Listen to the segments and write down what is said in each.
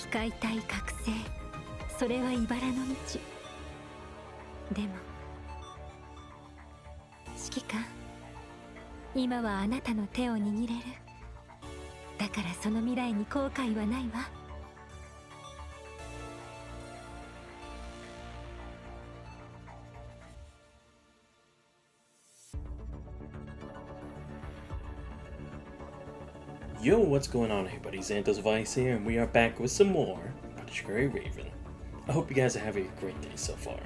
機械体覚醒、それは茨の道。でも指揮官、今はあなたの手を握れる。だからその未来に後悔はないわ。Yo, what's going on, everybody? Xanthos Vice here, and we are back with some more PGR Raven. I hope you guys are having a great day so far.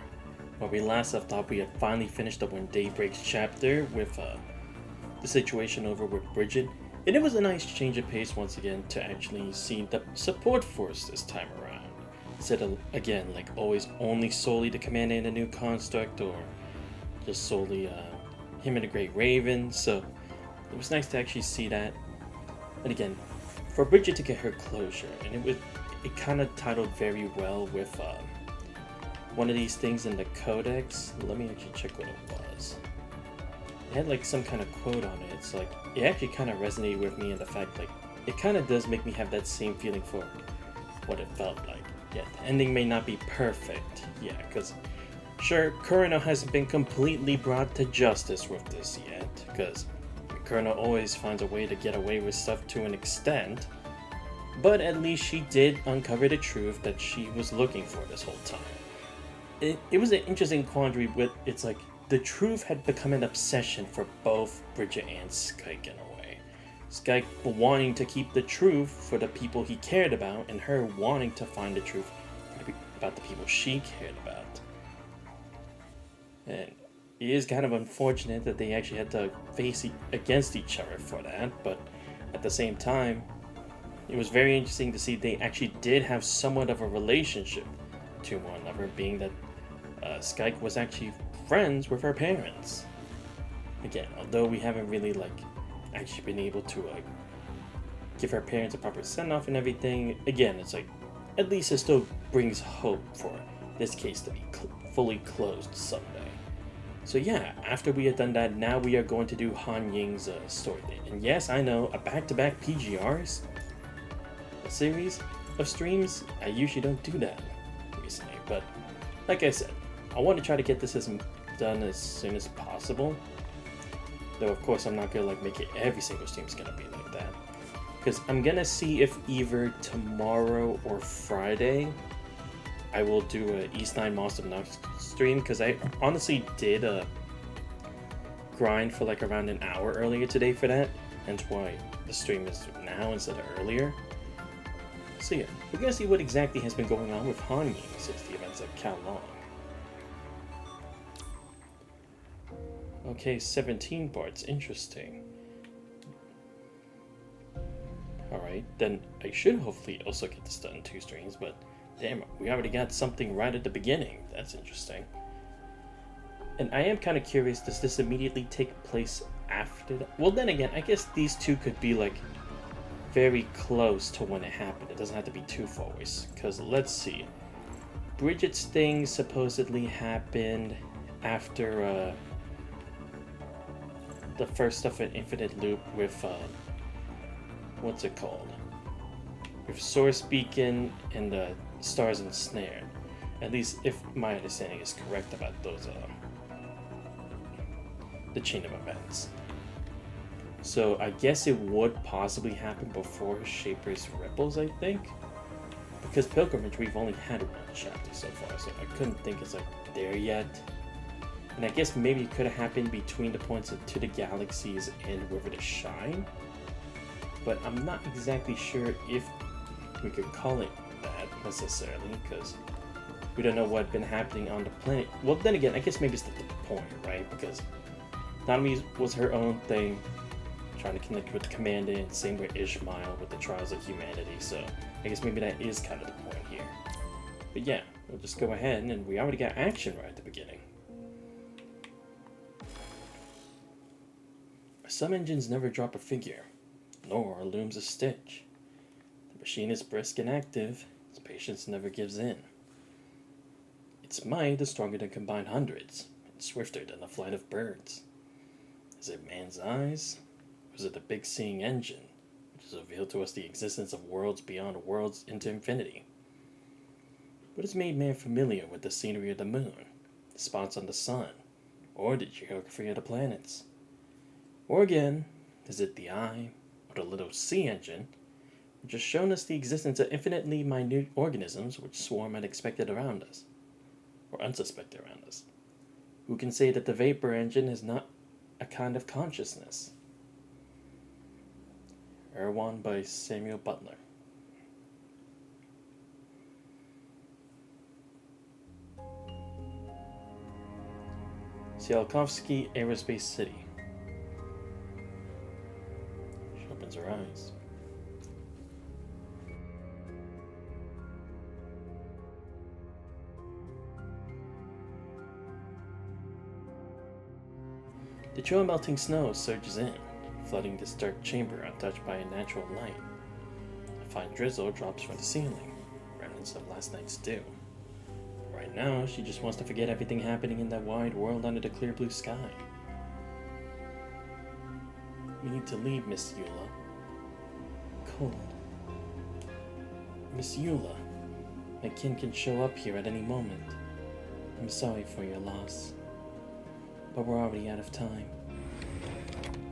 When we last left off, we had finally finished up on Daybreak's chapter with the situation over with Bridget, and it was a nice change of pace once again to actually see the support force this time around. Instead of, again, like always, only solely the commander in a new construct, or just solely him and the Great Raven, so it was nice to actually see that. And again, for Bridget to get her closure, and it kind of titled very well with one of these things in the codex. Let me actually check what it was. It had like some kind of quote on it. It's like, it actually kind of resonated with me in the fact like, it kind of does make me have that same feeling for what it felt like. Yeah, the ending may not be perfect, yeah, because sure, Kurano hasn't been completely brought to justice with this yet, because Colonel always finds a way to get away with stuff to an extent, but at least she did uncover the truth that she was looking for this whole time. It was an interesting quandary with, it's like, the truth had become an obsession for both Bridget and Skyke in a way. Skyke wanting to keep the truth for the people he cared about, and her wanting to find the truth about the people she cared about. And it is kind of unfortunate that they actually had to face against each other for that, but at the same time, it was very interesting to see they actually did have somewhat of a relationship to one another, being that Skyke was actually friends with her parents. Again, although we haven't really actually been able to give her parents a proper send-off and everything, again, it's like, at least it still brings hope for this case to be fully closed someday. So yeah, after we had done that, now we are going to do Han Ying's story thing. And yes, I know, a back-to-back PGRs, a series of streams, I usually don't do that recently. But like I said, I want to try to get this done as soon as possible. Though of course I'm not going to make it every single stream is going to be like that. Because I'm going to see if either tomorrow or Friday I will do a East 9 Moss of Nox stream, because I honestly did grind for around an hour earlier today for that, and that's why the stream is now instead of earlier. So yeah, we're gonna see what exactly has been going on with Han Ying since the events of Kowloon. Okay, 17 parts, interesting. Alright, then I should hopefully also get this done in 2 streams, but damn, we already got something right at the beginning. That's interesting. And I am kind of curious, does this immediately take place after that? Well, then again, I guess these two could be very close to when it happened. It doesn't have to be too far away. Because let's see. Bridget's thing supposedly happened after the first stuff in Infinite Loop with, what's it called? With Source Beacon and the Stars Ensnared. At least if my understanding is correct about those, the chain of events. So I guess it would possibly happen before Shaper's Ripples, I think? Because Pilgrimage, we've only had 1 chapter so far, so I couldn't think it's there yet. And I guess maybe it could have happened between the points of To the Galaxies and River to Shine. But I'm not exactly sure if we could call it that necessarily, because we don't know what had been happening on the planet. Well, then again, I guess maybe it's the point, right? Because Nanami was her own thing, trying to connect with the Commander, and same with Ishmael with the Trials of Humanity, so I guess maybe that is kind of the point here. But yeah, we'll just go ahead, and we already got action right at the beginning. Some engines never drop a figure, nor looms a stitch. The machine is brisk and active, its patience never gives in. Its might is stronger than combined hundreds, and swifter than the flight of birds. Is it man's eyes, or is it the big seeing engine, which is has revealed to us the existence of worlds beyond worlds into infinity. What has made man familiar with the scenery of the moon, the spots on the sun, or the geography of the planets? Or again, is it the eye, or the little sea engine, which has shown us the existence of infinitely minute organisms which swarm unexpected around us, or unsuspected around us? Who can say that the vapor engine is not a kind of consciousness? Erewhon by Samuel Butler. Tsiolkovsky Aerospace City. She opens her eyes. The chill of melting snow surges in, flooding this dark chamber untouched by a natural light. A fine drizzle drops from the ceiling, remnants of last night's dew. Right now, she just wants to forget everything happening in that wide world under the clear blue sky. We need to leave, Miss Eula. Cold. Miss Eula, my kin can show up here at any moment. I'm sorry for your loss, but we're already out of time.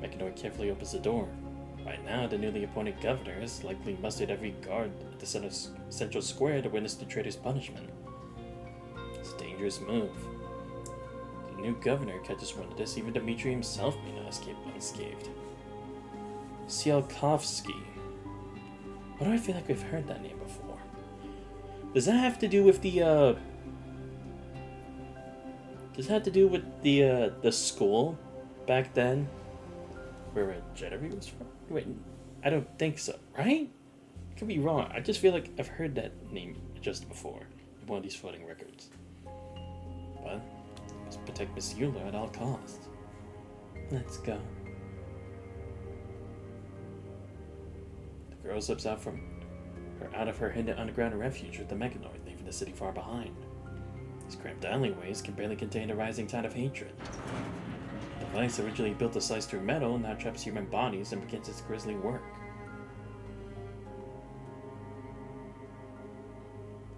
Makinoi carefully opens the door. By now, the newly appointed governor has likely mustered every guard at the central square to witness the traitor's punishment. It's a dangerous move. If the new governor catches wind of this, even Dmitri himself may not escape unscathed. Tsiolkovsky. Why do I feel like we've heard that name before? Does that have to do with the the school back then, where Genevieve was from? Wait, I don't think so, right? I could be wrong. I just feel like I've heard that name just before in one of these floating records. But we must protect Miss Eula at all costs. Let's go. The girl slips out of her hidden underground refuge with the Mechanoid, leaving the city far behind. These cramped alleyways can barely contain a rising tide of hatred. The device originally built to slice through metal now traps human bodies and begins its grisly work.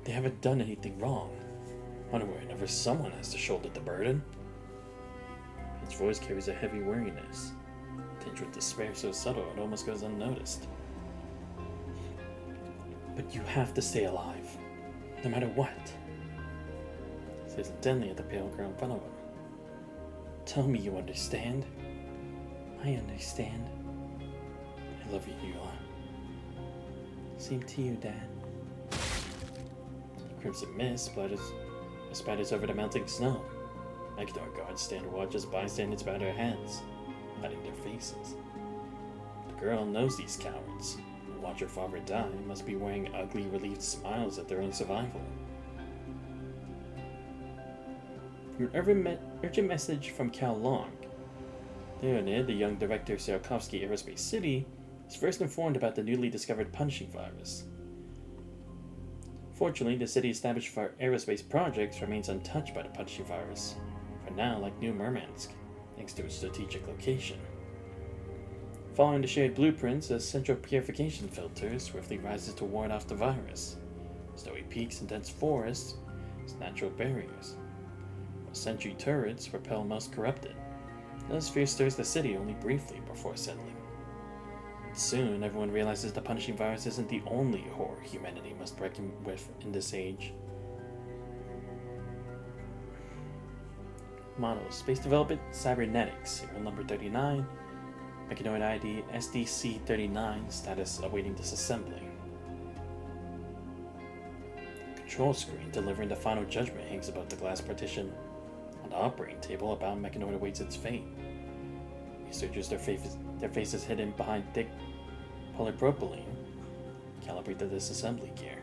They haven't done anything wrong. Whenever someone has to shoulder the burden. Its voice carries a heavy weariness, tinged with despair so subtle it almost goes unnoticed. But you have to stay alive, no matter what. Says intently at the pale girl in front of him. Tell me you understand. I understand. I love you, Eula. Same to you, Dad. The crimson mist splatters over the melting snow. Mechador guards stand watch as bystanders bow their heads, hiding their faces. The girl knows these cowards, who watch her father die, must be wearing ugly, relieved smiles at their own survival. An urgent message from Cal Long. Leonid, the young director of Tsiolkovsky Aerospace City, is first informed about the newly discovered punishing virus. Fortunately, the city established for aerospace projects remains untouched by the punishing virus, for now like New Murmansk, thanks to its strategic location. Following the shared blueprints, a central purification filter swiftly rises to ward off the virus. Snowy peaks and dense forests as natural barriers. Sentry turrets repel most corrupted. This fear stirs the city only briefly before settling. Soon, everyone realizes the punishing virus isn't the only horror humanity must reckon with in this age. Model: Space Development Cybernetics, serial number 39, Mechanoid ID SDC-39, status awaiting disassembly. Control screen delivering the final judgment hangs above the glass partition. On the operating table, a bound Mechanoid awaits its fate. Researchers, their faces hidden behind thick polypropylene, calibrate the disassembly gear.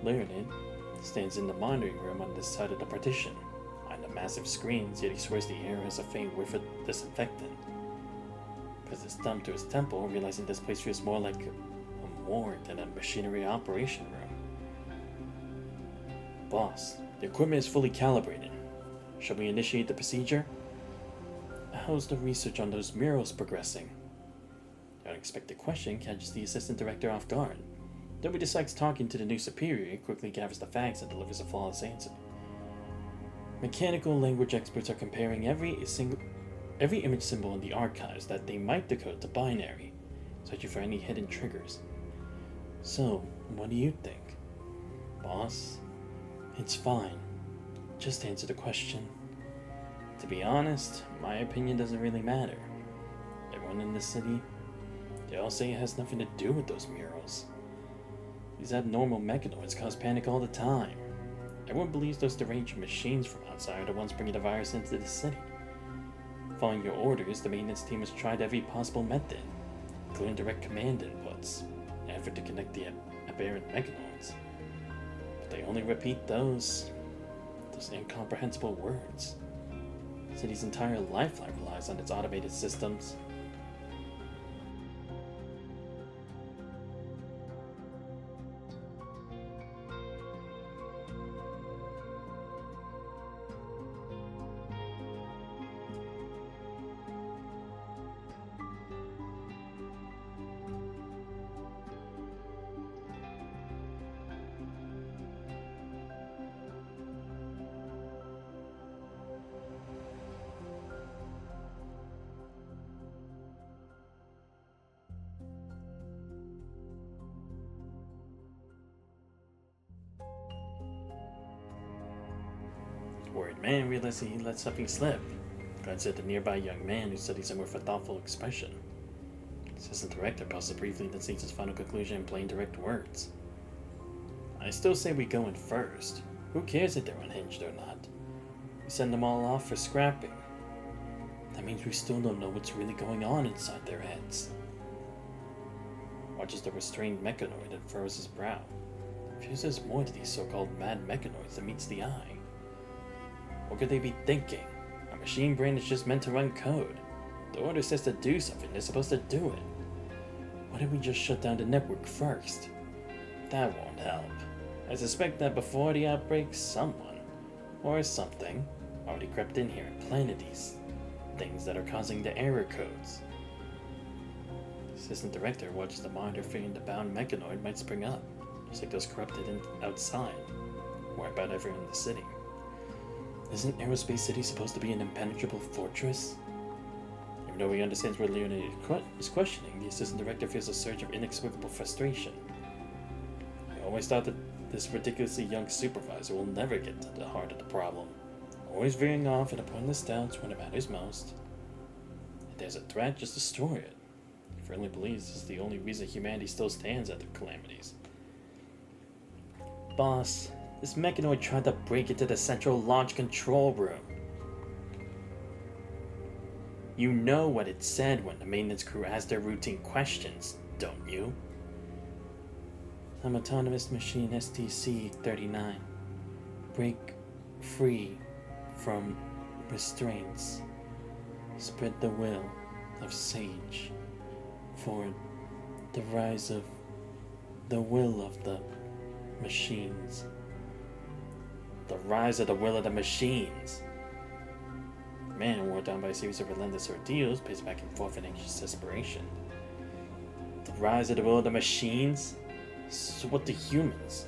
Leonid stands in the monitoring room on this side of the partition. Behind the massive screens, yet he swears the air has a faint whiff of disinfectant. Puts his thumb to his temple, realizing this place feels more like a morgue than a machinery operation room. Boss, the equipment is fully calibrated. Shall we initiate the procedure? How's the research on those murals progressing? unexpected question catches the assistant director off guard. Nobody decides talking to the new superior, quickly gathers the facts, and delivers a flawless answer. Mechanical language experts are comparing every image symbol in the archives that they might decode to binary, searching for any hidden triggers. So, what do you think? Boss? It's fine. Just answer the question. To be honest, my opinion doesn't really matter. Everyone in this city, they all say it has nothing to do with those murals. These abnormal mechanoids cause panic all the time. Everyone believes those deranged machines from outside are the ones bringing the virus into the city. Following your orders, the maintenance team has tried every possible method, including direct command inputs, in an effort to connect the aberrant mechanoids. But they only repeat those incomprehensible words. The city's entire lifeline relies on its automated systems. Worried man realizes he let something slip. Glanced at the nearby young man who studies him with a thoughtful expression. Assistant director pauses briefly, then states his final conclusion in plain, direct words. I still say we go in first. Who cares if they're unhinged or not? We send them all off for scrapping. That means we still don't know what's really going on inside their heads. Watches the restrained mechanoid and furrows his brow. Fears there's more to these so-called mad mechanoids than meets the eye. What could they be thinking? A machine brain is just meant to run code. The order says to do something, they're supposed to do it. Why didn't we just shut down the network first? That won't help. I suspect that before the outbreak, someone, or something, already crept in here and planted these things that are causing the error codes. The assistant director watches the monitor, figuring the bound mechanoid might spring up, just like those corrupted outside, wipe out everyone in the city. Isn't Aerospace City supposed to be an impenetrable fortress? Even though he understands what Leonid is questioning, the assistant director feels a surge of inexplicable frustration. I always thought that this ridiculously young supervisor will never get to the heart of the problem, always veering off into pointless doubts when it matters most. If there's a threat, just destroy it. He firmly believes this is the only reason humanity still stands after calamities. Boss, this mechanoid tried to break into the central launch control room. You know what it said when the maintenance crew asked their routine questions, don't you? I'm autonomous machine STC-39. Break free from restraints. Spread the will of Sage for the rise of the will of the machines. The rise of the will of the machines. The man, worn down by a series of relentless ordeals, paced back and forth in anxious desperation. The rise of the will of the machines? So what do humans?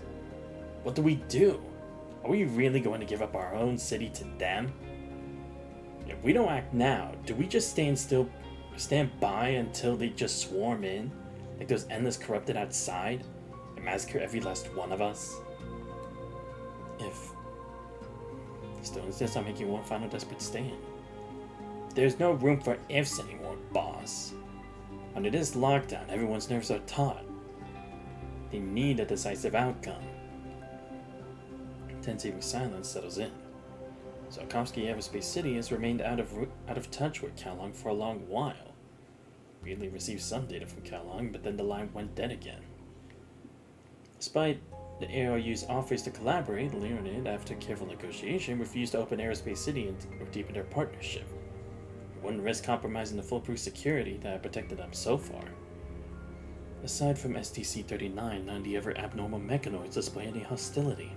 What do we do? Are we really going to give up our own city to them? If we don't act now, do we just stand by until they just swarm in, like those endless corrupted outside, and massacre every last one of us? If still insists on making one final desperate stand. There's no room for ifs anymore, boss. Under this lockdown, everyone's nerves are taut. They need a decisive outcome. Tense even silence settles in. Sokovsky Aerospace City has remained out of touch with Kalong for a long while. Weirdly received some data from Kalong, but then the line went dead again. Despite the ARU's offers to collaborate, Leonid, after careful negotiation, refused to open Aerospace City or deepen their partnership. He wouldn't risk compromising the foolproof security that had protected them so far. Aside from STC-39, none of the ever abnormal mechanoids display any hostility.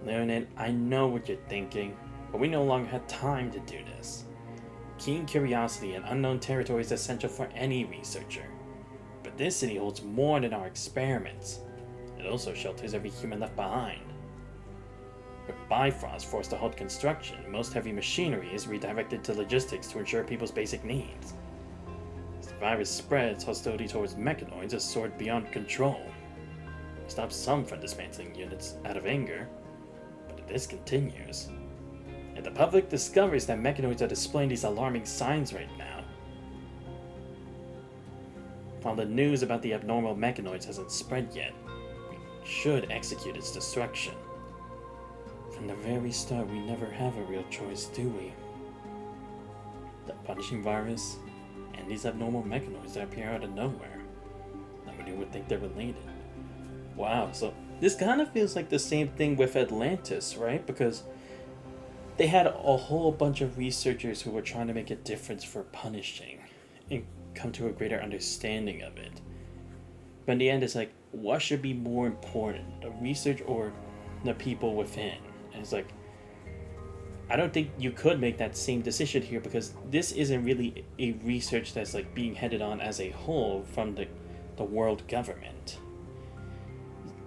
Leonid, I know what you're thinking, but we no longer have time to do this. Keen curiosity in unknown territory is essential for any researcher. But this city holds more than our experiments. It also shelters every human left behind. With Bifrost forced to halt construction, most heavy machinery is redirected to logistics to ensure people's basic needs. As the virus spreads, hostility towards mechanoids has soared beyond control. It stops some from dismantling units out of anger, but if this continues, and the public discovers that mechanoids are displaying these alarming signs right now, while the news about the abnormal mechanoids hasn't spread yet, we should execute its destruction. From the very start, we never have a real choice, do we? The punishing virus and these abnormal mechanoids that appear out of nowhere. Nobody would think they're related. Wow, so this kind of feels like the same thing with Atlantis, right? Because they had a whole bunch of researchers who were trying to make a difference for punishing and come to a greater understanding of it. But in the end, it's like, what should be more important, the research or the people within? And it's like, I don't think you could make that same decision here, because this isn't really a research that's like being headed on as a whole from the world government.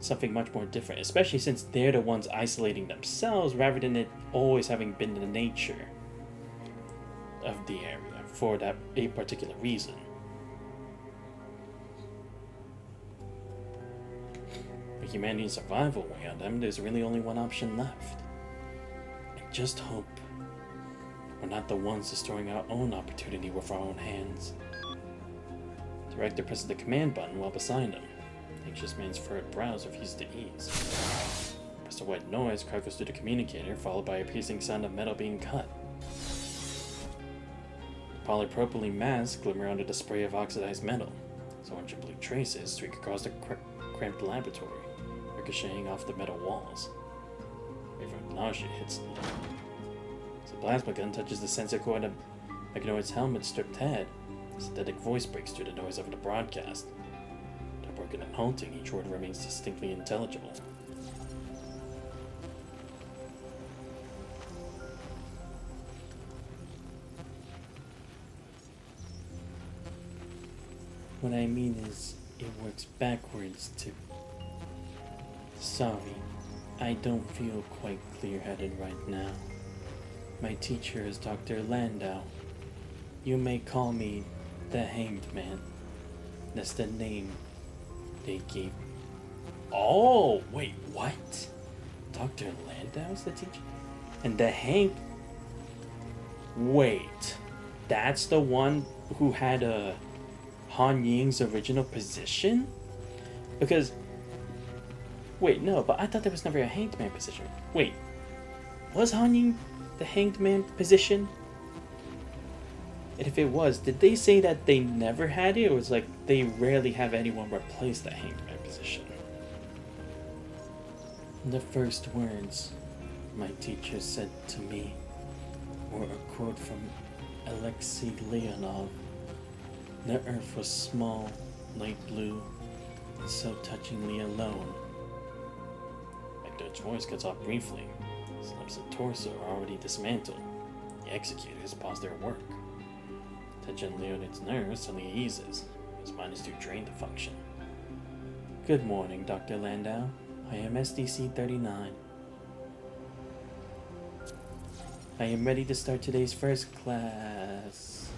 Something much more different, especially since they're the ones isolating themselves rather than it always having been the nature of the area for that a particular reason. With humanity's survival way on them, there's really only one option left. I just hope we're not the ones destroying our own opportunity with our own hands. The director presses the command button while beside him. The anxious man's furrowed brows refuse to ease. Press a white noise crackles through the communicator, followed by a piercing sound of metal being cut. The polypropylene masks glimmer under the spray of oxidized metal. As orange and blue traces streak across the cramped laboratory, ricocheting off the metal walls. A wave of nausea hits the air. As the plasma gun touches the sensor core on the mechanoid's helmet's stripped head, a synthetic voice breaks through the noise over the broadcast. Though broken and halting, each word remains distinctly intelligible. What I mean is, it works backwards too. Sorry, I don't feel quite clear-headed right now. My teacher is Dr. Landau. You may call me the Hanged Man. That's the name they gave. Oh, wait, what? Dr. Landau's the teacher? And the Hanged... Wait, that's the one who had Han Ying's original position? Because... Wait, no, but I thought there was never a Hanged Man position. Wait, was Han Ying the Hanged Man position? And if it was, did they say that they never had it, or was like they rarely have anyone replace the Hanged Man position? The first words my teacher said to me were a quote from Alexei Leonov. The earth was small, light blue, and so touchingly alone. Macdonald's voice cuts off briefly. His limbs and torso are already dismantled. The executors pause their work. Tension on Leonid's nerves suddenly eases. His mind is too drained to function. Good morning, Dr. Landau. I am SDC-39. I am ready to start today's first class.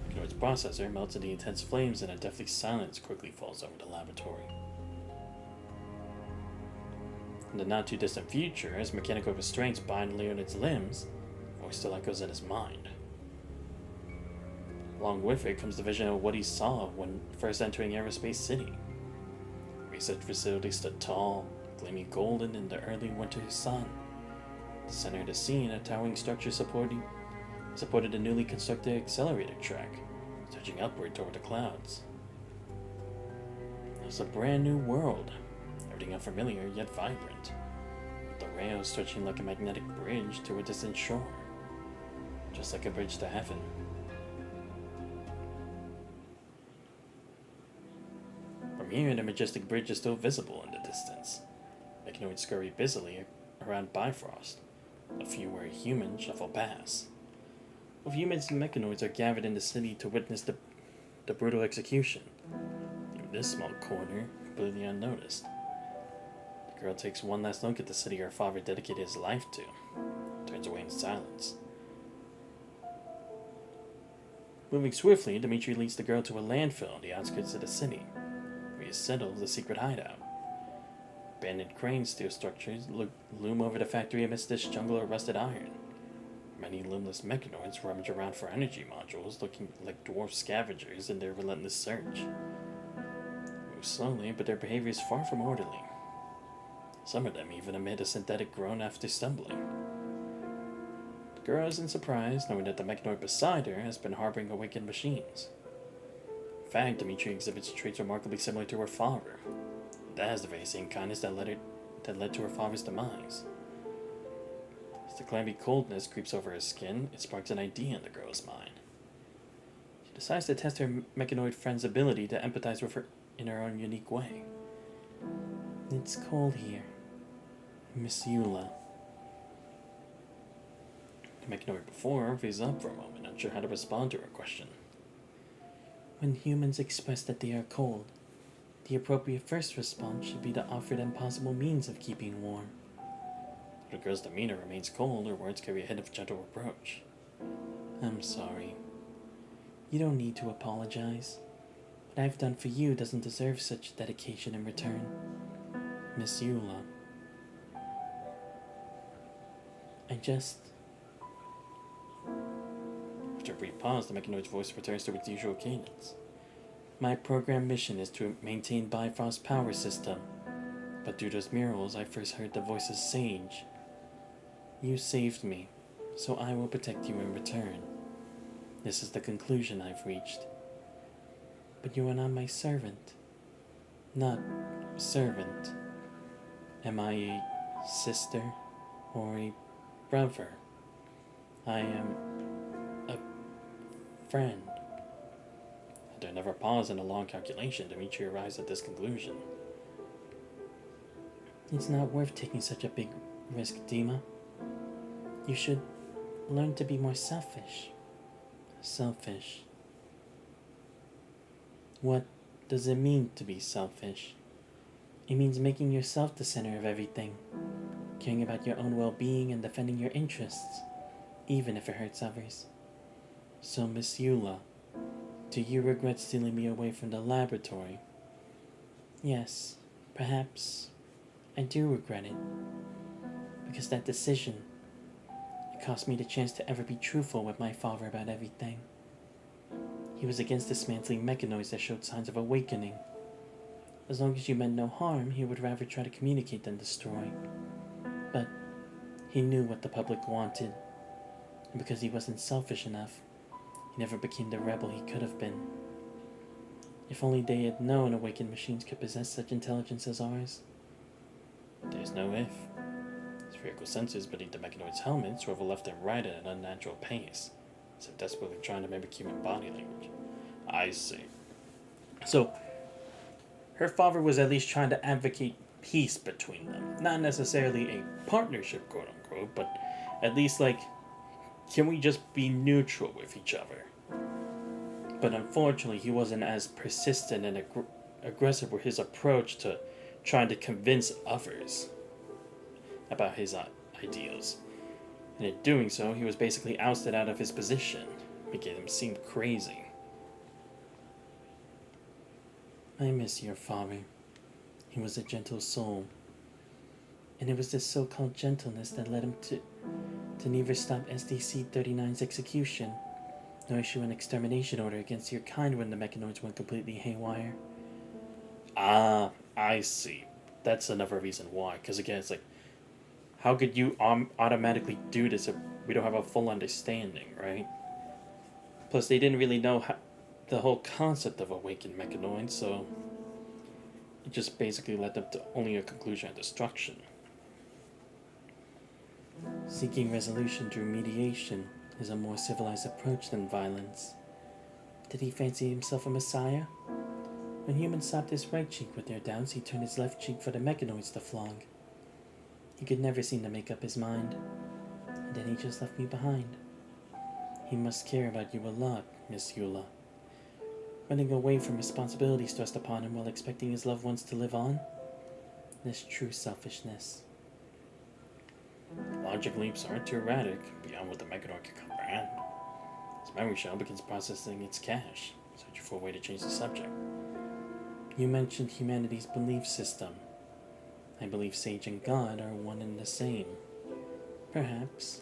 Macdonald's processor melts into intense flames and a deathly silence quickly falls over the laboratory. In the not-too-distant future, as mechanical restraints bind Leonid's limbs, a voice still echoes in his mind. Along with it comes the vision of what he saw when first entering Aerospace City. The research facility stood tall, gleaming golden in the early winter sun. At the center of the scene, a towering structure supported a newly constructed accelerator track, stretching upward toward the clouds. It was a brand new world. Everything unfamiliar yet vibrant, with the rails stretching like a magnetic bridge to a distant shore, just like a bridge to heaven. From here, the majestic bridge is still visible in the distance. Mechanoids scurry busily around Bifrost. A few weary humans shuffle past. Both humans and mechanoids are gathered in the city to witness the the brutal execution. Leave this small corner completely unnoticed. The girl takes one last look at the city her father dedicated his life to, turns away in silence. Moving swiftly, Dimitri leads the girl to a landfill on the outskirts of the city, where he settles a secret hideout. Abandoned crane steel structures loom over the factory amidst this jungle of rusted iron. Many limbless mechanoids rummage around for energy modules, looking like dwarf scavengers in their relentless search. They move slowly, but their behavior is far from orderly. Some of them even emit a synthetic groan after stumbling. The girl isn't surprised, knowing that the mechanoid beside her has been harboring awakened machines. In fact, Dimitri exhibits traits remarkably similar to her father. That is the very same kindness that led to her father's demise. As the clammy coldness creeps over her skin, it sparks an idea in the girl's mind. She decides to test her mechanoid friend's ability to empathize with her in her own unique way. It's cold here, Miss Eula. The mechanoid before her freezes up for a moment, unsure how to respond to her question. When humans express that they are cold, the appropriate first response should be to offer them possible means of keeping warm. The girl's demeanor remains cold, her words carry a hint of gentle reproach. I'm sorry. You don't need to apologize. What I've done for you doesn't deserve such dedication in return. Miss Eula. After a brief pause, the mechanoid's voice returns to its usual cadence. My program mission is to maintain Bifrost's power system, but due to his murals, I first heard the voice of Sage. You saved me, so I will protect you in return. This is the conclusion I've reached. But you are not my servant. Not servant. Am I a sister or a brother? I am a friend. After another pause and a long calculation, Dimitri arrives at this conclusion. It's not worth taking such a big risk, Dima. You should learn to be more selfish. Selfish. What does it mean to be selfish? It means making yourself the center of everything, caring about your own well-being and defending your interests, even if it hurts others. So, Miss Eula, do you regret stealing me away from the laboratory? Yes, perhaps I do regret it. Because that decision, it cost me the chance to ever be truthful with my father about everything. He was against dismantling mechanoids that showed signs of awakening. As long as you meant no harm, he would rather try to communicate than destroy. But he knew what the public wanted, and because he wasn't selfish enough, he never became the rebel he could have been. If only they had known awakened machines could possess such intelligence as ours. There's no if. Spherical sensors beneath the mechanoid's helmet swivel left and right at an unnatural pace, as if desperately trying to mimic human body language. I see. So, her father was at least trying to advocate peace between them. Not necessarily a partnership, quote unquote, but at least can we just be neutral with each other? But unfortunately, he wasn't as persistent and aggressive with his approach to trying to convince others about his ideals. And in doing so, he was basically ousted out of his position, making him seem crazy. I miss your father. He was a gentle soul. And it was this so-called gentleness that led him to neither stop SDC-39's execution, nor issue an extermination order against your kind when the mechanoids went completely haywire. Ah, I see. That's another reason why. Because again, it's how could you automatically do this if we don't have a full understanding, right? Plus, they didn't really know the whole concept of awakened mechanoids, so it just basically led them to only a conclusion of destruction. Seeking resolution through mediation is a more civilized approach than violence. Did he fancy himself a messiah? When humans slapped his right cheek with their doubts, he turned his left cheek for the mechanoids to flog. He could never seem to make up his mind, and then he just left me behind. He must care about you a lot, Miss Eula. running away from responsibilities thrust upon him while expecting his loved ones to live on. This true selfishness. Logic leaps aren't too erratic, beyond what the Mechanoid can comprehend. His memory shell begins processing its cache, searching for a way to change the subject. You mentioned humanity's belief system. I believe Sage and God are one and the same. Perhaps.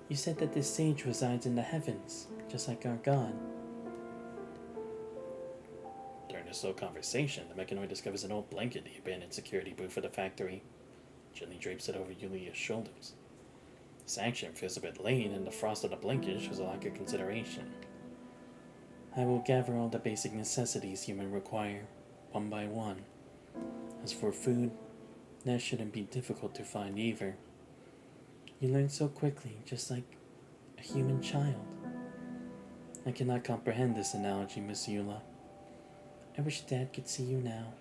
You said that this Sage resides in the heavens, just like our God. During a slow conversation, the Mechanoid discovers an old blanket in the abandoned security booth of the factory. Gently drapes it over Yulia's shoulders. This action feels a bit late, and the frost of the blanket shows a lack of consideration. I will gather all the basic necessities humans require, one by one. As for food, that shouldn't be difficult to find either. You learn so quickly, just like a human child. I cannot comprehend this analogy, Miss Eula. I wish Dad could see you now.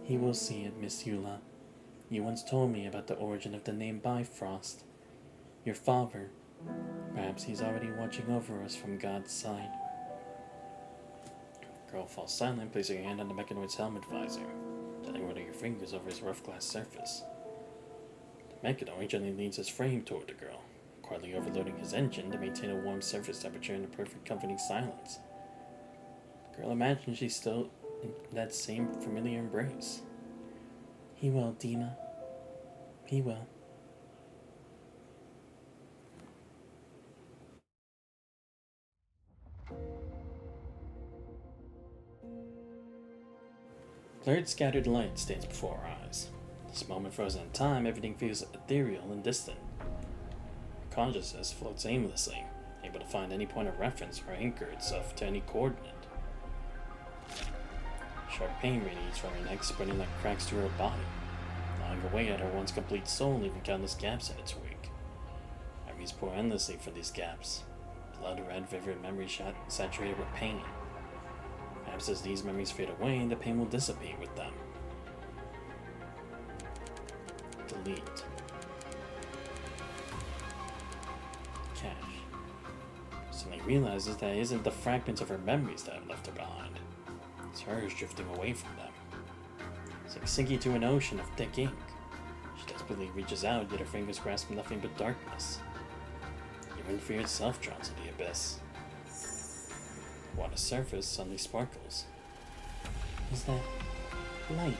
He will see it, Miss Eula. You once told me about the origin of the name Bifrost. Your father. Perhaps he's already watching over us from God's side. The girl falls silent, placing her hand on the Mechanoid's helmet visor, gently running her fingers over his rough glass surface. The Mechanoid gently leans his frame toward the girl, quietly overloading his engine to maintain a warm surface temperature and a perfect comforting silence. The girl imagines she's still in that same familiar embrace. He will, Dima. He will. Blurred, scattered light stands before our eyes. This moment frozen in time, everything feels ethereal and distant. Our consciousness floats aimlessly, able to find any point of reference or anchor itself to any coordinate. Sharp pain radiates from her neck, spreading like cracks through her body, gnawing away at her once complete soul, leaving countless gaps in its wake. Memories pour endlessly from these gaps, blood-red, vivid memories saturated with pain. Perhaps as these memories fade away, the pain will dissipate with them. Delete. Cache. Suddenly realizes that it isn't the fragments of her memories that have left her behind. It's hers drifting away from them. It's like sinking to an ocean of thick ink. She desperately reaches out, yet her fingers grasp nothing but darkness. Even fear itself drowns in the abyss. The water's surface suddenly sparkles. Is that light?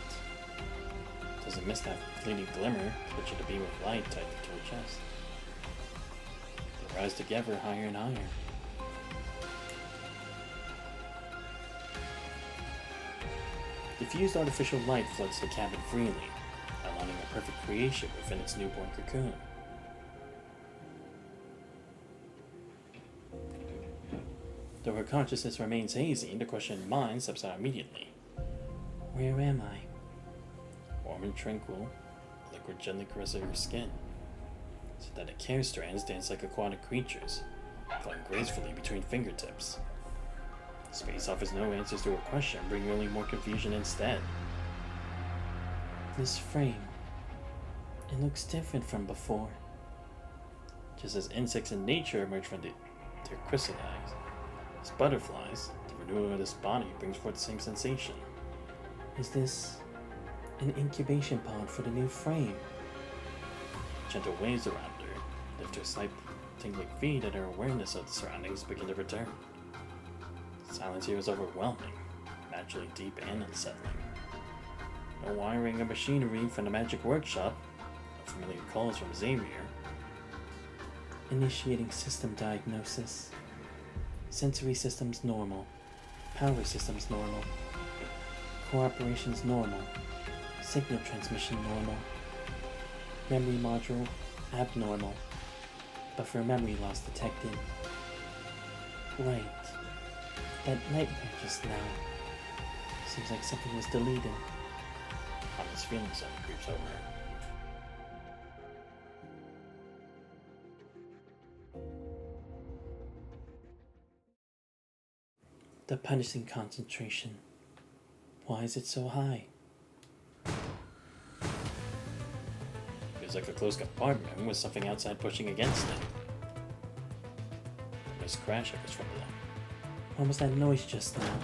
Does a mist have fleeting glimmer, twitching a beam of light tied to her chest? They rise together higher and higher. Diffused artificial light floods the cabin freely, outlining a perfect creation within its newborn cocoon. Though her consciousness remains hazy, the questioned mind steps out immediately. Where am I? Warm and tranquil, liquid gently caressing her skin. Synthetic hair strands dance like aquatic creatures, flowing gracefully between fingertips. Space offers no answers to her question, bringing only more confusion instead. This frame, it looks different from before. Just as insects in nature emerge from their chrysalis, as butterflies, the renewal of this body brings forth the same sensation. Is this an incubation pod for the new frame? Gentle waves around her lift her slight tingling feet, and her awareness of the surroundings begin to return. The silence here is overwhelming, naturally deep and unsettling. No wiring or machinery from the magic workshop, no familiar calls from Xavier. Initiating system diagnosis. Sensory systems normal. Power systems normal. Core operations normal. Signal transmission normal. Memory module abnormal. Buffer memory loss detected. Right. That nightmare just now. Seems like something was deleted. Ominous feeling suddenly creeps over her. The punishing concentration. Why is it so high? Feels like a closed compartment with something outside pushing against it. This crash echoes from below. What was that noise just now?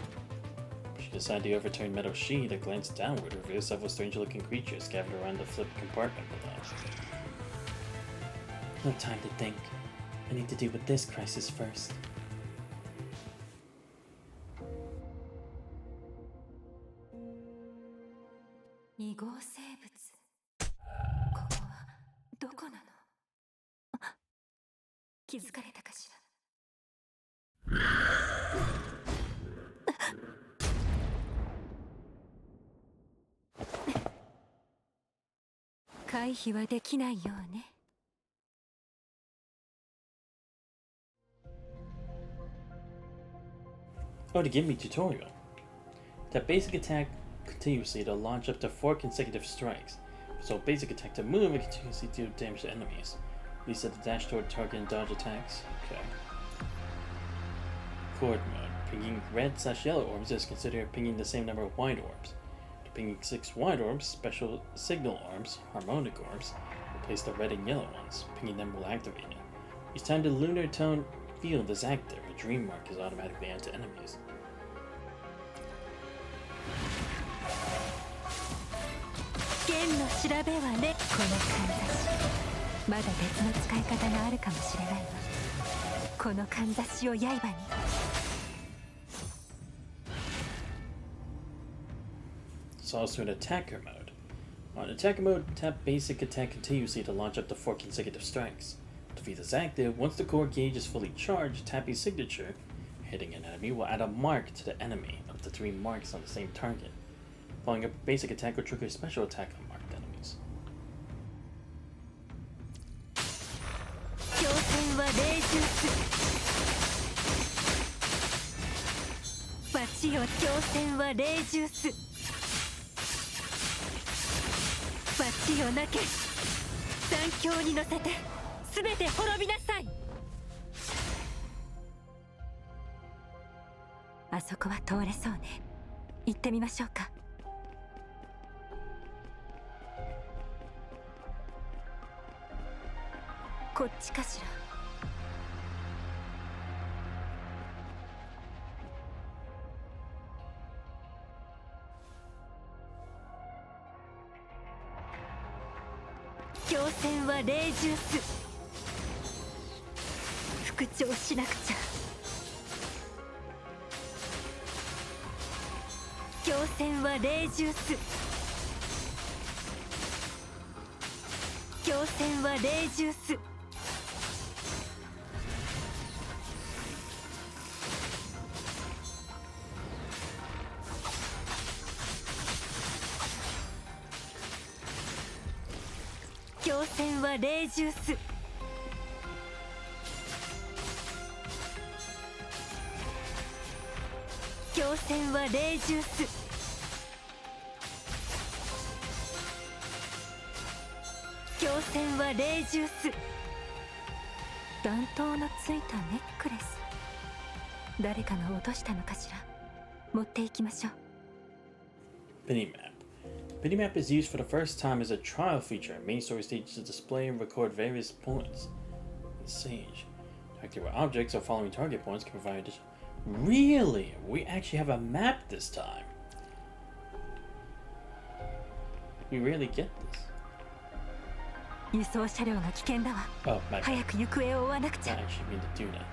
She decided to overturn metal sheet that glanced downward, revealed several strange-looking creatures gathered around the flipped compartment below. No time to think. I need to deal with this crisis first. Oh, to give me tutorial. Tap basic attack continuously to launch up to 4 consecutive strikes. So basic attack to move and continuously deal damage to enemies. Reset the dash toward target and dodge attacks. Okay. Chord mode. Pinging red/yellow orbs is considered pinging the same number of white orbs. To pinging 6 white orbs, special signal orbs, harmonic orbs, replace the red and yellow ones. Pinging them will activate it. Each time the lunar tone field is active, a dream mark is automatically added to enemies. It's also an attacker mode. On attacker mode, tap basic attack continuously to launch up to 4 consecutive strikes. Defeat is active. Once the core gauge is fully charged, tapping signature, hitting an enemy will add a mark to the enemy, up to 3 marks on the same target. Following up basic attack will trigger a special attack on marked enemies. Minimap. Minimap is used for the first time as a trial feature in main story stages to display and record various points. In Sage, active objects or following target points can provide additional. Really? We actually have a map this time. We rarely get this. Oh, my bad. I actually mean to do that.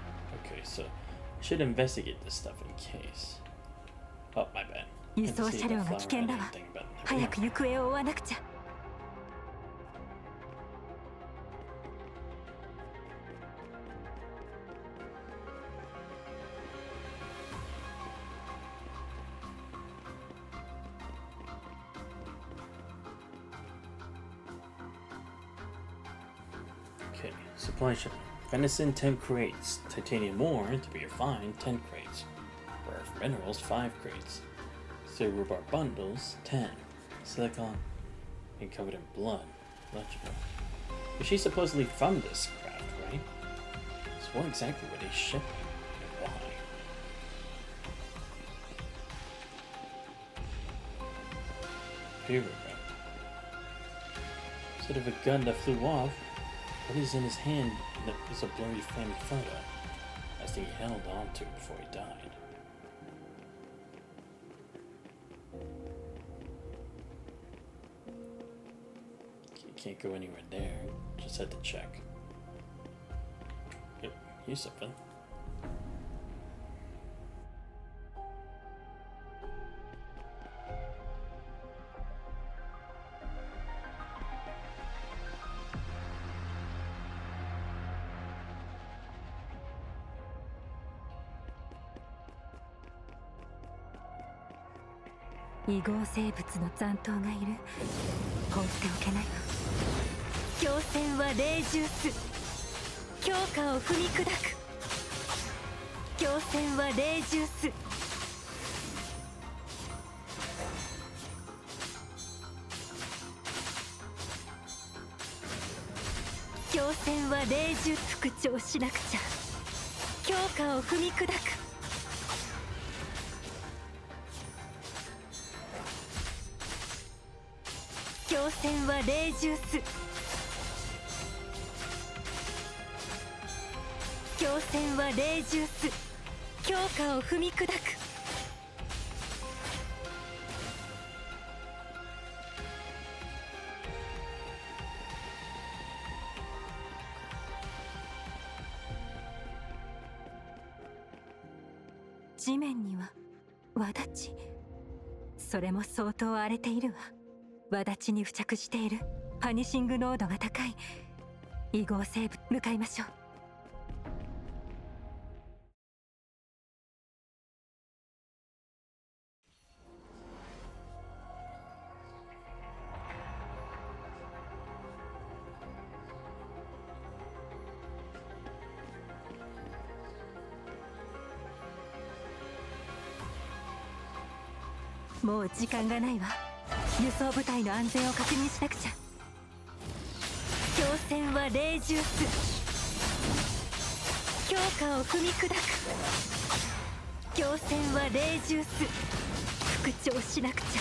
Okay, so I should investigate this stuff in case. Oh, my bad. 輸送車両が危険だわ。早く行方を追わなくちゃ。Okay, supply ship. Venison 10 crates, titanium ore to be refined 10 crates, rare earth minerals 5 crates. Silver bar bundles, 10. Silicon, and covered in blood. Legible. But she's supposedly from this craft, right? So what exactly were they shipping, and why? Here we go. Instead of a gun that flew off, what is in his hand that is a blurry family photo, as he held on to before he died. can't go anywhere there. Just had to check. Yep, here's something.異合生物の残党がいる。放っておけないわ。強戦は霊獣す。強化を踏み砕く。強戦は霊獣す。強戦は霊獣復調しなくちゃ。強化を踏み砕く。強戦は霊獣す。強戦は霊獣す。強化を踏み砕く。地面には轍。それも相当荒れているわ。轍に付着しているパニシング濃度が高い異合生物。向かいましょう。もう時間がないわ。輸送部隊の安全を確認しなくちゃ。強戦は霊獣す。強化を踏み砕く。強戦は霊獣す。復調しなくちゃ。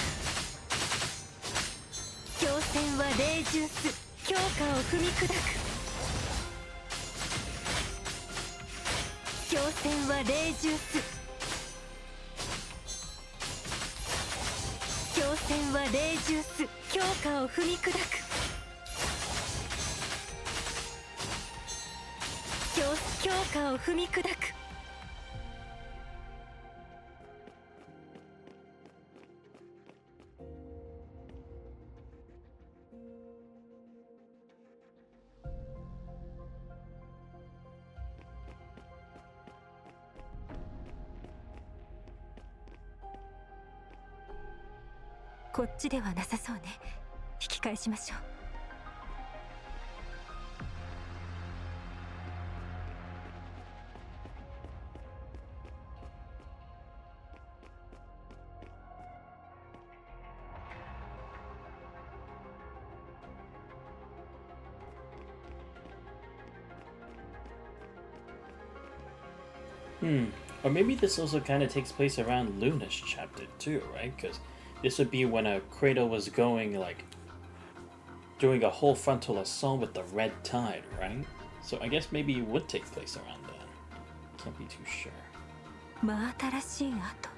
強戦は霊獣す。強化を踏み砕く。強戦は霊獣す。強戦は霊獣す。強化を踏み砕く。強化を踏み砕く。こっちではなさそうね。引き返しましょう。Or maybe this also kind of takes place around Luna's chapter too, right? Because this would be when a Kratos was going, like, doing a whole frontal assault with the red tide, right? So I guess maybe it would take place around then. Can't be too sure. 真新しい跡。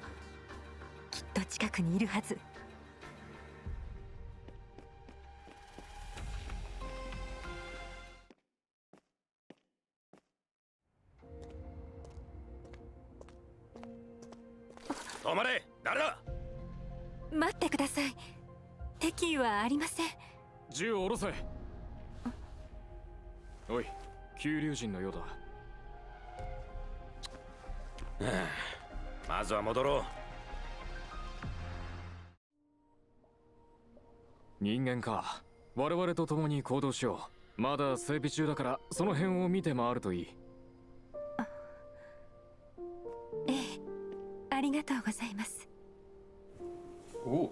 きっと近くにいるはず。止まれ！誰だ！待ってください。敵意はありません。銃を下ろせ。おい、急流人のようだ。まずは戻ろう。人間か。我々と共に行動しよう。まだ整備中だからその辺を見て回るといい。ええ、ありがとうございます。Ooh.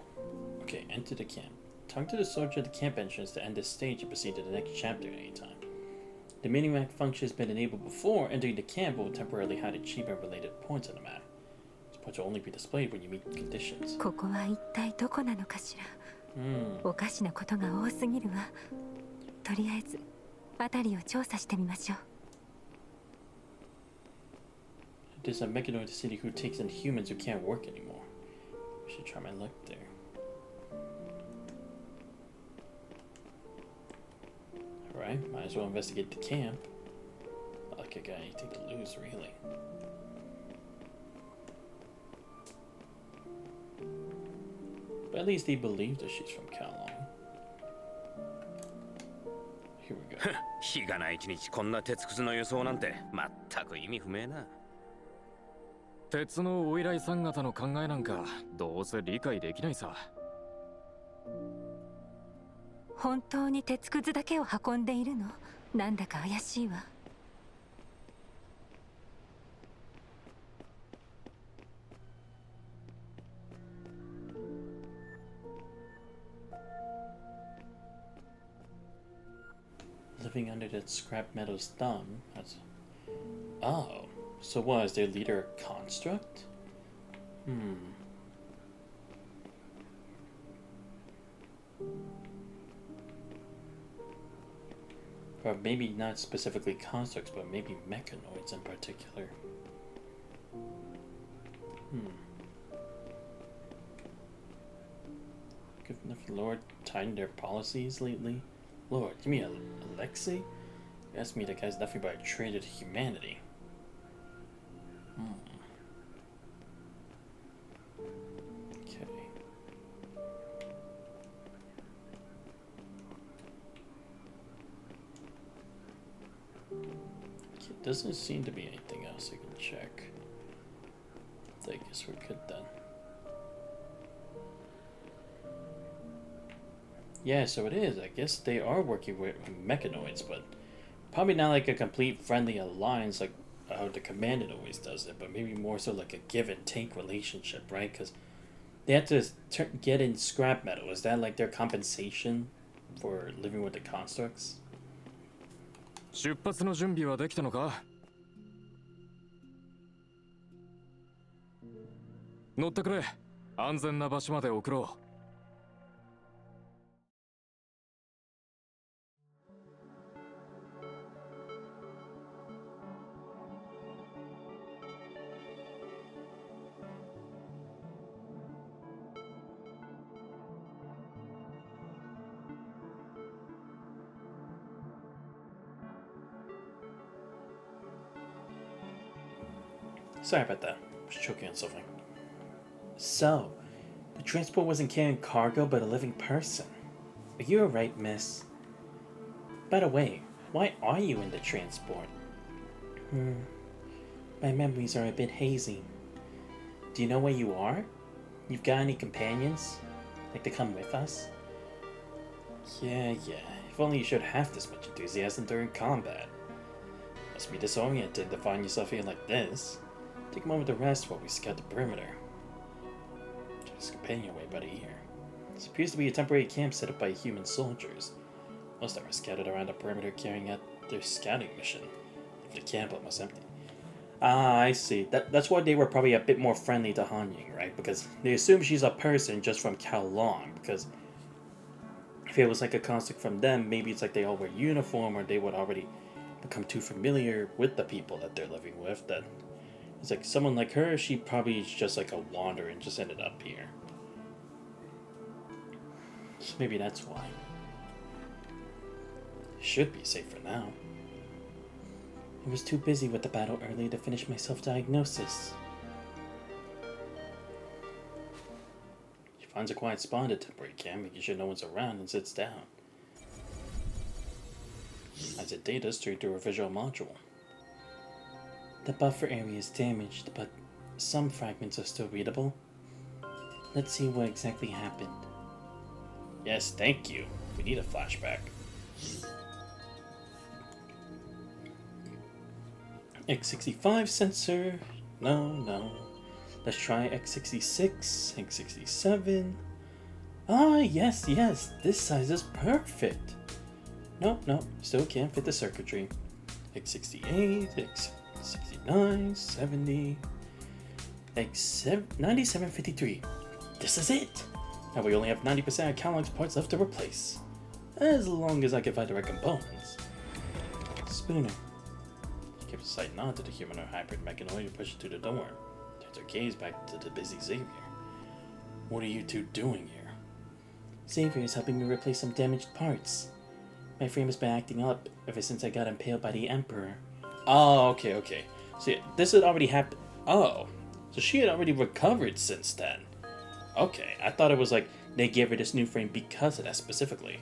Okay, enter the camp. Talk to the soldier at the camp entrance to end this stage and proceed to the next chapter at any time. The mini-map function has been enabled before. Entering the camp will temporarily hide achievement-related points on the map. These points will only be displayed when you meet conditions. ここは一体どこなのかしら。おかしなことが多すぎるわ。とりあえず辺りを調査してみましょう。There's a mechanoid city who takes in humans who can't work anymore. I should try my luck there. right? Might as well investigate the camp. Not like I got anything to lose, really. But at least he believed that she's from Kalong. Here we go. 日がない一日こんな鉄くずの輸送なんて全く意味不明な。鉄のお依頼さん方の考えなんかどうせ理解できないさ。本当に鉄くずだけを運んでいるの？なんだか怪しいわ。Living under that scrap metal's thumb. That's... Oh, so what, is their leader a construct? Or maybe not specifically constructs, but maybe mechanoids in particular. If the Lord tightened their policies lately? Lord, you mean Alexei? You asked me that guy's nothing but a traitor to humanity. Okay. Doesn't seem to be anything else I can check. I guess we're good then. Yeah, so it is. I guess they are working with mechanoids, but probably not like a complete friendly alliance like how the Commandant always does it, but maybe more so like a give and take relationship, right? Because they have to get in scrap metal. Is that like their compensation for living with the constructs? 出発の準備はできたのか？乗ってくれ。安全な場所まで送ろう。Sorry about that. I was choking on something. So, the transport wasn't carrying cargo but a living person. Are you alright, miss? By the way, why are you in the transport? My memories are a bit hazy. Do you know where you are? You've got any companions? Like to come with us? Yeah. If only you showed half this much enthusiasm during combat. Must be disoriented to find yourself here like this. Take a moment to rest while we scout the perimeter. Just companion way, buddy, here. This appears to be a temporary camp set up by human soldiers. Most of them are scattered around the perimeter carrying out their scouting mission. Leave the camp almost empty. Ah, I see. That's why they were probably a bit more friendly to Han Ying, right? Because they assume she's a person just from Kowloon. Because if it was like a construct from them, maybe it's like they all wear uniform or they would already become too familiar with the people that they're living with that it's like someone like her, she probably is just like a wanderer and just ended up here. So maybe that's why. Should be safe for now. I was too busy with the battle earlier to finish my self-diagnosis. She finds a quiet spot at a temporary camp, making sure no one's around, and sits down. Adds a data straight to her visual module. The buffer area is damaged, but some fragments are still readable. Let's see what exactly happened. Yes, thank you. We need a flashback. X65 sensor. No. Let's try X66, X67. Ah, yes. This size is perfect. No, still can't fit the circuitry. X68, X69, 70, X9753. This is it! Now we only have 90% of Kowloon's parts left to replace. As long as I can find the right components. Spooner. She gives a slight nod to the humanoid hybrid mechanoid who pushes through the door. Turns her gaze back to the busy Xavier. What are you two doing here? Xavier is helping me replace some damaged parts. My frame has been acting up ever since I got impaled by the Emperor. Oh, okay, okay. So yeah, this had already happened. Oh, so she had already recovered since then. Okay, I thought it was like they gave her this new frame because of that specifically.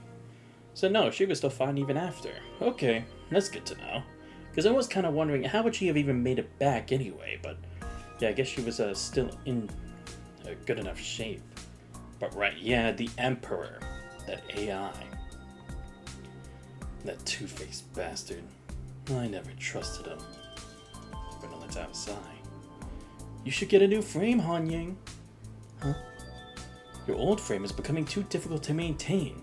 So no, she was still fine even after. Okay, that's good to know. Because I was kind of wondering how would she have even made it back anyway, but yeah, I guess she was still in a good enough shape. But right, yeah, the Emperor, that AI. That two-faced bastard. I never trusted him. But let's outside. You should get a new frame, Han Ying. Huh? Your old frame is becoming too difficult to maintain.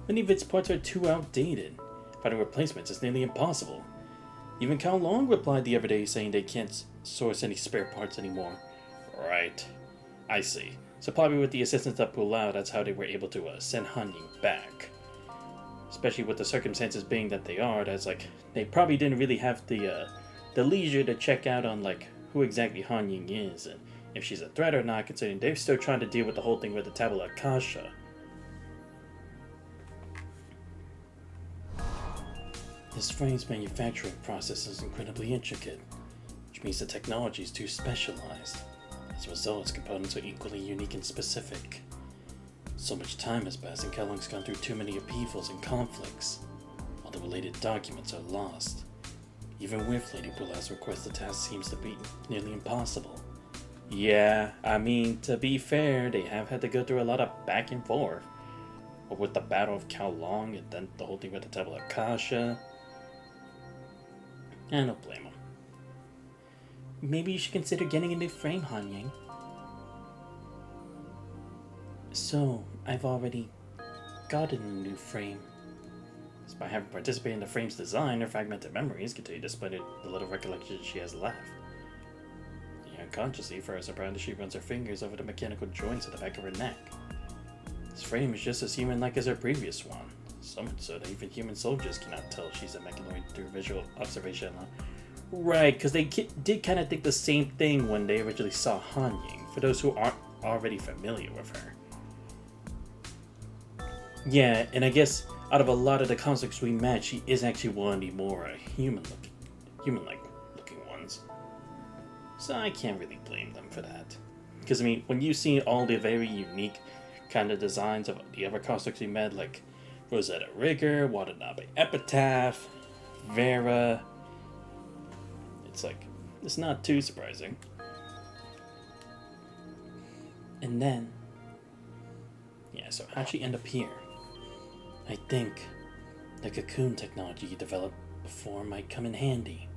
Many of its parts are too outdated. Finding replacements is nearly impossible. Even Cao Long replied the other day saying they can't source any spare parts anymore. Right. I see. So probably with the assistance of Pulau, that's how they were able to send Han Ying back. Especially with the circumstances being that they are, that's like, they probably didn't really have the leisure to check out on like who exactly Han Ying is and if she's a threat or not, considering they're still trying to deal with the whole thing with the Tabula Akasha. This frame's manufacturing process is incredibly intricate, which means the technology is too specialized. As a result, its components are equally unique and specific. So much time has passed and Cao Long's gone through too many upheavals and conflicts. All the related documents are lost. Even with Lady Pulau's request, the task seems to be nearly impossible. Yeah, I mean, to be fair, they have had to go through a lot of back and forth. But with the Battle of Cao Long and then the whole thing with the Tabula Akasha, I don't blame him. Maybe you should consider getting a new frame, Han Ying. So, I've already gotten a new frame. Despite having participated in the frame's design, her fragmented memories continue to split the little recollections she has left. Unconsciously, for her surprise, she runs her fingers over the mechanical joints at the back of her neck. This frame is just as human-like as her previous one. So much so that even human soldiers cannot tell she's a mechanoid through visual observation. Right, because they did kind of think the same thing when they originally saw Han Ying, for those who aren't already familiar with her. Yeah, and I guess out of a lot of the constructs we met, she is actually one of the more human-like looking ones. So I can't really blame them for that. Because, I mean, when you see all the very unique kind of designs of the other constructs we met, like Rosetta Rigger, Watanabe Epitaph, Vera, it's like, it's not too surprising. And then, yeah, so how'd she end up here? I think the cocoon technology you developed before might come in handy.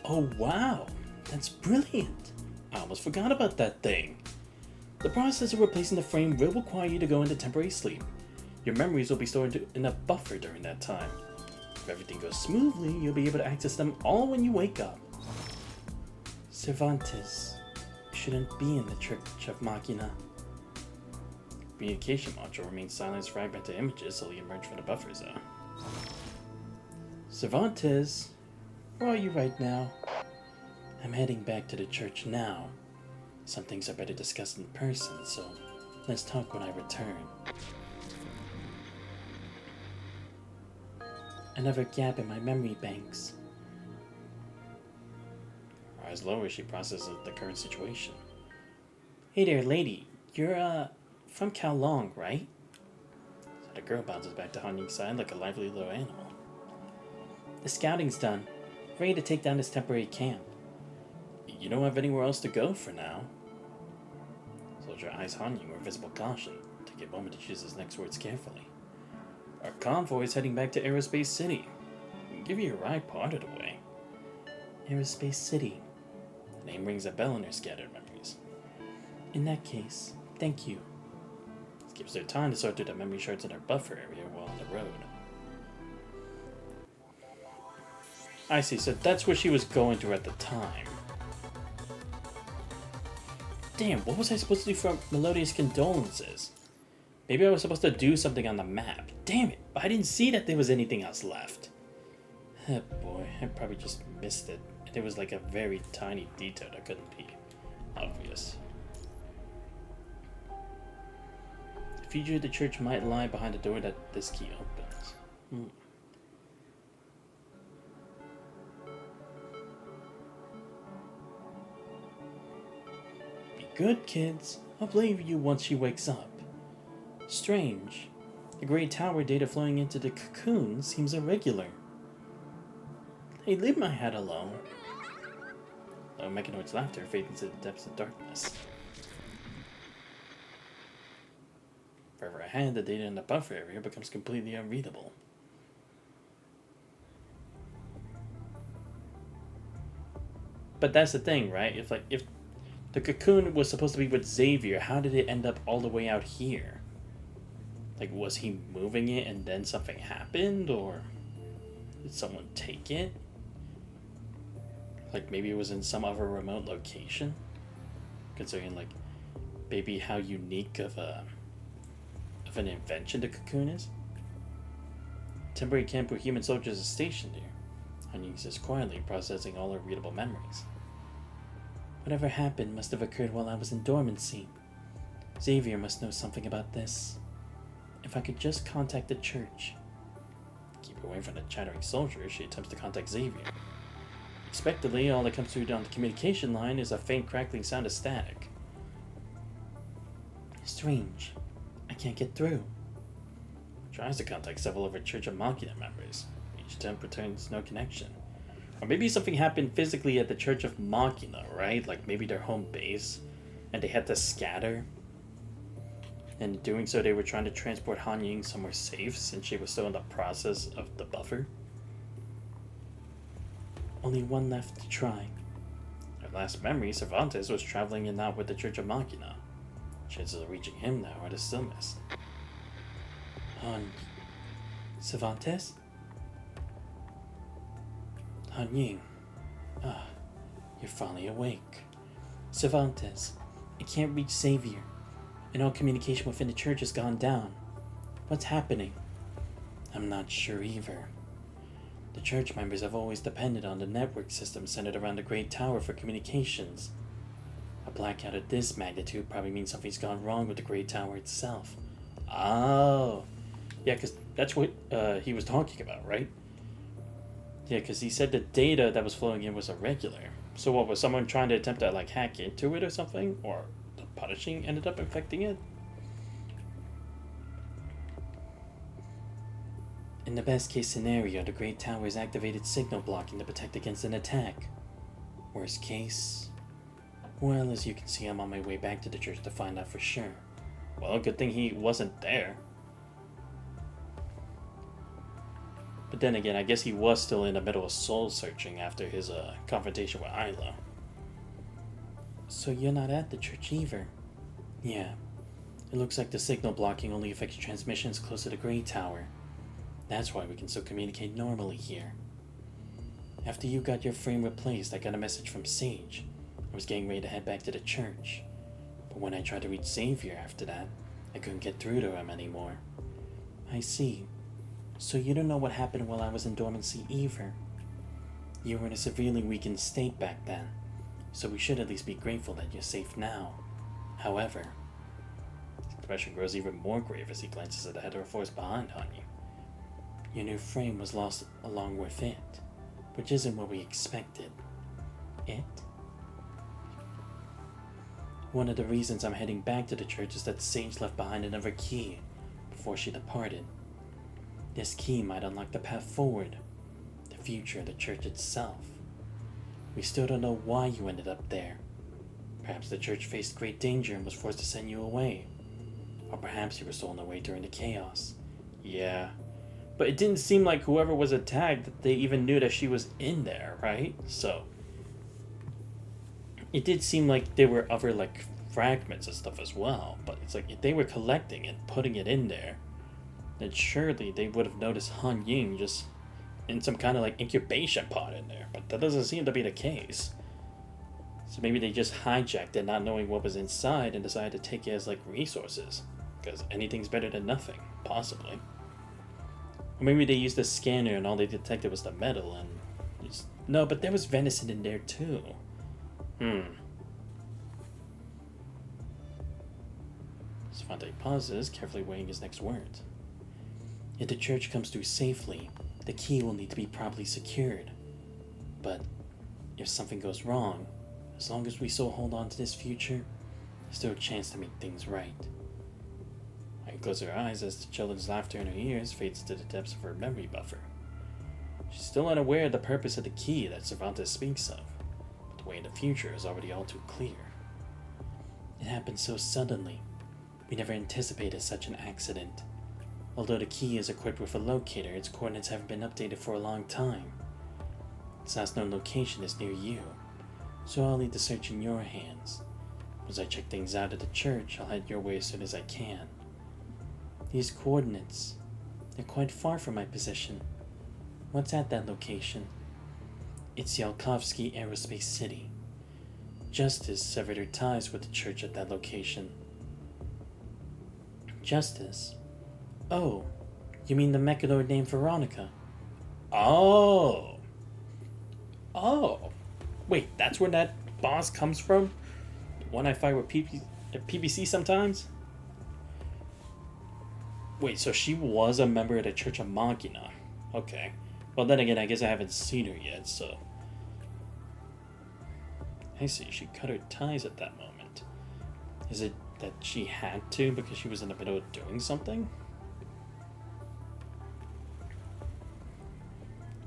Oh wow, that's brilliant! I almost forgot about that thing. The process of replacing the frame will require you to go into temporary sleep. Your memories will be stored in a buffer during that time. If everything goes smoothly, you'll be able to access them all when you wake up. Cervantes shouldn't be in the Church of Machina. Communication module remains silent as fragmented images slowly emerge from the buffer zone. Cervantes, where are you right now? I'm heading back to the church now. Some things are better discussed in person, so let's talk when I return. Another gap in my memory banks. Her eyes lower as she processes the current situation. Hey there, lady. You're, from Cao Long, right? So the girl bounces back to Han Ying's side like a lively little animal. The scouting's done. Ready to take down this temporary camp. You don't have anywhere else to go for now. Soldier eyes Han Ying with visible caution, taking a moment to choose his next words carefully. Our convoy is heading back to Aerospace City. We can give you a ride part of the way. Aerospace City. The name rings a bell in her scattered memories. In that case, thank you. This gives her time to sort through the memory shards in her buffer area while on the road. I see, so that's what she was going through at the time. Damn, what was I supposed to do for Melodious Condolences? Maybe I was supposed to do something on the map. Damn it, I didn't see that there was anything else left. Oh boy, I probably just missed it. It was like a very tiny detail that couldn't be obvious. The future of the church might lie behind the door that this key opens. Be good, kids. I'll believe you once she wakes up. Strange. The Great Tower data flowing into the cocoon seems irregular. Hey, leave my head alone. Oh, Mechanoid's laughter fades into the depths of darkness. Further ahead, the data in the buffer area becomes completely unreadable. But that's the thing, right? If the cocoon was supposed to be with Xavier, how did it end up all the way out here? Like, was he moving it and then something happened, or did someone take it? Like, maybe it was in some other remote location? Considering, like, maybe how unique of an invention the cocoon is? Temporary camp where human soldiers are stationed here. Anya says quietly, processing all her readable memories. Whatever happened must have occurred while I was in dormancy. Xavier must know something about this. If I could just contact the church. Keep away from the chattering soldier, she attempts to contact Xavier. Expectedly, all that comes through down the communication line is a faint crackling sound of static. Strange. I can't get through. Tries to contact several of her Church of Machina members. Each attempt returns no connection. Or maybe something happened physically at the Church of Machina, right? Like maybe their home base, and they had to scatter. And in doing so, they were trying to transport Han Ying somewhere safe since she was still in the process of the buffer. Only one left to try. Her last memory, Cervantes was traveling in and out with the Church of Machina. Chances of reaching him now are still missed. Han... Cervantes? Han Ying. Ah, you're finally awake. Cervantes, I can't reach Xavier, and all communication within the church has gone down. What's happening? I'm not sure either. The church members have always depended on the network system centered around the Great Tower for communications. A blackout of this magnitude probably means something's gone wrong with the Great Tower itself. Oh. Yeah, because that's what he was talking about, right? Yeah, because he said the data that was flowing in was irregular. So what, was someone trying to attempt to, like, hack into it or something? Or the punishing ended up infecting it? In the best case scenario, the Great Tower has activated signal blocking to protect against an attack. Worst case... Well, as you can see, I'm on my way back to the church to find out for sure. Well, good thing he wasn't there. But then again, I guess he was still in the middle of soul searching after his confrontation with Isla. So you're not at the church either? Yeah. It looks like the signal blocking only affects transmissions close to the Great Tower. That's why we can still communicate normally here. After you got your frame replaced, I got a message from Sage. I was getting ready to head back to the church. But when I tried to reach Xavier after that, I couldn't get through to him anymore. I see. So you don't know what happened while I was in dormancy either. You were in a severely weakened state back then, so we should at least be grateful that you're safe now. However, his expression grows even more grave as he glances at the header force behind on you. Your new frame was lost along with it, which isn't what we expected. It? One of the reasons I'm heading back to the church is that Sage left behind another key before she departed. This key might unlock the path forward, the future of the church itself. We still don't know why you ended up there. Perhaps the church faced great danger and was forced to send you away. Or perhaps you were stolen away during the chaos. Yeah. But it didn't seem like whoever was attacked, that they even knew that she was in there, right? So, it did seem like there were other, like, fragments and stuff as well. But it's like, if they were collecting it, putting it in there, then surely they would have noticed Han Ying just in some kind of, like, incubation pod in there. But that doesn't seem to be the case. So maybe they just hijacked it, not knowing what was inside, and decided to take it as, like, resources. Because anything's better than nothing, possibly. Or maybe they used a scanner and all they detected was the metal and... Just... No, but there was venison in there too. Svante pauses, carefully weighing his next words. If the church comes through safely, the key will need to be properly secured. But if something goes wrong, as long as we still hold on to this future, there's still a chance to make things right. I can close her eyes as the children's laughter in her ears fades to the depths of her memory buffer. She's still unaware of the purpose of the key that Cervantes speaks of, but the way in the future is already all too clear. It happened so suddenly. We never anticipated such an accident. Although the key is equipped with a locator, its coordinates haven't been updated for a long time. Its last known location is near you, so I'll leave the search in your hands. As I check things out at the church, I'll head your way as soon as I can. These coordinates, they're quite far from my position. What's at that location? It's Yalkovsky Aerospace City. Justice severed her ties with the church at that location. Justice? Oh, you mean the Mechador named Veronica? Oh! Wait, that's where that boss comes from? The one I fight with PBC sometimes? Wait, so she was a member of the Church of Machina. Okay. Well, then again, I guess I haven't seen her yet, so... I see, she cut her ties at that moment. Is it that she had to because she was in the middle of doing something?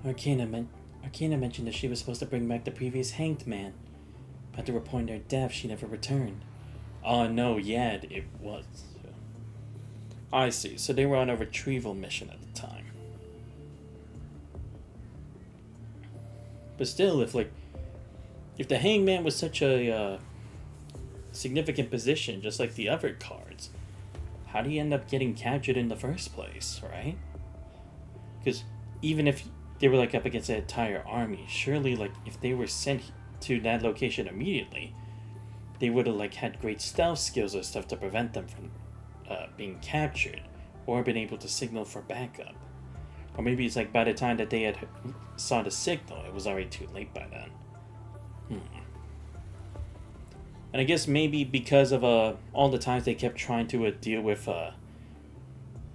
Arcana mentioned that she was supposed to bring back the previous hanged man, but to report her death, she never returned. Oh no, yeah, it was. I see, so they were on a retrieval mission at the time. But still, if the hangman was such a significant position, just like the other cards, how do you end up getting captured in the first place, right? Because even if they were up against an entire army, surely if they were sent to that location immediately, they would have had great stealth skills or stuff to prevent them from being captured, or been able to signal for backup. Or maybe it's by the time that they had saw the signal, it was already too late by then. And I guess maybe because of all the times they kept trying to deal with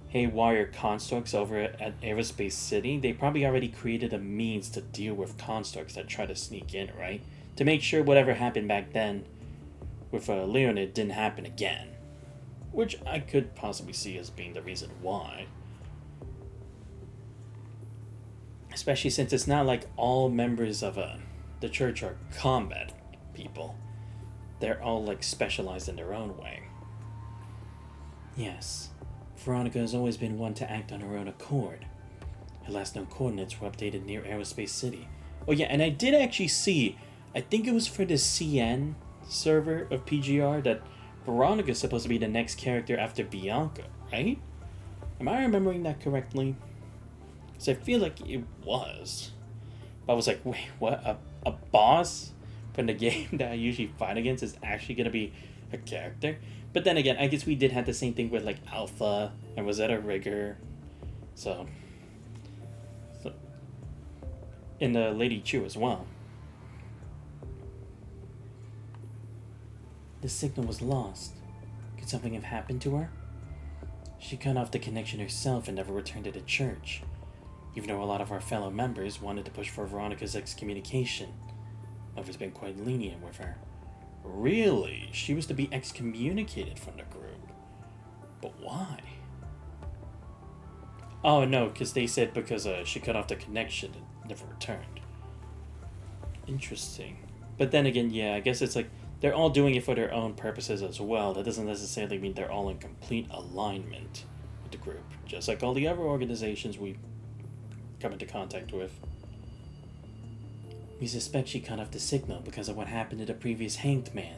haywire constructs over at Aerospace City, they probably already created a means to deal with constructs that try to sneak in, right? To make sure whatever happened back then with Leonid didn't happen again. Which I could possibly see as being the reason why. Especially since it's not like all members of the church are combat people. They're all specialized in their own way. Yes, Veronica has always been one to act on her own accord. Her last known coordinates were updated near Aerospace City. Oh yeah, and I did actually see, I think it was for the CN server of PGR, that Veronica's supposed to be the next character after Bianca, right? Am I remembering that correctly? Because I feel like it was. But I was like, wait, what? A boss from the game that I usually fight against is actually going to be a character? But then again, I guess we did have the same thing with Alpha and Rosetta Rigger. So in the Lady Chu as well. The signal was lost. Could something have happened to her? She cut off the connection herself and never returned to the church, even though a lot of our fellow members wanted to push for Veronica's excommunication. Lover's been quite lenient with her. Really? She was to be excommunicated from the group? But why? Oh no, because they said because she cut off the connection and never returned. Interesting. But then again, yeah, I guess it's they're all doing it for their own purposes as well. That doesn't necessarily mean they're all in complete alignment with the group, just like all the other organizations we come into contact with. We suspect she cut off the signal because of what happened to the previous hanged man.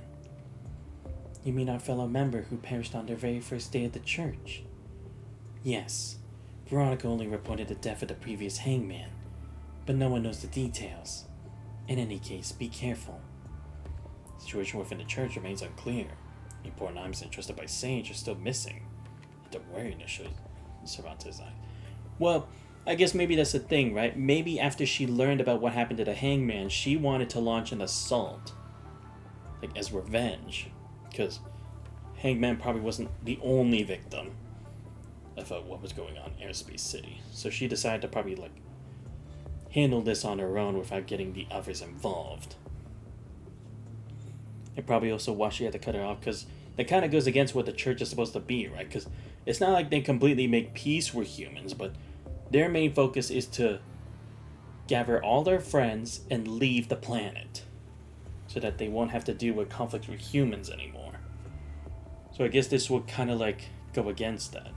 You mean our fellow member who perished on their very first day at the church? Yes, Veronica only reported the death of the previous hangman, but no one knows the details. In any case, be careful. The situation within the church remains unclear. The important items entrusted by Sage are still missing. The wariness should Cervantes' eye. Well, I guess maybe that's the thing, right? Maybe after she learned about what happened to the hangman, she wanted to launch an assault. As revenge. Because hangman probably wasn't the only victim of what was going on in Airspace City. So she decided to probably like handle this on her own without getting the others involved. And probably also why she had to cut her off, because that kind of goes against what the church is supposed to be, right? Because it's not like they completely make peace with humans, but their main focus is to gather all their friends and leave the planet so that they won't have to deal with conflicts with humans anymore. So I guess this would kind of like go against that.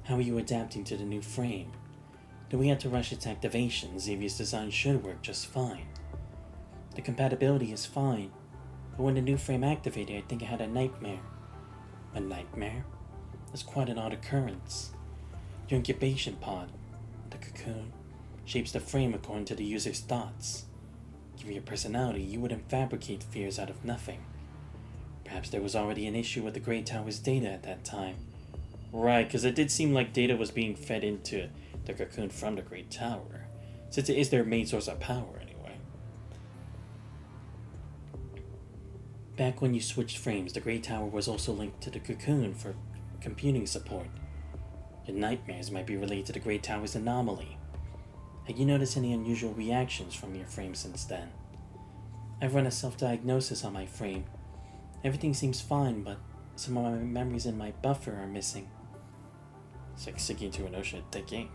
How are you adapting to the new frame? Do we have to rush its activation? Xavier's design should work just fine. The compatibility is fine, but when the new frame activated, I think I had a nightmare. A nightmare? That's quite an odd occurrence. Your incubation pod, the cocoon, shapes the frame according to the user's thoughts. Given your personality, you wouldn't fabricate fears out of nothing. Perhaps there was already an issue with the Great Tower's data at that time. Right, because it did seem like data was being fed into the cocoon from the Great Tower, since it is their main source of power anyway. Back when you switched frames, the Great Tower was also linked to the cocoon for computing support. Your nightmares might be related to the Great Tower's anomaly. Have you noticed any unusual reactions from your frame since then? I've run a self-diagnosis on my frame. Everything seems fine, but some of my memories in my buffer are missing. It's like sinking into an ocean of thick ink.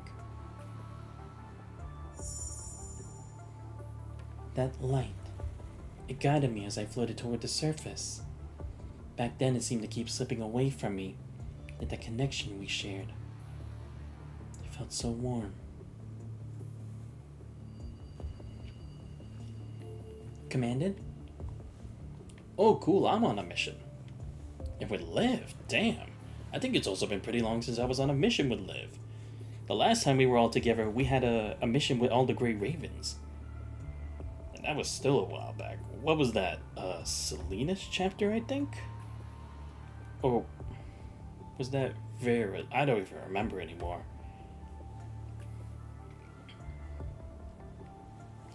That light. It guided me as I floated toward the surface. Back then it seemed to keep slipping away from me, yet the connection we shared. It felt so warm. Commandant? Oh cool, I'm on a mission. And with Liv, damn. I think it's also been pretty long since I was on a mission with Liv. The last time we were all together, we had a mission with all the Grey Ravens. And that was still a while back. What was that? Selena's chapter, I think? Or was that Vera? I don't even remember anymore.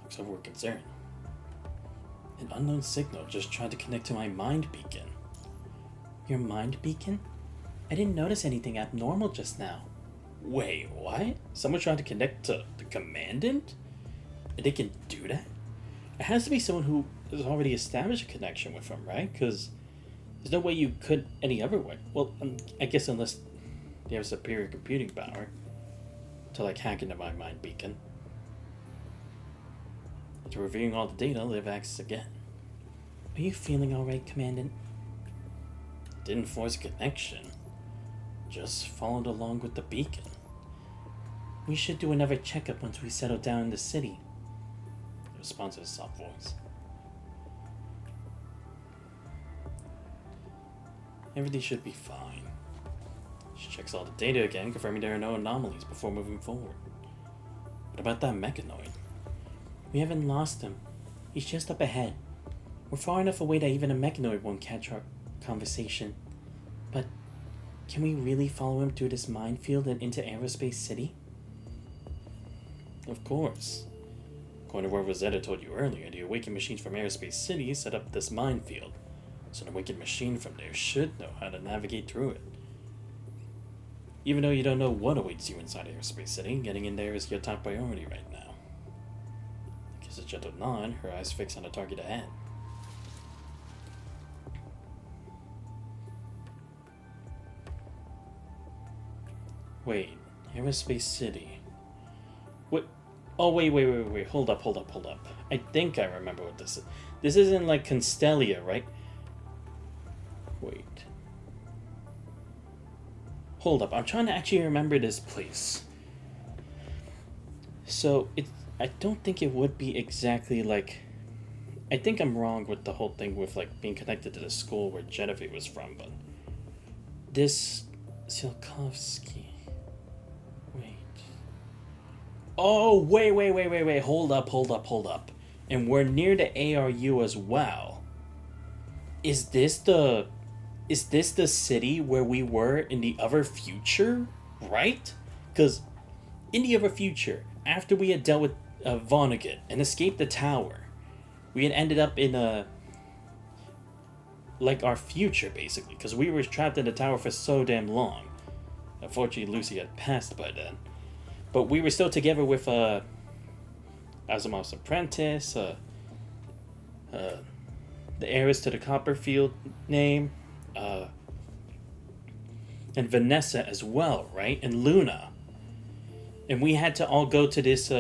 So we're concerned. An unknown signal just tried to connect to my mind beacon. Your mind beacon? I didn't notice anything abnormal just now. Wait, what? Someone trying to connect to the commandant? And they can do that? It has to be someone who has already established a connection with him, right? Because there's no way you could any other way. Well, I guess unless they have superior computing power to like hack into my mind beacon. After reviewing all the data, Liv asks again. Are you feeling alright, Commandant? Didn't force a connection. Just followed along with the beacon. We should do another checkup once we settle down in the city. The response is a soft voice. Everything should be fine. She checks all the data again, confirming there are no anomalies before moving forward. What about that mechanoid? We haven't lost him. He's just up ahead. We're far enough away that even a mechanoid won't catch our conversation. But can we really follow him through this minefield and into Aerospace City? Of course. According to what Rosetta told you earlier, the awakened machines from Aerospace City set up this minefield, so the awakened machine from there should know how to navigate through it. Even though you don't know what awaits you inside Aerospace City, getting in there is your top priority right now. Gives a gentle nod, her eyes fixed on the target ahead. Wait, Aerospace City. What? Oh, wait, hold up. I think I remember what this is. This isn't like Constellia, right? Wait. Hold up, I'm trying to actually remember this place. So, I don't think it would be exactly like... I think I'm wrong with the whole thing with like being connected to the school where Genevieve was from, but... This... Silkovsky... Wait. Oh, wait. Hold up. And we're near the ARU as well. Is this the city where we were in the other future? Right? Because in the other future, after we had dealt with Vonnegut and escaped the tower, we had ended up in a... like our future, basically, because we were trapped in the tower for so damn long. Unfortunately, Lucy had passed by then. But we were still together with Asimov's apprentice, the heiress to the Copperfield name, and Vanessa as well, right? And Luna. And we had to all go to this,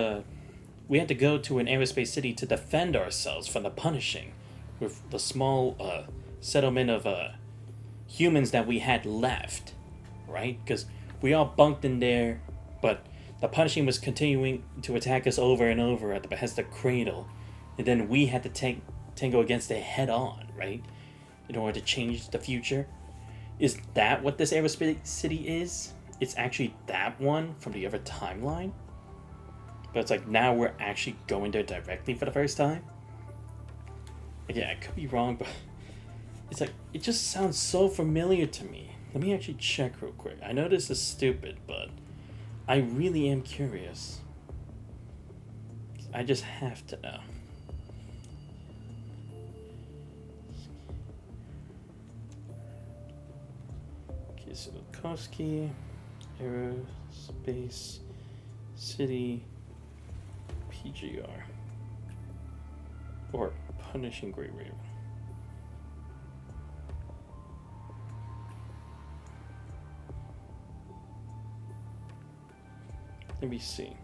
we had to go to an aerospace city to defend ourselves from the punishing with the small settlement of humans that we had left, right? Because we all bunked in there, but the punishing was continuing to attack us over and over at the behest of Cradle, and then we had to tango against it head on, right? In order to change the future. Is that what this aerospace city is? It's actually that one from the other timeline? But it's like now we're actually going there directly for the first time? Again, I could be wrong, but it's like, it just sounds so familiar to me. Let me actually check real quick. I know this is stupid, but I really am curious. I just have to know. Okay, so Koski, Aerospace City, PGR. Or Punishing Great Raven. Let me see.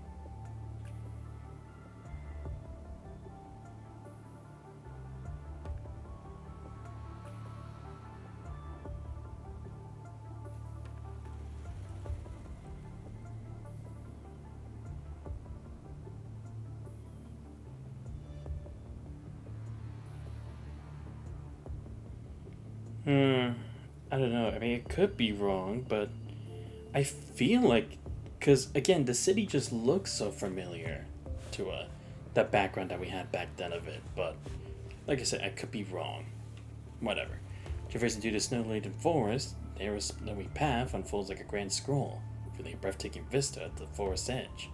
I don't know. I mean, it could be wrong, but I feel like, because again, the city just looks so familiar to the background that we had back then of it. But like I said, I could be wrong. Whatever. Traversing through the snow-laden forest, the narrow snowy path unfolds like a grand scroll, revealing a breathtaking vista at the forest's edge.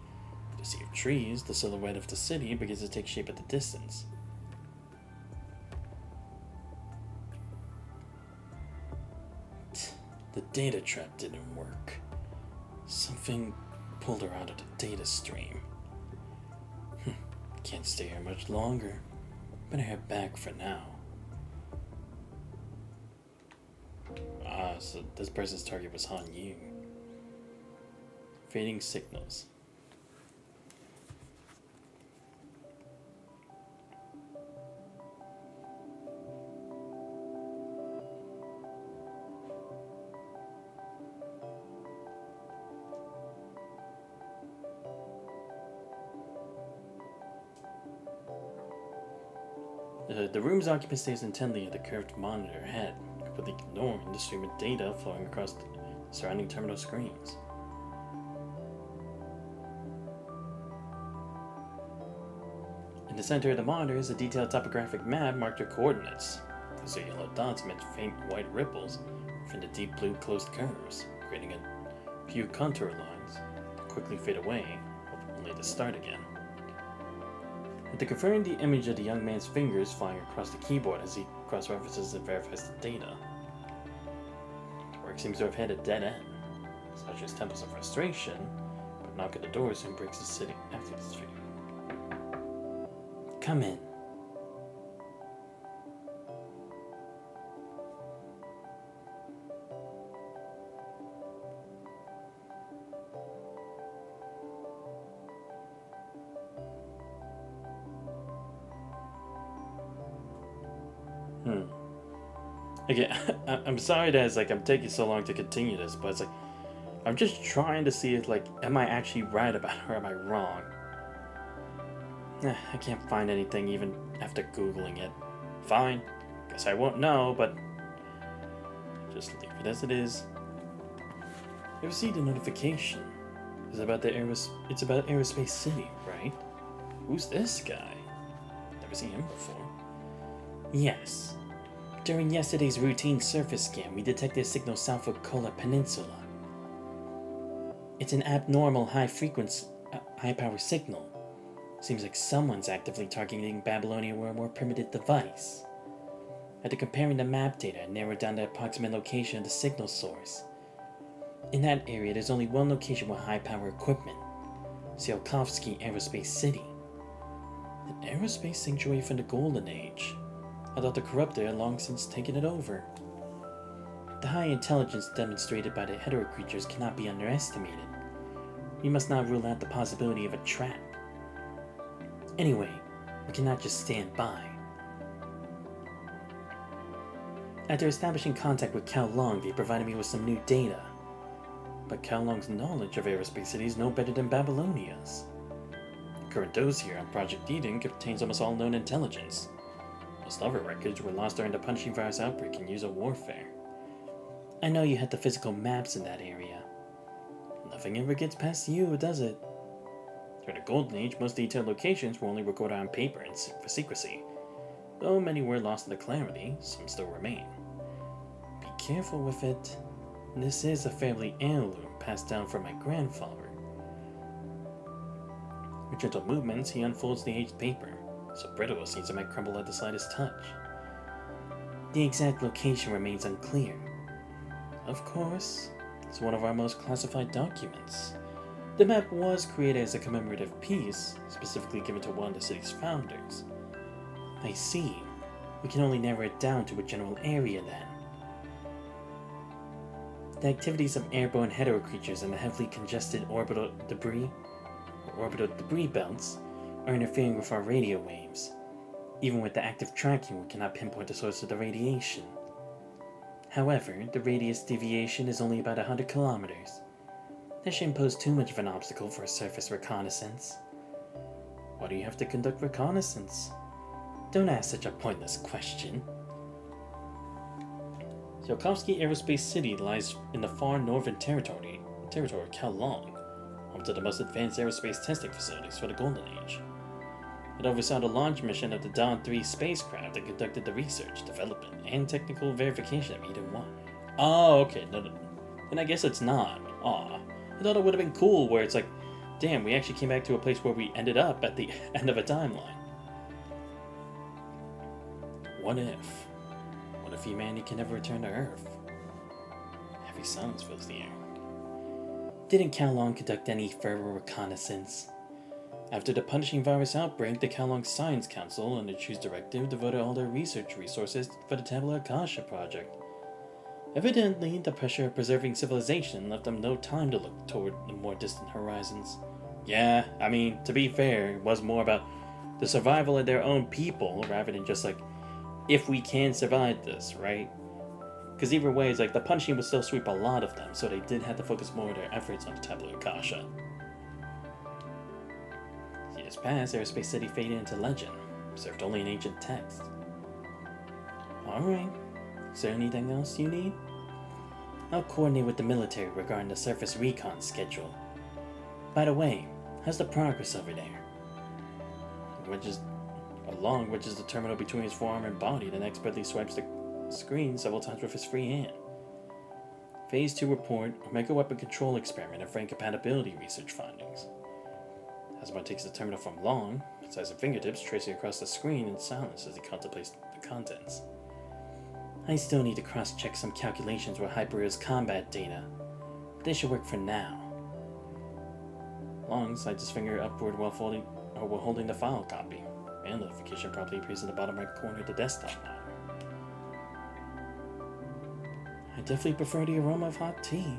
The sea of trees, the silhouette of the city begins to take shape at the distance. The data trap didn't work. Something pulled her out of the data stream. Can't stay here much longer. Better head back for now. So this person's target was Han Yu. Fading signals. The room's occupant stares intently at the curved monitor ahead, completely ignoring the stream of data flowing across the surrounding terminal screens. In the center of the monitor is a detailed topographic map marked with coordinates. Those yellow dots emit faint white ripples within the deep blue closed curves, creating a few contour lines that quickly fade away, only to start again. After confirming the image of the young man's fingers flying across the keyboard as he cross-references and verifies the data, the work seems to have hit a dead end. Such as temples of frustration, but knock at the door soon breaks the city atmosphere. Come in. Again, I'm sorry that it's like I'm taking so long to continue this, but it's like I'm just trying to see if like am I actually right about it or am I wrong? I can't find anything even after Googling it. Fine, guess I won't know, but just leave it as it is. I received a notification. It's about Aerospace City, right? Who's this guy? Never seen him before. Yes. During yesterday's routine surface scan, we detected a signal south of Kola Peninsula. It's an abnormal high-power signal. Seems like someone's actively targeting Babylonia or a more primitive device. After comparing the map data, I narrowed down the approximate location of the signal source. In that area, there's only one location with high-power equipment, Tsiolkovsky Aerospace City. An aerospace sanctuary from the Golden Age. I thought the corruptor had long since taken it over. The high intelligence demonstrated by the hetero creatures cannot be underestimated. We must not rule out the possibility of a trap. Anyway, we cannot just stand by. After establishing contact with Cao Long, they provided me with some new data. But Cao Long's knowledge of aerospace cities is no better than Babylonia's. The current dossier on Project Eden contains almost all known intelligence. Most other records were lost during the punishing virus outbreak and use of warfare. I know you had the physical maps in that area. Nothing ever gets past you, does it? During the Golden Age, most detailed locations were only recorded on paper and for secrecy. Though many were lost in the Calamity, some still remain. Be careful with it. This is a family heirloom passed down from my grandfather. With gentle movements, he unfolds the aged paper, so brittle it seems it might crumble at the slightest touch. The exact location remains unclear. Of course, it's one of our most classified documents. The map was created as a commemorative piece, specifically given to one of the city's founders. I see. We can only narrow it down to a general area then. The activities of airborne hetero creatures in the heavily congested orbital debris belts are interfering with our radio waves. Even with the active tracking, we cannot pinpoint the source of the radiation. However, the radius deviation is only about 100 kilometers. That shouldn't pose too much of an obstacle for a surface reconnaissance. Why do you have to conduct reconnaissance? Don't ask such a pointless question. Tsiolkovsky Aerospace City lies in the far northern territory of Cao Long, home to the most advanced aerospace testing facilities for the Golden Age. It oversaw the launch mission of the Dawn 3 spacecraft and conducted the research, development, and technical verification of Eden 1. Oh, okay, no. Then I guess it's not. Aw. I thought it would have been cool where it's like, damn, we actually came back to a place where we ended up at the end of a timeline. What if? What if humanity can never return to Earth? Heavy silence fills the air. Didn't Cao Long conduct any further reconnaissance? After the punishing virus outbreak, the Cao Long Science Council, under Chu's directive, devoted all their research resources for the Tabula Akasha project. Evidently, the pressure of preserving civilization left them no time to look toward the more distant horizons. Yeah, I mean, to be fair, it was more about the survival of their own people, rather than just like, if we can survive this, right? Because either way, it's like the punishing would still sweep a lot of them, so they did have to focus more of their efforts on the Tabula Akasha. Years past, Aerospace City faded into legend, served only in ancient text. Alright, is there anything else you need? I'll coordinate with the military regarding the surface recon schedule. By the way, how's the progress over there? Which is the terminal between his forearm and body, then expertly swipes the screen several times with his free hand. Phase 2 report, Omega Weapon Control Experiment and Frame Compatibility Research Findings. Hasbro takes the terminal from Long, size of fingertips, tracing across the screen in silence as he contemplates the contents. I still need to cross-check some calculations with Hyperio's combat data, but they should work for now. Long slides his finger upward while holding the file copy. Mail notification probably appears in the bottom right corner of the desktop now. I definitely prefer the aroma of hot tea.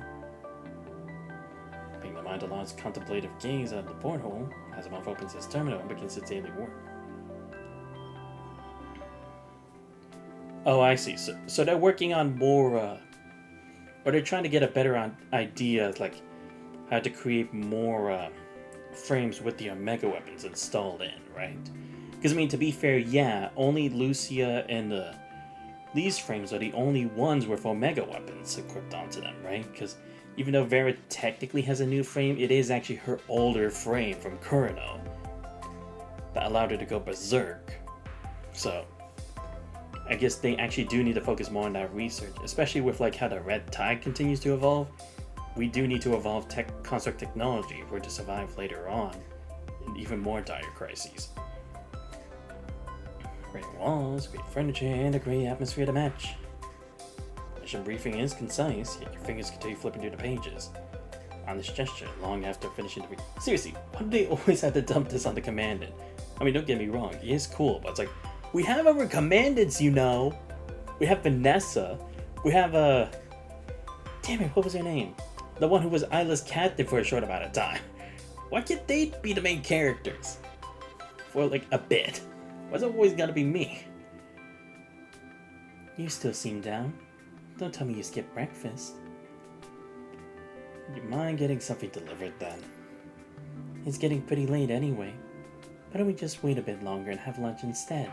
Bring the mind to Long's contemplative gaze out of the porthole, Asimov opens his terminal and begins his daily work. Oh, I see. So they're working on more, or they're trying to get a better idea, like how to create more frames with the Omega weapons installed in, right? Because I mean, to be fair, yeah, only Lucia and these frames are the only ones with Omega weapons equipped onto them, right? Because even though Vera technically has a new frame, it is actually her older frame from Kurino that allowed her to go berserk. So I guess they actually do need to focus more on that research, especially with like how the Red Tide continues to evolve. We do need to evolve construct technology if we're to survive later on in even more dire crises. Great walls, great furniture, and a great atmosphere to match. Mission briefing is concise, yet your fingers continue flipping through the pages. On this gesture, long after finishing the seriously, why do they always have to dump this on the commandant? I mean, don't get me wrong, he is cool, but it's like, we have our commandants, you know. We have Vanessa. We have damn it, what was her name? The one who was Isla's captain for a short amount of time. Why can't they be the main characters? For like a bit. Why's it always gotta be me? You still seem down. Don't tell me you skipped breakfast. You mind getting something delivered then? It's getting pretty late anyway. Why don't we just wait a bit longer and have lunch instead?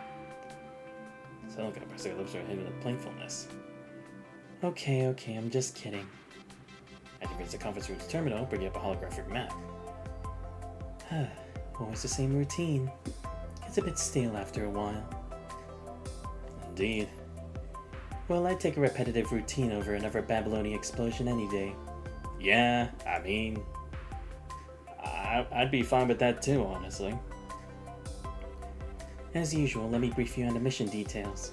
So look at her, her lips are hidden with playfulness. Okay, I'm just kidding. Activates the conference room's terminal, bringing up a holographic map. Always the same routine. It's a bit stale after a while. Indeed. Well, I'd take a repetitive routine over another Babylonian explosion any day. Yeah, I mean... I'd be fine with that too, honestly. As usual, let me brief you on the mission details.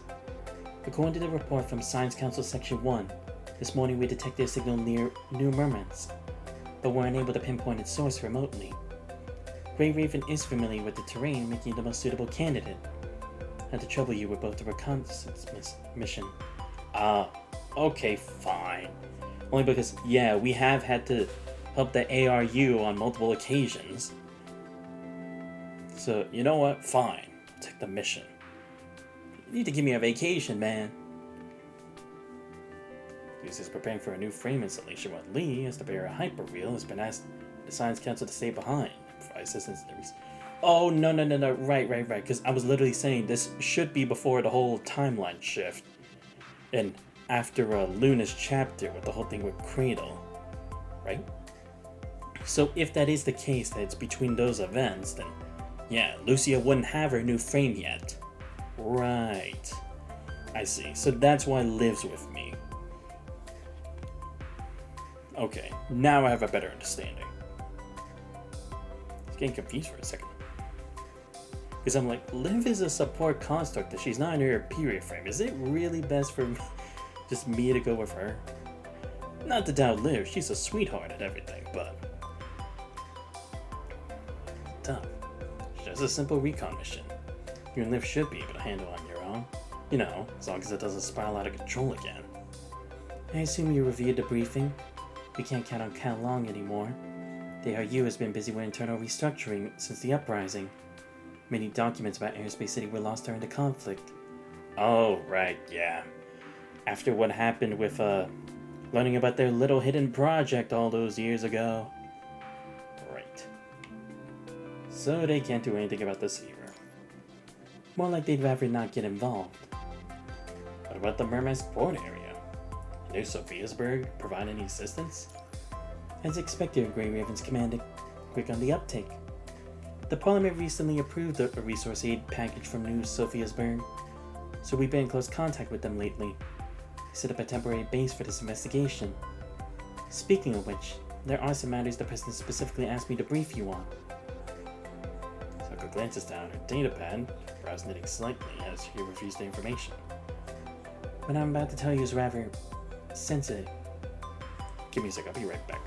According to the report from Science Council Section 1, this morning we detected a signal near New Murmansk, but were unable to pinpoint its source remotely. Grey Raven is familiar with the terrain, making it the most suitable candidate. Not to trouble you with both the reconnaissance mission. Okay, fine. Only because, yeah, we have had to help the ARU on multiple occasions. So, you know what? Fine. I'll take the mission. You need to give me a vacation, man. This is preparing for a new frame installation while Lee, as the bearer of Hyperreal, has been asked the Science Council to stay behind. Provide assistance. Oh, no. Right. Because I was literally saying this should be before the whole timeline shift. And after Luna's chapter with the whole thing with Cradle. Right? So if that is the case, that it's between those events, then yeah, Lucia wouldn't have her new frame yet. Right. I see. So that's why Liv's with me. Okay, now I have a better understanding. I was getting confused for a second. Because I'm like, Liv is a support construct that she's not in her period frame. Is it really best for me, just me to go with her? Not to doubt Liv, she's a sweetheart at everything, but... tough. Just a simple recon mission. You and Liv should be able to handle on your own. You know, as long as it doesn't spiral out of control again. I assume you reviewed the briefing? We can't count on Cal Long anymore. The ARU has been busy with internal restructuring since the uprising. Many documents about Airspace City were lost during the conflict. Oh, right, yeah. After what happened with, learning about their little hidden project all those years ago. Right. So they can't do anything about this either. More like they'd rather not get involved. What about the Murmansk port area? New Sophiasburg provide any assistance? As expected, Grey Raven's commanding, quick on the uptake. The Parliament recently approved a resource aid package from New Sophiasburg, so we've been in close contact with them lately. They set up a temporary base for this investigation. Speaking of which, there are some matters the President specifically asked me to brief you on. Soko glances down her datapad, brows knitting slightly as she reviews the information. What I'm about to tell you is rather sensitive. Give me a sec, I'll be right back.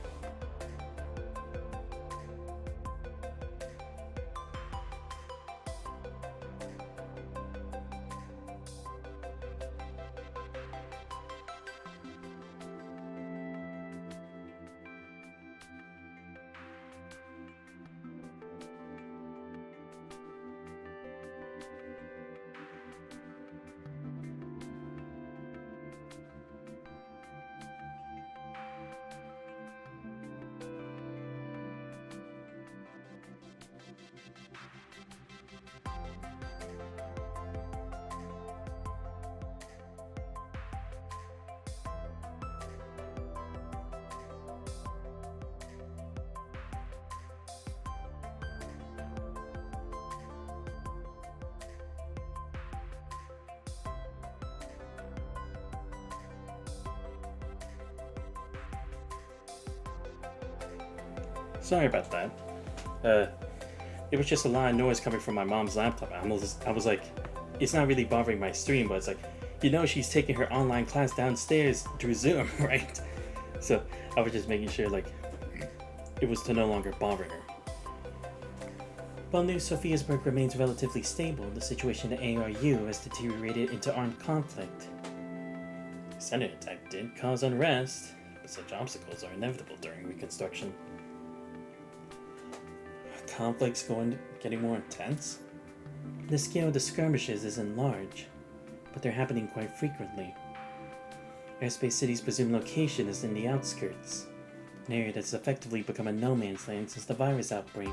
Sorry about that. It was just a lot of noise coming from my mom's laptop. I was like, it's not really bothering my stream, but it's like, you know, she's taking her online class downstairs through Zoom, right? So I was just making sure like it was to no longer bother her. While New Sophiasburg remains relatively stable, the situation at ARU has deteriorated into armed conflict. The Senate attack did cause unrest, but such obstacles are inevitable during reconstruction. Are conflicts getting more intense? The scale of the skirmishes isn't large, but they're happening quite frequently. Airspace City's presumed location is in the outskirts, an area that's effectively become a no man's land since the virus outbreak.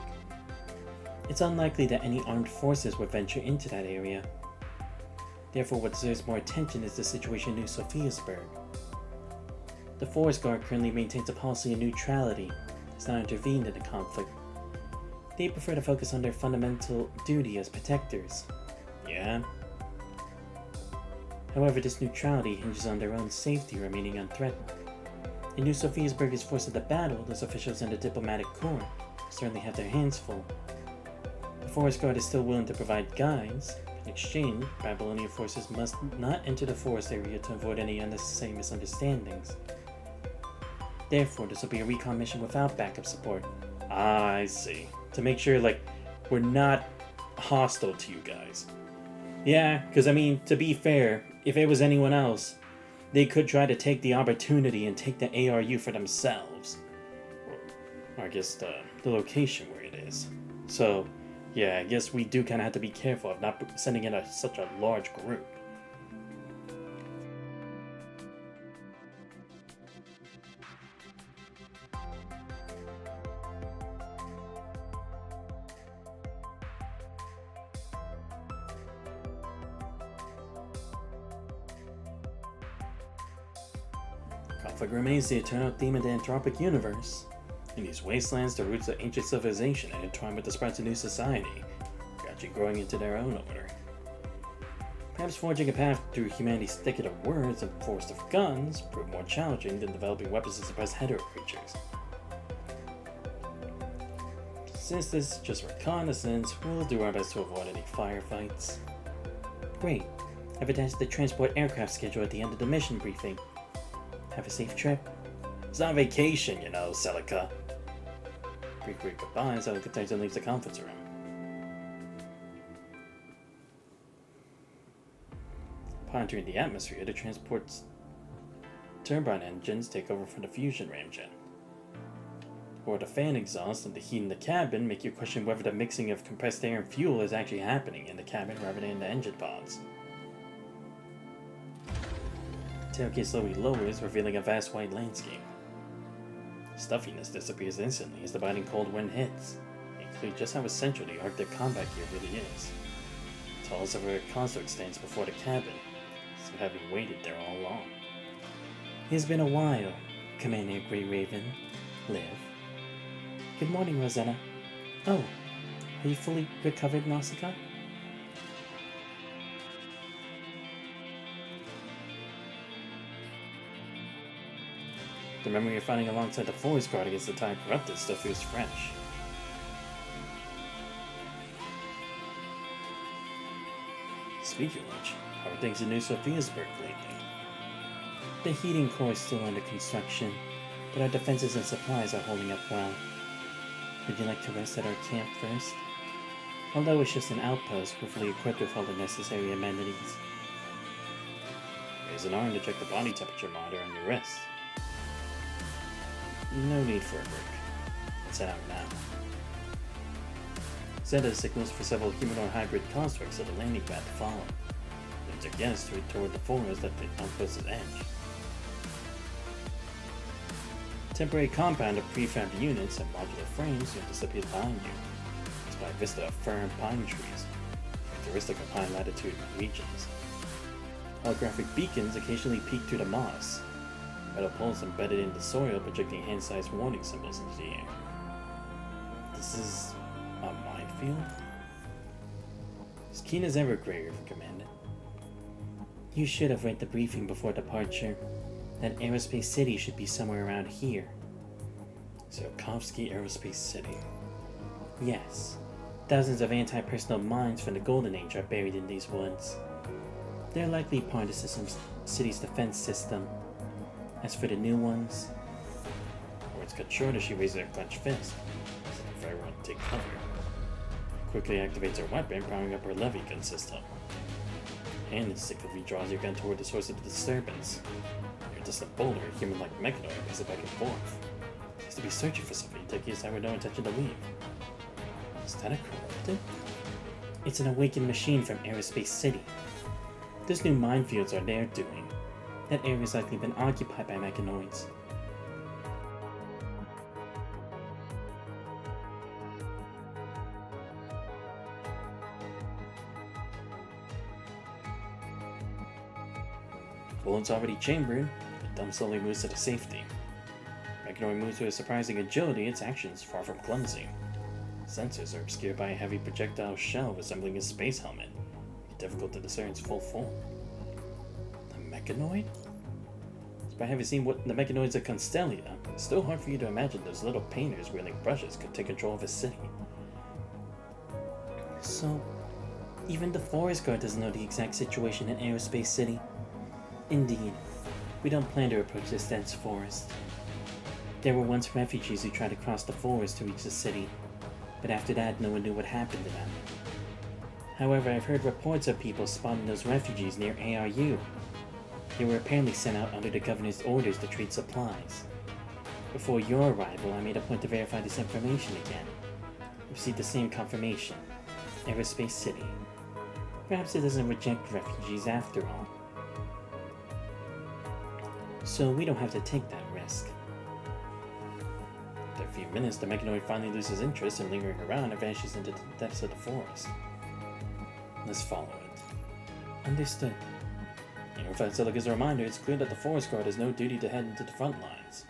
It's unlikely that any armed forces would venture into that area. Therefore, what deserves more attention is the situation in New Sophiasburg. The Forest Guard currently maintains a policy of neutrality and has not intervened in the conflict. They prefer to focus on their fundamental duty as protectors. Yeah. However, this neutrality hinges on their own safety remaining unthreatened. If New Sophiasburg is forced into battle, those officials in the diplomatic corps certainly have their hands full. The Forest Guard is still willing to provide guides. In exchange, Babylonian forces must not enter the forest area to avoid any unnecessary misunderstandings. Therefore, this will be a recon mission without backup support. I see. To make sure, like, we're not hostile to you guys. Yeah, because I mean, to be fair, if it was anyone else, they could try to take the opportunity and take the ARU for themselves. Or I guess the location where it is. So, yeah, I guess we do kind of have to be careful of not sending in such a large group. Conflict remains the eternal theme of the anthropic universe. In these wastelands, the roots of ancient civilization are entwined with the sprouts of new society, gradually growing into their own order. Perhaps forging a path through humanity's thicket of words and forest of guns proved more challenging than developing weapons to suppress hetero creatures. Since this is just reconnaissance, we'll do our best to avoid any firefights. Great. I've attached the transport aircraft schedule at the end of the mission briefing. Have a safe trip. It's not vacation, you know, Celica. Quick goodbye, Celica turns and leaves the conference room. Upon entering the atmosphere, the transport's turbine engines take over from the fusion ramjet. Or the fan exhaust and the heat in the cabin make you question whether the mixing of compressed air and fuel is actually happening in the cabin rather than in the engine pods. Tailgate slowly lowers, revealing a vast white landscape. Stuffiness disappears instantly as the biting cold wind hits, making clear just how essential the Arctic combat gear really is. The tallest ever construct stands before the cabin, so having waited there all along. It has been a while, Commander Grey Raven. Liv. Good morning, Rosetta. Oh, are you fully recovered, Nausicaa? The memory of fighting alongside the Forest Guard against the Tide Corrupted still feels fresh. Speaking of which, how are things in New Sophiasburg lately? The heating core is still under construction, but our defenses and supplies are holding up well. Would you like to rest at our camp first? Although it's just an outpost, we're fully equipped with all the necessary amenities. Raise an arm to check the body temperature monitor on your wrist. No need for a break. Let's head out now. Set as signals for several humanoid hybrid constructs at the landing pad to follow. Leads our guests toward the forest at the outpost's edge. Temporary compound of prefabbed units and modular frames soon disappear behind you, despite a vista of firm pine trees, characteristic of high latitude regions. Holographic beacons occasionally peek through the moss, metal poles embedded in the soil projecting hand-sized warning symbols into the air. This is a minefield? As keen as ever, Grey Raven Commander. You should have read the briefing before departure. That Aerospace City should be somewhere around here. Zarkovsky Aerospace City. Yes. Thousands of anti-personnel mines from the Golden Age are buried in these woods. They're likely part of the city's defense system. As for the new ones... Words cut short as she raises her clenched fist, as if everyone to take cover. Quickly activates her weapon, powering up her levy gun system. And instinctively draws your gun toward the source of the disturbance. Your distant boulder, a human-like mechanoid, paces back and forth. Seems to be searching for something, taking his time with no intention to leave. Is that a corrupted? It's an awakened machine from Aerospace City. Those new minefields are their doing. That area's likely been occupied by mechanoids. Bullet's already chambered, the dump slowly moves to the safety. Mechanoid moves with a surprising agility, its actions far from clumsy. Sensors are obscured by a heavy projectile shell resembling a space helmet. It's difficult to discern its full form. A mechanoid? Despite having seen what the mechanoids at Constellia, it's still hard for you to imagine those little painters wielding brushes could take control of a city. So, even the Forest Guard doesn't know the exact situation in Aerospace City. Indeed, we don't plan to approach this dense forest. There were once refugees who tried to cross the forest to reach the city, but after that no one knew what happened to them. However, I've heard reports of people spotting those refugees near ARU. They were apparently sent out under the governor's orders to trade supplies. Before your arrival, I made a point to verify this information again. I received the same confirmation. Aerospace City. Perhaps it doesn't reject refugees after all. So we don't have to take that risk. After a few minutes, the mechanoid finally loses interest in lingering around and vanishes into the depths of the forest. Let's follow it. Understood. And with that Silica as a reminder, it's clear that the Forest Guard has no duty to head into the front lines.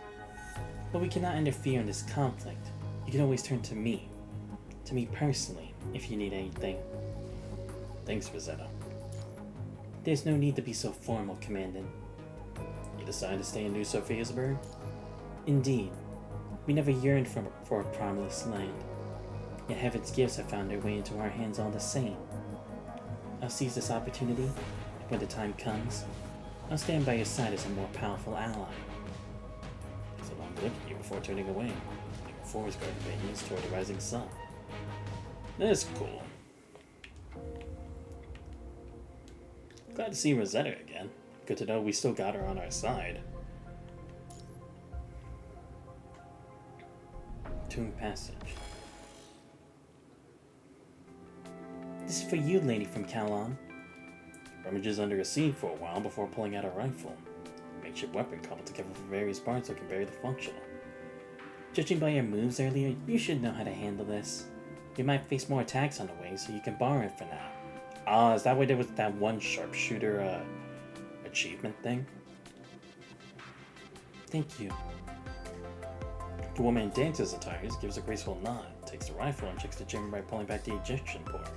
But we cannot interfere in this conflict. You can always turn to me. To me personally, if you need anything. Thanks, Rosetta. There's no need to be so formal, Commandant. You decided to stay in New Sophiasburg? Indeed. We never yearned for a promised land. Yet Heaven's gifts have found their way into our hands all the same. I'll seize this opportunity, and when the time comes, I'll stand by your side as a more powerful ally. It's a long look at you before turning away, leaving the Forest Guard companions toward the rising sun. That's cool. Glad to see Rosetta again. Good to know we still got her on our side. Tomb Passage. This is for you, lady from Kalon. Rummages under a seat for a while before pulling out a rifle. Makeshift weapon cobbled together from various parts that can vary the functional. Judging by your moves earlier, you should know how to handle this. You might face more attacks on the way, so you can borrow it for now. Ah, is that why there was that one sharpshooter, achievement thing? Thank you. The woman in dancer's attires gives a graceful nod, takes the rifle, and checks the chamber by pulling back the ejection port.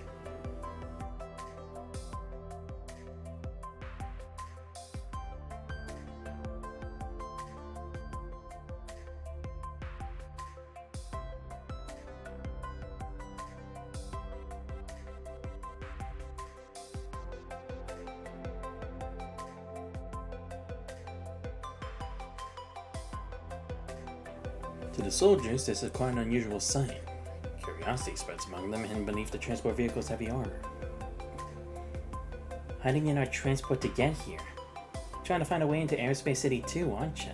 To the soldiers, this is quite an unusual sight. Curiosity spreads among them hidden beneath the transport vehicle's heavy armor. Hiding in our transport to get here. Trying to find a way into Aerospace City too, aren't you?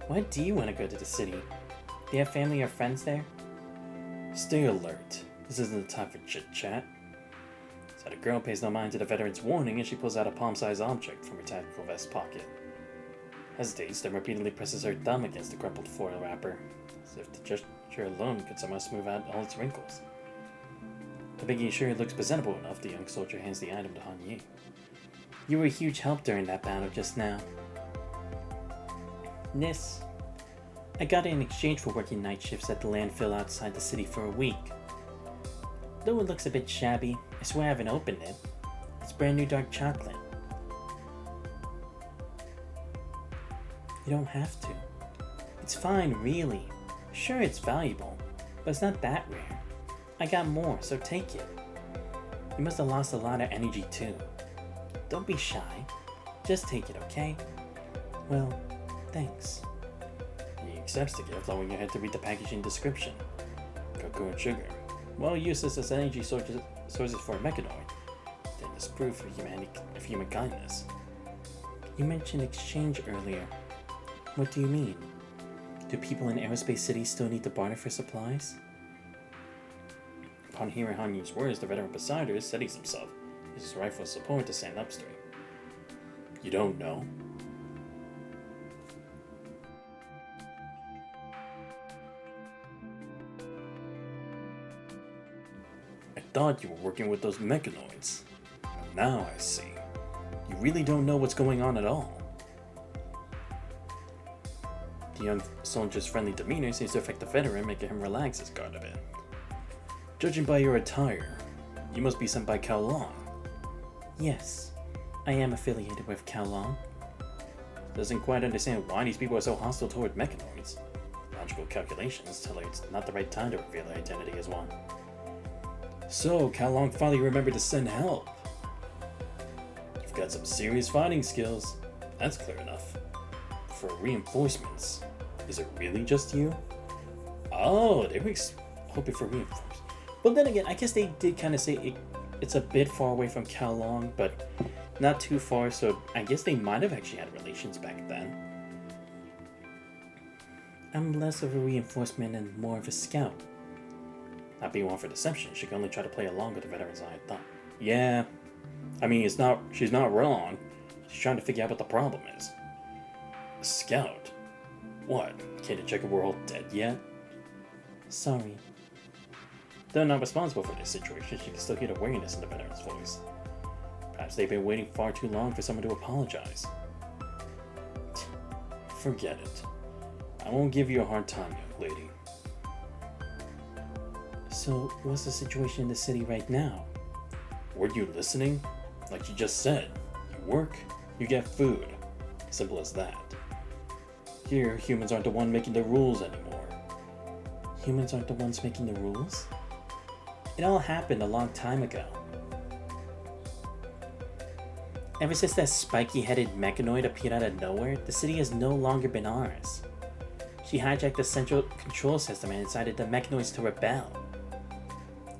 Why do you want to go to the city? Do you have family or friends there? Stay alert. This isn't the time for chit-chat. So the girl pays no mind to the veteran's warning as she pulls out a palm-sized object from her tactical vest pocket. Hesitates, then repeatedly presses her thumb against the crumpled foil wrapper, as if the gesture alone could somehow smooth out all its wrinkles. But making sure it looks presentable enough, the young soldier hands the item to Han Yi. You were a huge help during that battle just now. This, I got it in exchange for working night shifts at the landfill outside the city for a week. Though it looks a bit shabby, I swear I haven't opened it. It's brand new dark chocolate. You don't have to. It's fine, really. Sure, it's valuable, but it's not that rare. I got more, so take it. You must have lost a lot of energy too. Don't be shy. Just take it, okay? Well, thanks. He accepts the gift, allowing your head to read the packaging description. Cocoa and sugar. Well useless as energy sources for a mechanoid. Then it's proof of human kindness. You mentioned exchange earlier. What do you mean? Do people in Aerospace City still need to barter for supplies? Upon hearing Han Yu's words, the veteran beside her steadies himself, uses his rifle as support to stand up straight. You don't know? I thought you were working with those mechanoids. But now I see. You really don't know what's going on at all. The young soldier's friendly demeanor seems to affect the veteran, making him relax his guard a bit. Judging by your attire, you must be sent by Kowloon. Yes, I am affiliated with Kowloon. Doesn't quite understand why these people are so hostile toward mechanoids. Logical calculations tell her it's not the right time to reveal her identity as one. So, Kowloon finally remembered to send help. You've got some serious fighting skills. That's clear enough. For reinforcements, is it really just you? Oh, they were hoping for reinforcements. But then again, I guess they did kind of say it's a bit far away from Kowloon, but not too far, so I guess they might have actually had relations back then. I'm less of a reinforcement and more of a scout. Not being one for deception, she can only try to play along with the veteran's eye thought. Yeah, I mean, she's not wrong. She's trying to figure out what the problem is. A scout? What? Can't you check if we're all dead yet? Sorry. Though not responsible for this situation, she can still hear the weariness in the veteran's voice. Perhaps they've been waiting far too long for someone to apologize. Forget it. I won't give you a hard time, young lady. So, what's the situation in the city right now? Weren't you listening? Like you just said, you work, you get food. Simple as that. Here, humans aren't the one making the rules anymore. Humans aren't the ones making the rules? It all happened a long time ago. Ever since that spiky-headed mechanoid appeared out of nowhere, the city has no longer been ours. She hijacked the central control system and incited the mechanoids to rebel.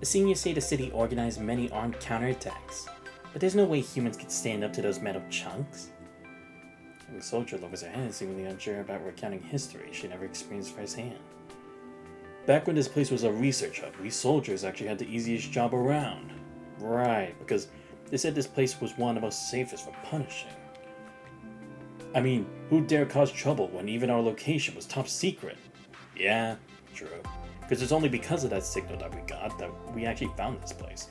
The seniors say the city organized many armed counterattacks, but there's no way humans could stand up to those metal chunks. The soldier lowers her head, seemingly unsure about recounting history she never experienced firsthand. Back when this place was a research hub, we soldiers actually had the easiest job around. Right, because they said this place was one of the most safest for punishing. I mean, who dare cause trouble when even our location was top secret? Yeah, true. Because it's only because of that signal that we got that we actually found this place.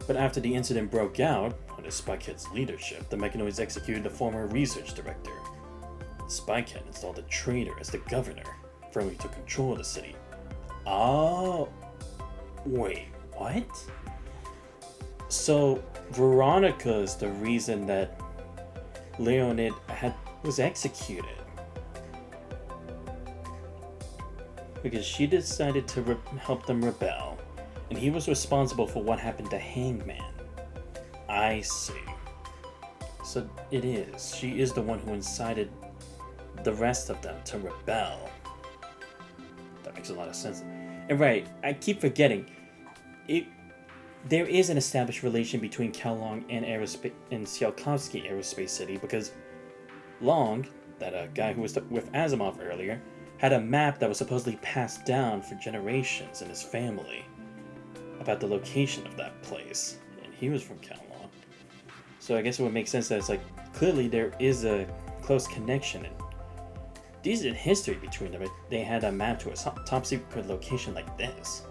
But after the incident broke out, under Spikehead's leadership, the mechanoids executed the former research director. Spikehead installed a traitor as the governor, firmly took control of the city. Oh, wait, what? So Veronica is the reason that Leonid was executed. Because she decided to help them rebel, and he was responsible for what happened to Hangman. I see. So it is. She is the one who incited the rest of them to rebel. That makes a lot of sense. And right, I keep forgetting. There is an established relation between Kowloon and Tsiolkovsky Aerospace City because Long, that guy who was with Asimov earlier, had a map that was supposedly passed down for generations in his family about the location of that place, and he was from Kowloon. So I guess it would make sense that it's like, clearly there is a close connection and decent history between them. They had a map to a top secret location like this.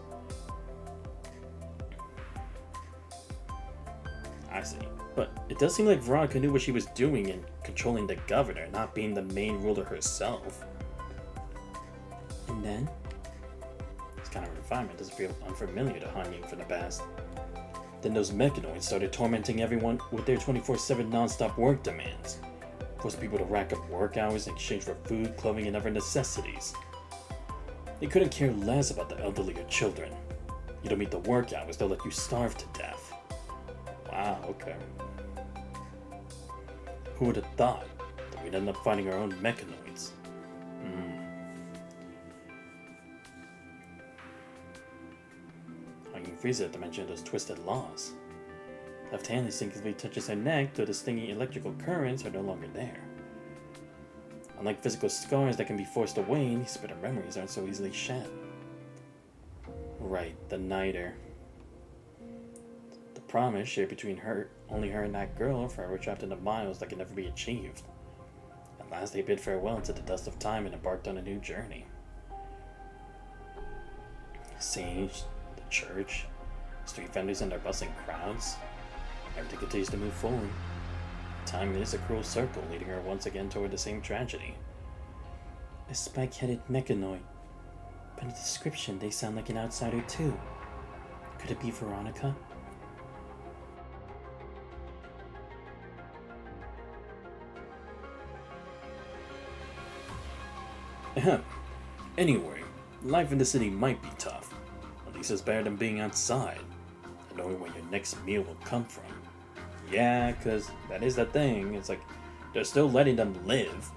I see. But it does seem like Veronica knew what she was doing in controlling the governor, not being the main ruler herself. And then? This kind of refinement doesn't feel unfamiliar to Han Ying from the past. Then those mechanoids started tormenting everyone with their 24/7 non-stop work demands. Forced people to rack up work hours in exchange for food, clothing, and other necessities. They couldn't care less about the elderly or children. You don't meet the work hours, they'll let you starve to death. Wow, okay. Who would have thought that we'd end up finding our own mechanoids? Hanging Frieza at the mention of those twisted laws. Left hand instinctively touches her neck, though the stinging electrical currents are no longer there. Unlike physical scars that can be forced away, these bitter memories aren't so easily shed. Right, the Niter. The promise shared between only her and that girl, forever trapped into miles that can never be achieved. At last they bid farewell to the dust of time and embarked on a new journey. Sage, the church, street vendors and their bustling crowds. Everything continues to move forward. Time is a cruel circle, leading her once again toward the same tragedy. A spike-headed mechanoid. By the description, they sound like an outsider too. Could it be Veronica? Ahem. Anyway, life in the city might be tough. At least it's better than being outside and knowing where your next meal will come from. Yeah, because that is the thing. It's like, they're still letting them live.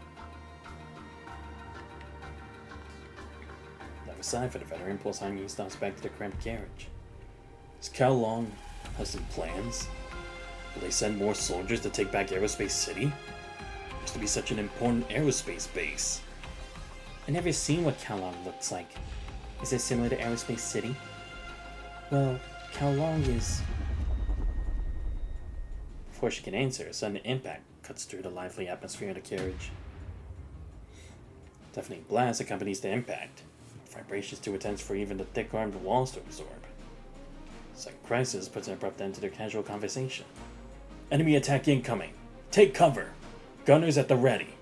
Aside for the veteran, pulls Hanging stops back to the cramped carriage. Does Cao Long have some plans? Will they send more soldiers to take back Aerospace City? It used to be such an important aerospace base. I've never seen what Cao Long looks like. Is it similar to Aerospace City? Well, Cao Long is... Before she can answer, a sudden impact cuts through the lively atmosphere of the carriage. Deafening blast accompanies the impact. Vibrations too intense for even the thick-armed walls to absorb. Sudden crisis puts an abrupt end to their casual conversation. Enemy attack incoming! Take cover! Gunners at the ready!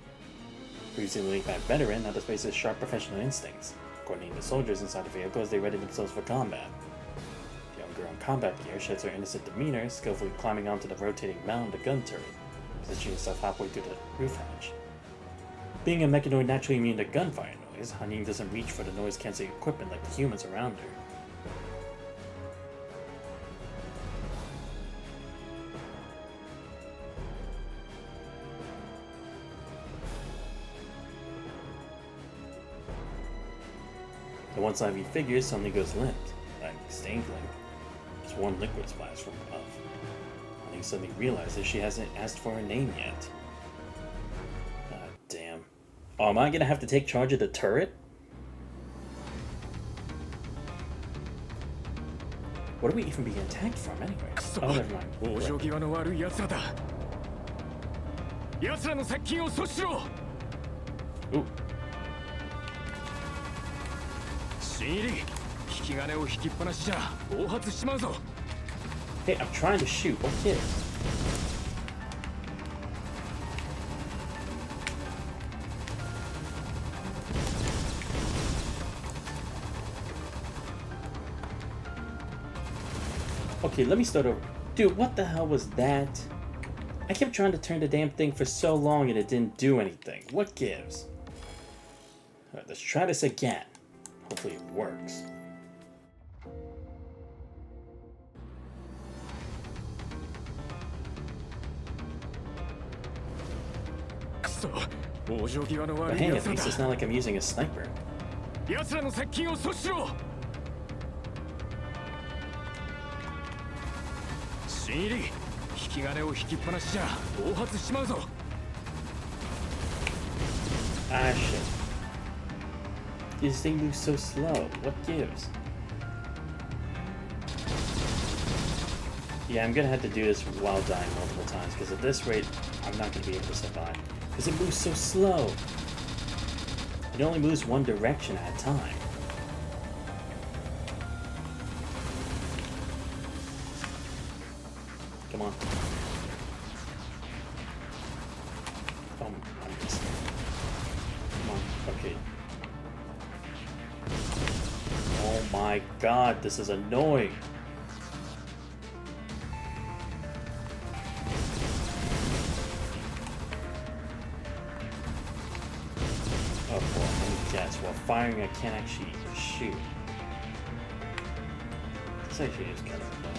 Previously laid back veteran now displays his sharp professional instincts, coordinating the soldiers inside the vehicle as they ready themselves for combat. The young girl in combat gear sheds her innocent demeanor, skillfully climbing onto the rotating mound of the gun turret, positioning herself halfway through the roof hatch. Being a mechanoid naturally immune to gunfire noise, Hanin doesn't reach for the noise-canceling equipment like the humans around her. The once lively figure suddenly goes limp, like strangling. As warm liquid splatters from above. Hanin suddenly realizes she hasn't asked for her name yet. God damn. Oh, am I gonna have to take charge of the turret? What are we even being attacked from anyway? Oh, never mind. Ooh. Hey, I'm trying to shoot. What gives? Okay, let me start over. Dude, what the hell was that? I kept trying to turn the damn thing for so long and it didn't do anything. What gives? Alright, let's try this again. Hopefully it works. But hang at least it's not like I'm using a sniper. Ah shit. This thing moves so slow. What gives? Yeah, I'm gonna have to do this while dying multiple times, because at this rate, I'm not gonna be able to survive. Because it moves so slow. It only moves one direction at a time. Come on. Oh, I'm just... Come on, okay. Oh my god, this is annoying. firing, I can't actually shoot. This actually is kind of annoying.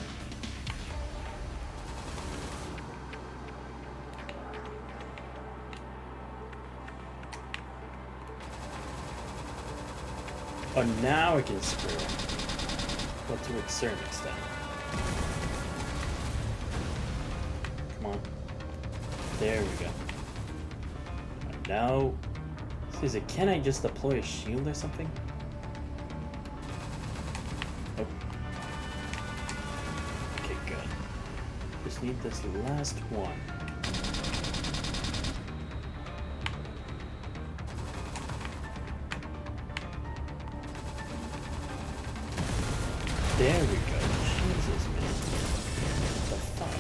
Oh, now I can screw it. But to a certain extent. Come on. There we go. And now... Is it, can I just deploy a shield or something? Nope. Okay, good. Just need this last one. There we go. Jesus, man. What the fuck?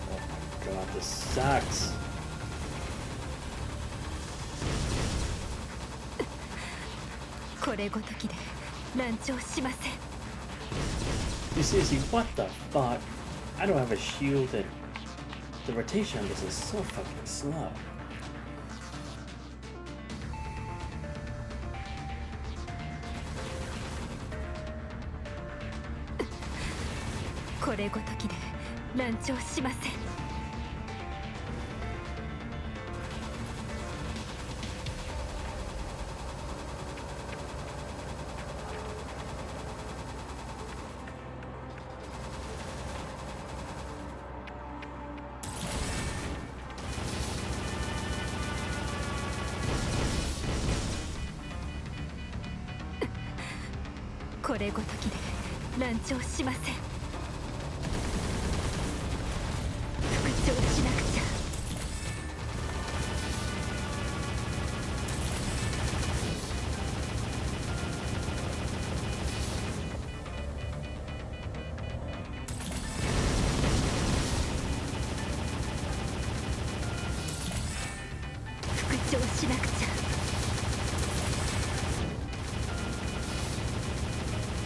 Oh my god, this sucks. You seriously, what the fuck? I don't have a shield and the rotation on this is so fucking slow.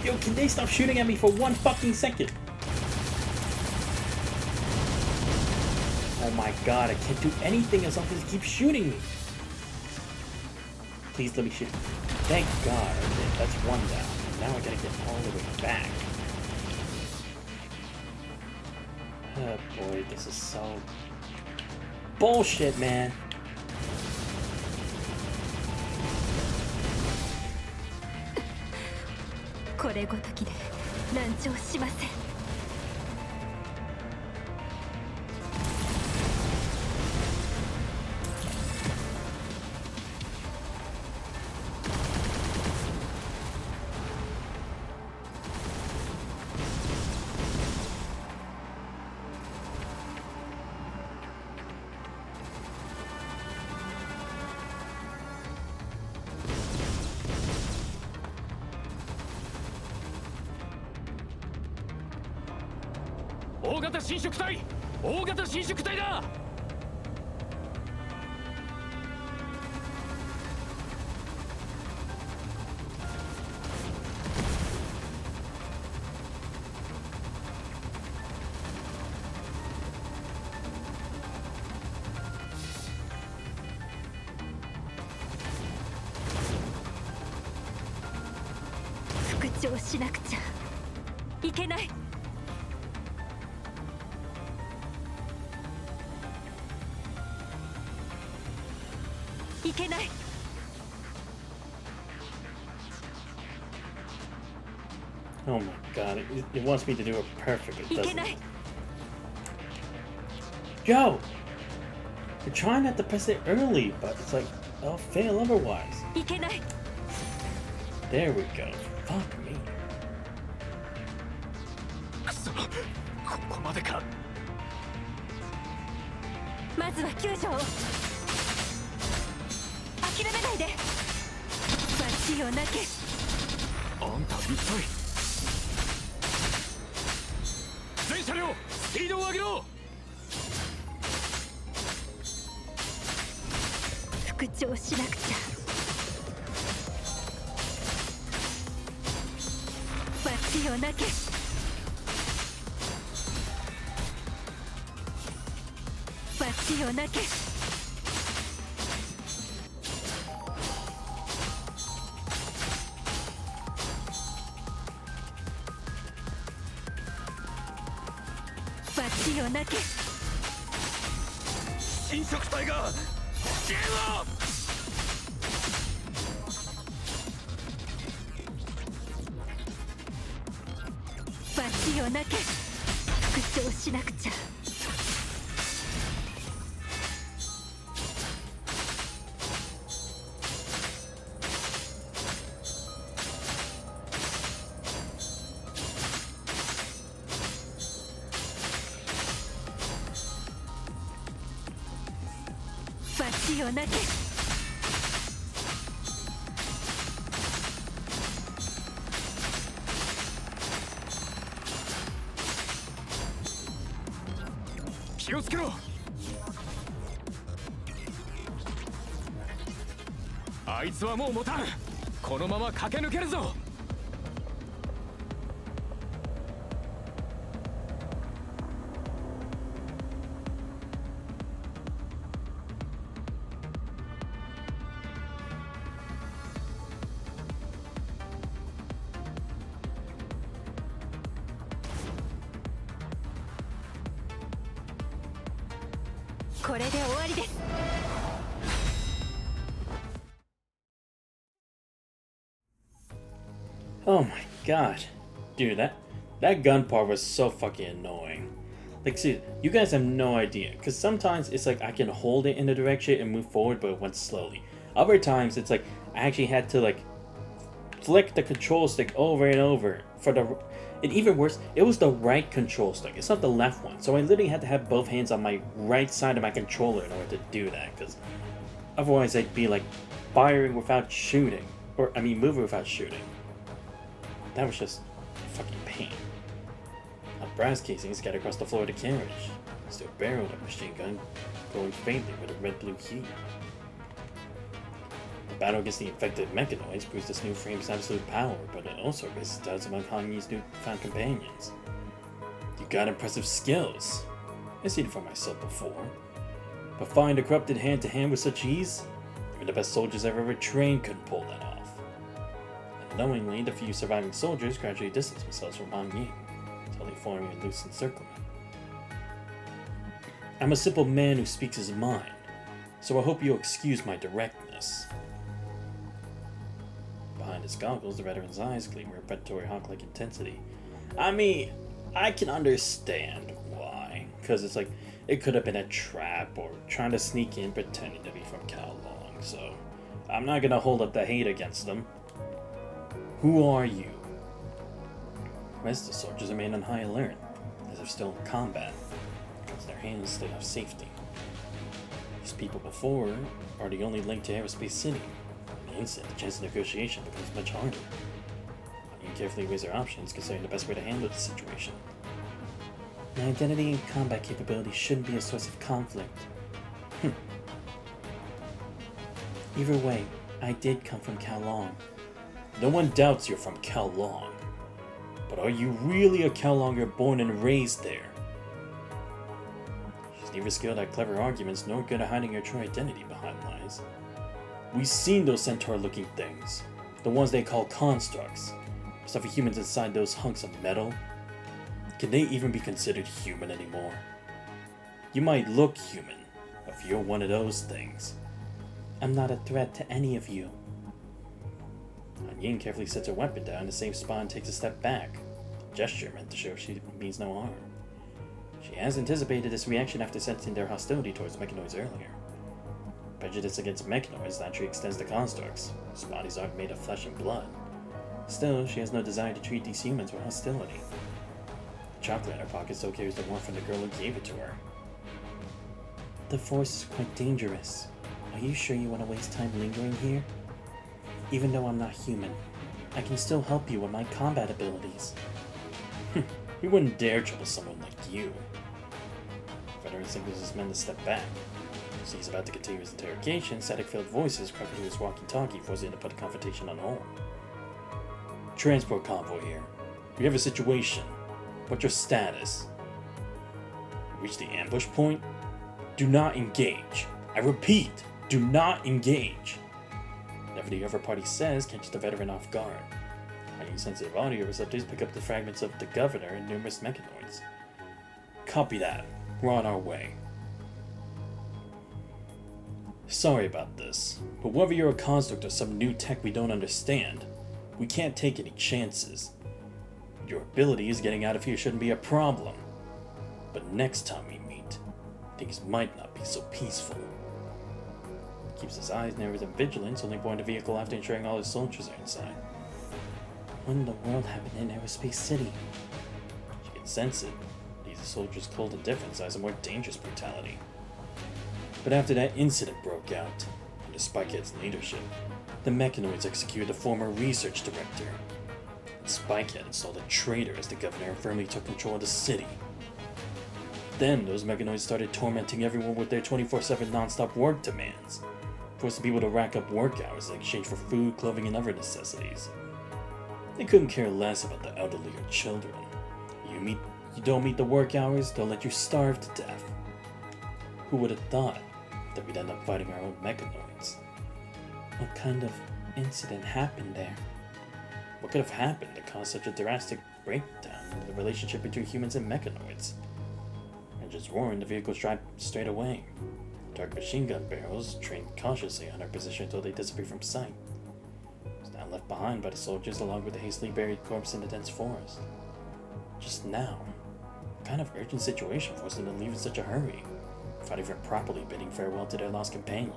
Yo, can they stop shooting at me for 1 fucking second? Oh my god, I can't do anything as long as they keep shooting me. Please let me shoot. Thank god. Okay, that's 1 down. Now I gotta get all the way back. Oh boy, this is so bullshit, man.大型侵食隊だ。復調しなくちゃいけない。いけない。Oh my god, it wants me to do it perfect. It doesn't. Yo! You're trying not to press it early, but it's like, I'll fail otherwise. There we go. Fuck me. くそ、ここまでか。まずは救助を。諦めないで。バッチをなけ。あんた痛い。全車両スピードを上げろ。復調しなくちゃ。バッチをなけ。罰をなけ。罰をなけ。侵食体が支援を。罰をなけ。復唱しなくちゃ。罰をなけ。気をつけろ。あいつはもう持たん。このまま駆け抜けるぞ。これで終わりです。Oh my god. Dude, that gun part was so fucking annoying. Like, see, you guys have no idea. Because sometimes it's like I can hold it in the direction and move forward, but it went slowly. Other times it's like I actually had to like flick the control stick over and over for the... And even worse, it was the right control stick. It's not the left one. So I literally had to have both hands on my right side of my controller in order to do that. Because otherwise I'd be like firing without shooting. Or, I mean, moving without shooting. That was just a fucking pain. A brass casing is scattered across the floor of the carriage. Still barreled a machine gun, glowing faintly with a red-blue heat. The battle against the infected mechanoids proves this new frame's absolute power, but it also raises doubts among Han Yi's newfound companions. You got impressive skills. I've seen it for myself before. But find a corrupted hand-to-hand with such ease? Even the best soldiers I've ever trained couldn't pull that off. Unknowingly, the few surviving soldiers gradually distance themselves from Han Yi, until they form a loose encirclement. I'm a simple man who speaks his mind, so I hope you'll excuse my directness. Behind his goggles, the veteran's eyes gleam with a predatory hawk-like intensity. I mean, I can understand why, because it's like, it could have been a trap, or trying to sneak in pretending to be from Kowloon, so I'm not gonna hold up the hate against them. Who are you? The rest of the soldiers remain on high alert, as if still in combat, because their hands stay off safety. These people before are the only link to Aerospace City. In the instant, the chance of negotiation becomes much harder. You carefully weighs their options, considering the best way to handle the situation. My identity and combat capabilities shouldn't be a source of conflict. Either way, I did come from Kowloon. No one doubts you're from Kowloon. But are you really a Kowlooner born and raised there? She's neither skilled at clever arguments nor good at hiding her true identity behind lies. We've seen those centaur-looking things. The ones they call constructs. Stuffing humans inside those hunks of metal. Can they even be considered human anymore? You might look human, but if you're one of those things, I'm not a threat to any of you. Han Yin carefully sets her weapon down in the same spot and takes a step back, a gesture meant to show she means no harm. She has anticipated this reaction after sensing their hostility towards mechanoids earlier. Prejudice against mechanoids naturally extends to constructs, whose bodies aren't made of flesh and blood. Still, she has no desire to treat these humans with hostility. The chocolate in her pocket still carries the warmth from the girl who gave it to her. The Force is quite dangerous. Are you sure you want to waste time lingering here? Even though I'm not human, I can still help you with my combat abilities. We wouldn't dare trouble someone like you. The veteran signals his men to step back. As he's about to continue his interrogation, static-filled voices crack into his walkie-talkie, forcing him to put the confrontation on hold. Transport convoy here. We have a situation. What's your status? You reached the ambush point? Do not engage. I repeat, do not engage. Whatever the other party says catches the veteran off guard. Highly sensitive audio receptors pick up the fragments of the governor and numerous mechanoids. Copy that. We're on our way. Sorry about this, but whether you're a construct or some new tech we don't understand, we can't take any chances. Your ability is getting out of here shouldn't be a problem. But next time we meet, things might not be so peaceful. Keeps his eyes narrow and vigilant, only boarding the vehicle after ensuring all his soldiers are inside. What in the world happened in Aerospace City? She can sense it. These are soldiers' cold indifference as a more dangerous brutality. But after that incident broke out, under Spikehead's leadership, the Mechanoids executed the former research director. And Spikehead installed a traitor as the governor and firmly took control of the city. Then those Mechanoids started tormenting everyone with their 24/7 non-stop work demands, forcing people to rack up work hours in exchange for food, clothing, and other necessities. They couldn't care less about the elderly or children. You don't meet the work hours, they'll let you starve to death. Who would have thought that we'd end up fighting our own Mechanoids? What kind of incident happened there? What could have happened to cause such a drastic breakdown in the relationship between humans and Mechanoids? Engines roaring, the vehicles drive straight away. Dark machine gun barrels trained cautiously on our position until they disappear from sight. It's now left behind by the soldiers along with the hastily buried corpse in the dense forest. Just now, what kind of urgent situation forced them to leave in such a hurry, without even properly bidding farewell to their lost companion?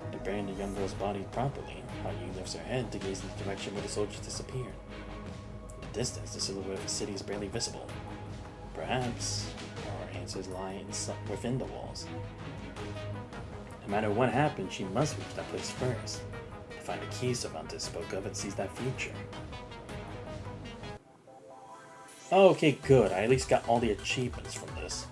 After burying the young girl's body properly, Yu lifts her head to gaze in the direction where the soldiers disappeared. In the distance, the silhouette of the city is barely visible. Perhaps our answers lie within the walls. No matter what happens, she must reach that place first, to find the key Cervantes spoke of and seize that future. Oh, okay, good. I at least got all the achievements from this.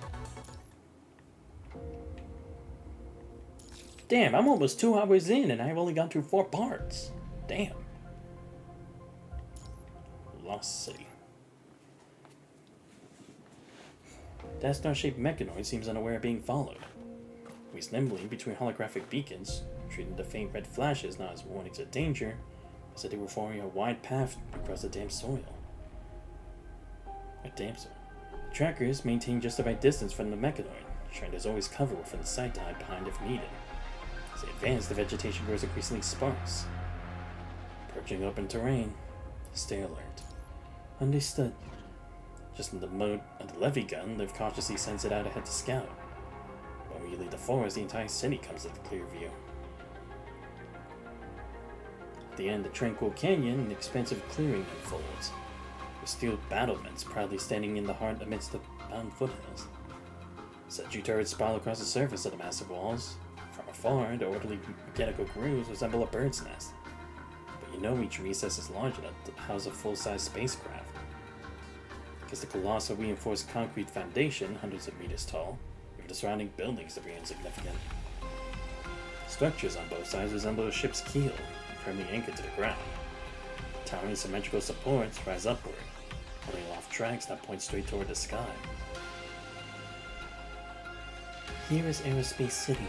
Damn, I'm almost 2 hours in and I've only gone through 4 parts. Damn. Lost City. That star-shaped mechanoid seems unaware of being followed. Moves nimbly between holographic beacons, treating the faint red flashes not as warnings of danger, as if they were forming a wide path across the damp soil. Trackers maintain just the right distance from the mechanoid, ensuring there's always cover within the sight to hide behind if needed. As they advance, the vegetation grows increasingly sparse. Approaching open terrain, stay alert. Understood. Just in the mode of the levy gun, Liv cautiously sends it out ahead to scout. When we leave the forest, the entire city comes into clear view. At the end of the tranquil canyon, an expansive clearing unfolds, with steel battlements proudly standing in the heart amidst the mountain foothills. Sentry turrets spiral across the surface of the massive walls. From afar, the orderly mechanical grooves resemble a bird's nest, but you know each recess is large enough to house a full-size spacecraft. Because the colossal reinforced concrete foundation, hundreds of meters tall, with the surrounding buildings appear insignificant. Structures on both sides resemble a ship's keel, firmly anchored to the ground. Towering symmetrical supports rise upward, holding aloft tracks that point straight toward the sky. Here is Aerospace City.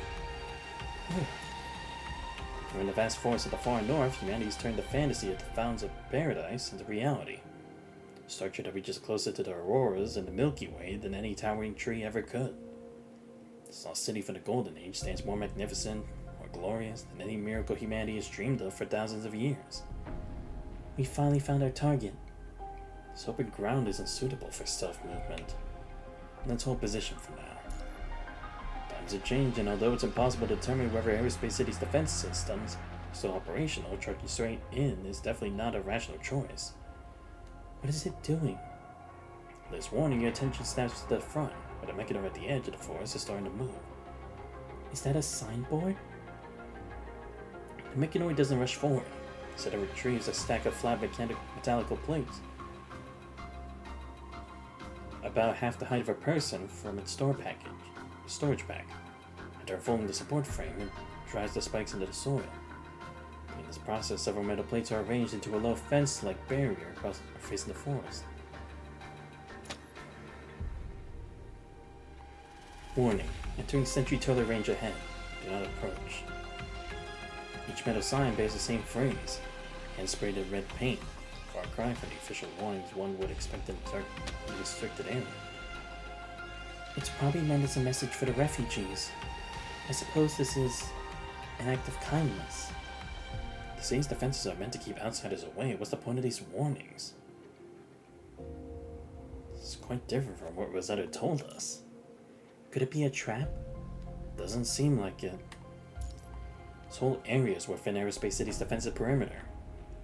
We're in the vast forests of the far north, humanity's turned the fantasy of the fountains of paradise into reality. A structure that reaches closer to the auroras and the Milky Way than any towering tree ever could. This lost city from the Golden Age stands more magnificent, more glorious than any miracle humanity has dreamed of for thousands of years. We finally found our target. This open ground isn't suitable for stealth movement. Let's hold position for now. Times have changed, and although it's impossible to determine whether Aerospace City's defense systems are still operational, charging straight in is definitely not a rational choice. What is it doing? Liz warning, your attention snaps to the front, where the mechanoid at the edge of the forest is starting to move. Is that a signboard? The mechanoid doesn't rush forward. Instead, it retrieves a stack of flat metallical plates, about half the height of a person, from its storage pack. After unfolding the support frame, it drives the spikes into the soil. In this process, several metal plates are arranged into a low fence-like barrier facing the forest. Warning. Entering Sentry Toiler range ahead. Do not approach. Each metal sign bears the same phrase, hand sprayed in red paint. Far cry from the official warnings one would expect in a restricted area. It's probably meant as a message for the refugees. I suppose this is an act of kindness. The city's defenses are meant to keep outsiders away. What's the point of these warnings? This is quite different from what Rosetta told us. Could it be a trap? Doesn't seem like it. This whole area is within Aerospace City's defensive perimeter.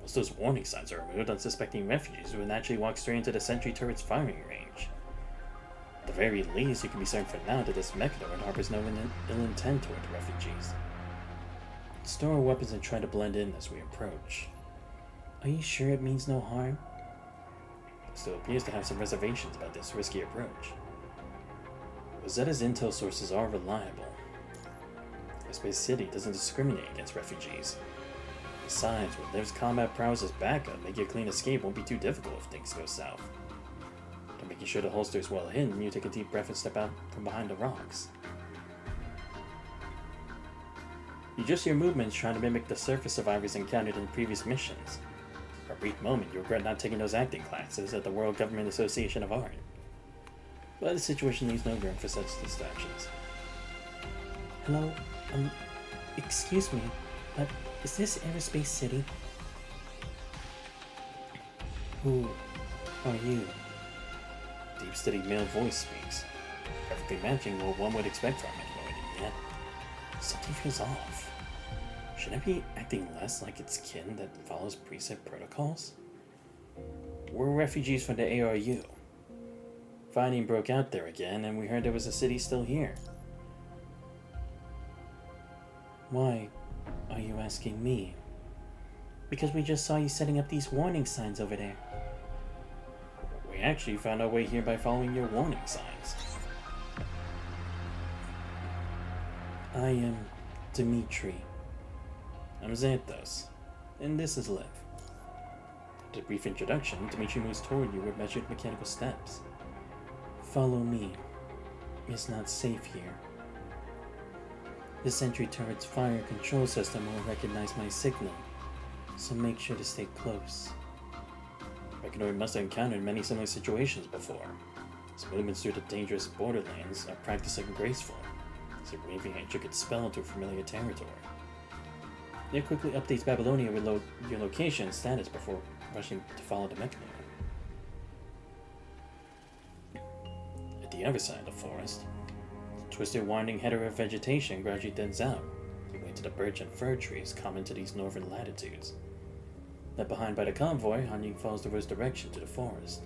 Most of those warning signs are removed, unsuspecting refugees who would naturally walk straight into the sentry turret's firing range. At the very least, you can be certain for now that this Mechanoid harbors no ill intent toward the refugees. Store our weapons and try to blend in as we approach. Are you sure it means no harm? Still appears to have some reservations about this risky approach. Rosetta's intel sources are reliable. Aerospace City doesn't discriminate against refugees. Besides, with Liv's combat prowess as backup, making a clean escape won't be too difficult if things go south. To making sure the holster is well hidden, you take a deep breath and step out from behind the rocks. You adjust your movements trying to mimic the surface survivors encountered in previous missions. For a brief moment, you regret not taking those acting classes at the World Government Association of Art. But the situation leaves no room for such distractions. Hello? Excuse me, but is this Aerospace City? Who are you? Deep, steady male voice speaks, perfectly matching what one would expect from it, and yet something feels off. Should I be acting less like its kin that follows preset protocols? We're refugees from the ARU. Fighting broke out there again, and we heard there was a city still here. Why are you asking me? Because we just saw you setting up these warning signs over there. We actually found our way here by following your warning signs. I am Dimitri. I'm Xanthos, and this is Liv. After a brief introduction, Dimitri moves toward you with measured mechanical steps. Follow me. It's not safe here. The sentry turret's fire control system will recognize my signal, so make sure to stay close. Mechanoid must have encountered many similar situations before. His movements through the dangerous borderlands are practiced and graceful, as if weaving an intricate spell into familiar territory. It quickly updates Babylonia with your location and status before rushing to follow the Mechanoid. At the other side of the forest, the twisted winding header of vegetation gradually thins out, giving way to the birch and fir trees common to these northern latitudes. Left behind by the convoy, Hanyin follows the road's direction to the forest.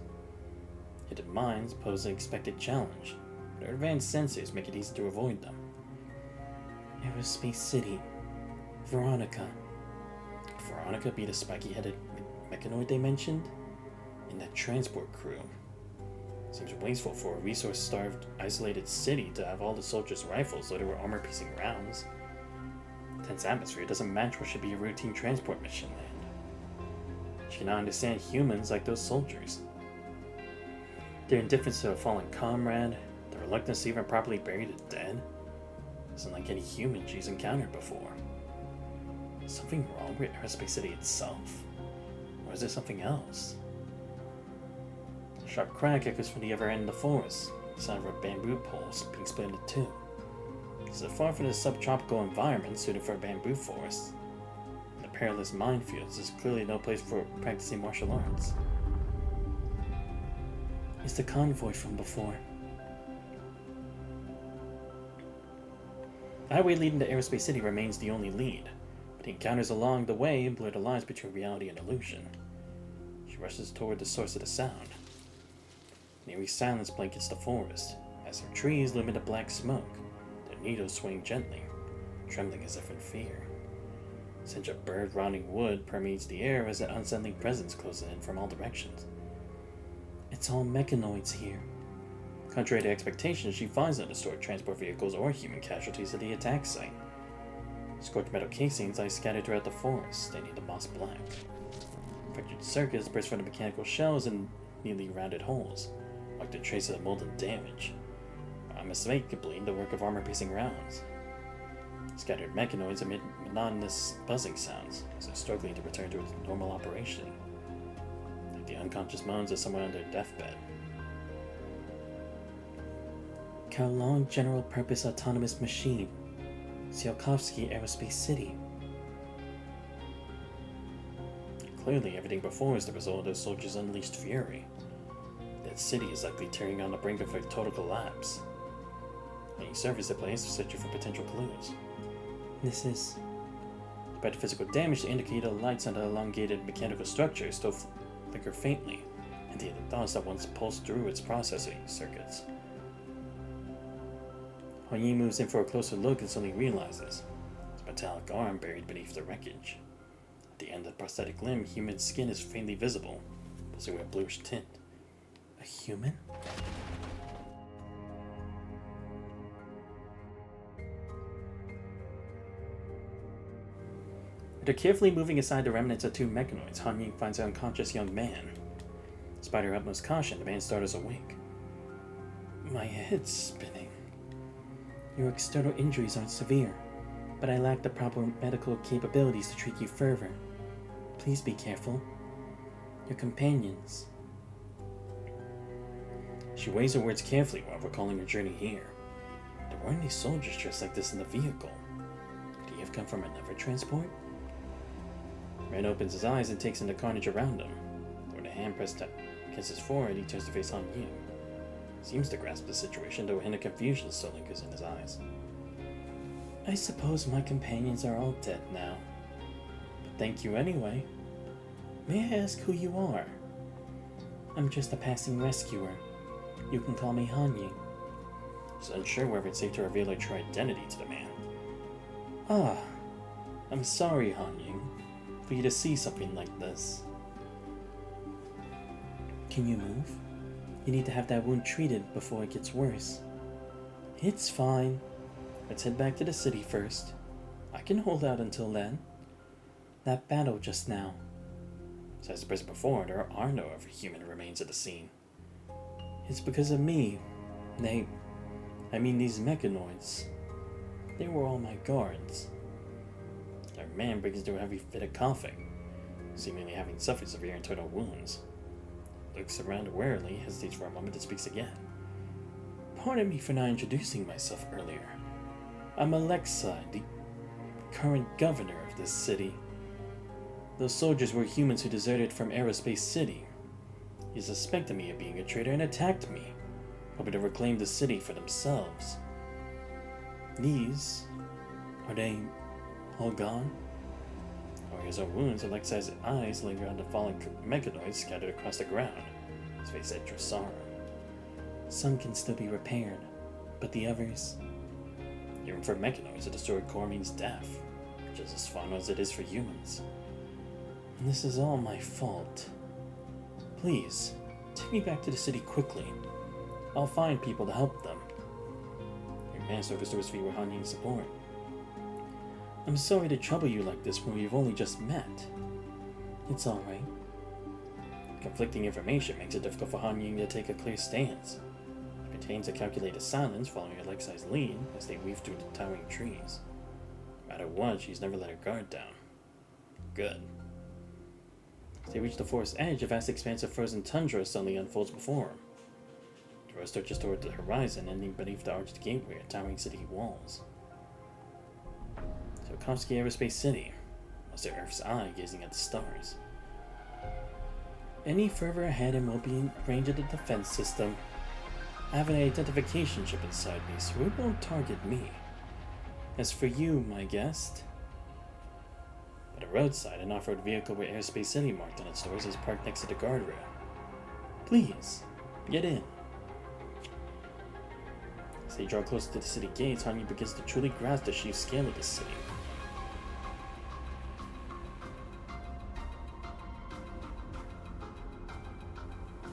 Hidden mines pose an expected challenge, but their advanced sensors make it easy to avoid them. Aerospace City. Veronica. Could Veronica be the spiky-headed mechanoid they mentioned? And that transport crew. Seems wasteful for a resource-starved, isolated city to have all the soldiers' rifles loaded with armor-piercing rounds. Tense atmosphere doesn't match what should be a routine transport mission land. She cannot understand humans like those soldiers. Their indifference to a fallen comrade, the reluctance to even properly bury the dead, isn't like any human she's encountered before. Is something wrong with Aerospace City itself? Or is there something else? A sharp crack echoes from the other end of the forest, the sound of a bamboo pole being split into two. This is far from the subtropical environment suited for a bamboo forest. The perilous minefields is clearly no place for practicing martial arts. It's the convoy from before. The highway leading to Aerospace City remains the only lead, but the encounters along the way blur the lines between reality and illusion. She rushes toward the source of the sound. An eerie silence blankets the forest, as some trees loom into black smoke, their needles swaying gently, trembling as if in fear. The stench of bird rotting wood permeates the air as an unsettling presence closes in from all directions. It's all mechanoids here. Contrary to expectations, she finds no destroyed transport vehicles or human casualties at the attack site. Scorched metal casings lie scattered throughout the forest, staining the moss black. Fractured circuits burst from the mechanical shells and neatly rounded holes, marked the traces of molten damage. unmistakably the work of armor-piercing rounds. Scattered mechanoids emit monotonous buzzing sounds as they're struggling to return to its normal operation, like the unconscious moans of someone on their deathbed. Kowloon General Purpose Autonomous Machine, Tsiolkovsky Aerospace City. Clearly, everything before is the result of those soldiers' unleashed fury. That city is likely tearing on the brink of a total collapse. When you surface the place, searching for potential clues. This is... Despite the physical damage, the indicator lights on the elongated mechanical structure still flicker faintly, and the thoughts that once pulsed through its processing circuits. Hanyi moves in for a closer look and suddenly realizes his metallic arm buried beneath the wreckage. At the end of the prosthetic limb, human skin is faintly visible, pulsing with a bluish tint. A human? After carefully moving aside the remnants of two mechanoids, Han Ying finds an unconscious young man. Despite her utmost caution, the man startles awake. My head's spinning. Your external injuries aren't severe, but I lack the proper medical capabilities to treat you further. Please be careful. Your companions. She weighs her words carefully while recalling her journey here. There weren't any soldiers dressed like this in the vehicle. Could he have come from another transport? Ren opens his eyes and takes in the carnage around him. With a hand pressed against his forehead, he turns to face Han Ying. He seems to grasp the situation, though a hint of confusion still lingers in his eyes. I suppose my companions are all dead now. But thank you anyway. May I ask who you are? I'm just a passing rescuer. You can call me Han Ying. She's unsure whether it's safe to reveal her true identity to the man. Ah, I'm sorry, Han Ying, for you to see something like this. Can you move? You need to have that wound treated before it gets worse. It's fine. Let's head back to the city first. I can hold out until then. That battle just now. As the person before, there are no other human remains at the scene. It's because of me. I mean these mechanoids. They were all my guards. Our man breaks into a heavy fit of coughing, seemingly having suffered severe internal wounds. Looks around warily, hesitates for a moment, and speaks again. Pardon me for not introducing myself earlier. I'm Alexa, the current governor of this city. Those soldiers were humans who deserted from Aerospace City. He suspected me of being a traitor and attacked me, hoping to reclaim the city for themselves. These... are they all gone? Over his own wounds, Alexei's eyes linger on the fallen mechanoids scattered across the ground, his face etched with sorrow. Some can still be repaired, but the others... Even for mechanoids, a destroyed core means death, just as final as it is for humans. And this is all my fault. Please, take me back to the city quickly. I'll find people to help them. Your man surfaced to his feet with Han Ying's support. I'm sorry to trouble you like this when we've only just met. It's alright. Conflicting information makes it difficult for Han Ying to take a clear stance. He maintains a calculated silence following Alexei's lead as they weave through the towering trees. No matter what, she's never let her guard down. Good. As they reach the forest edge, a vast expanse of frozen tundra suddenly unfolds before him. The road stretches toward the horizon, ending beneath the arched gateway of towering city walls. Tsiolkovsky Aerospace City was the Earth's eye gazing at the stars. Any further ahead and we'll be in range of the defense system. I have an identification chip inside me, so it won't target me. As for you, my guest... At a roadside, an off-road vehicle with Aerospace City marked on its doors is parked next to the guardrail. Please, get in. As they draw closer to the city gates, Hanyu begins to truly grasp the sheer scale of the city.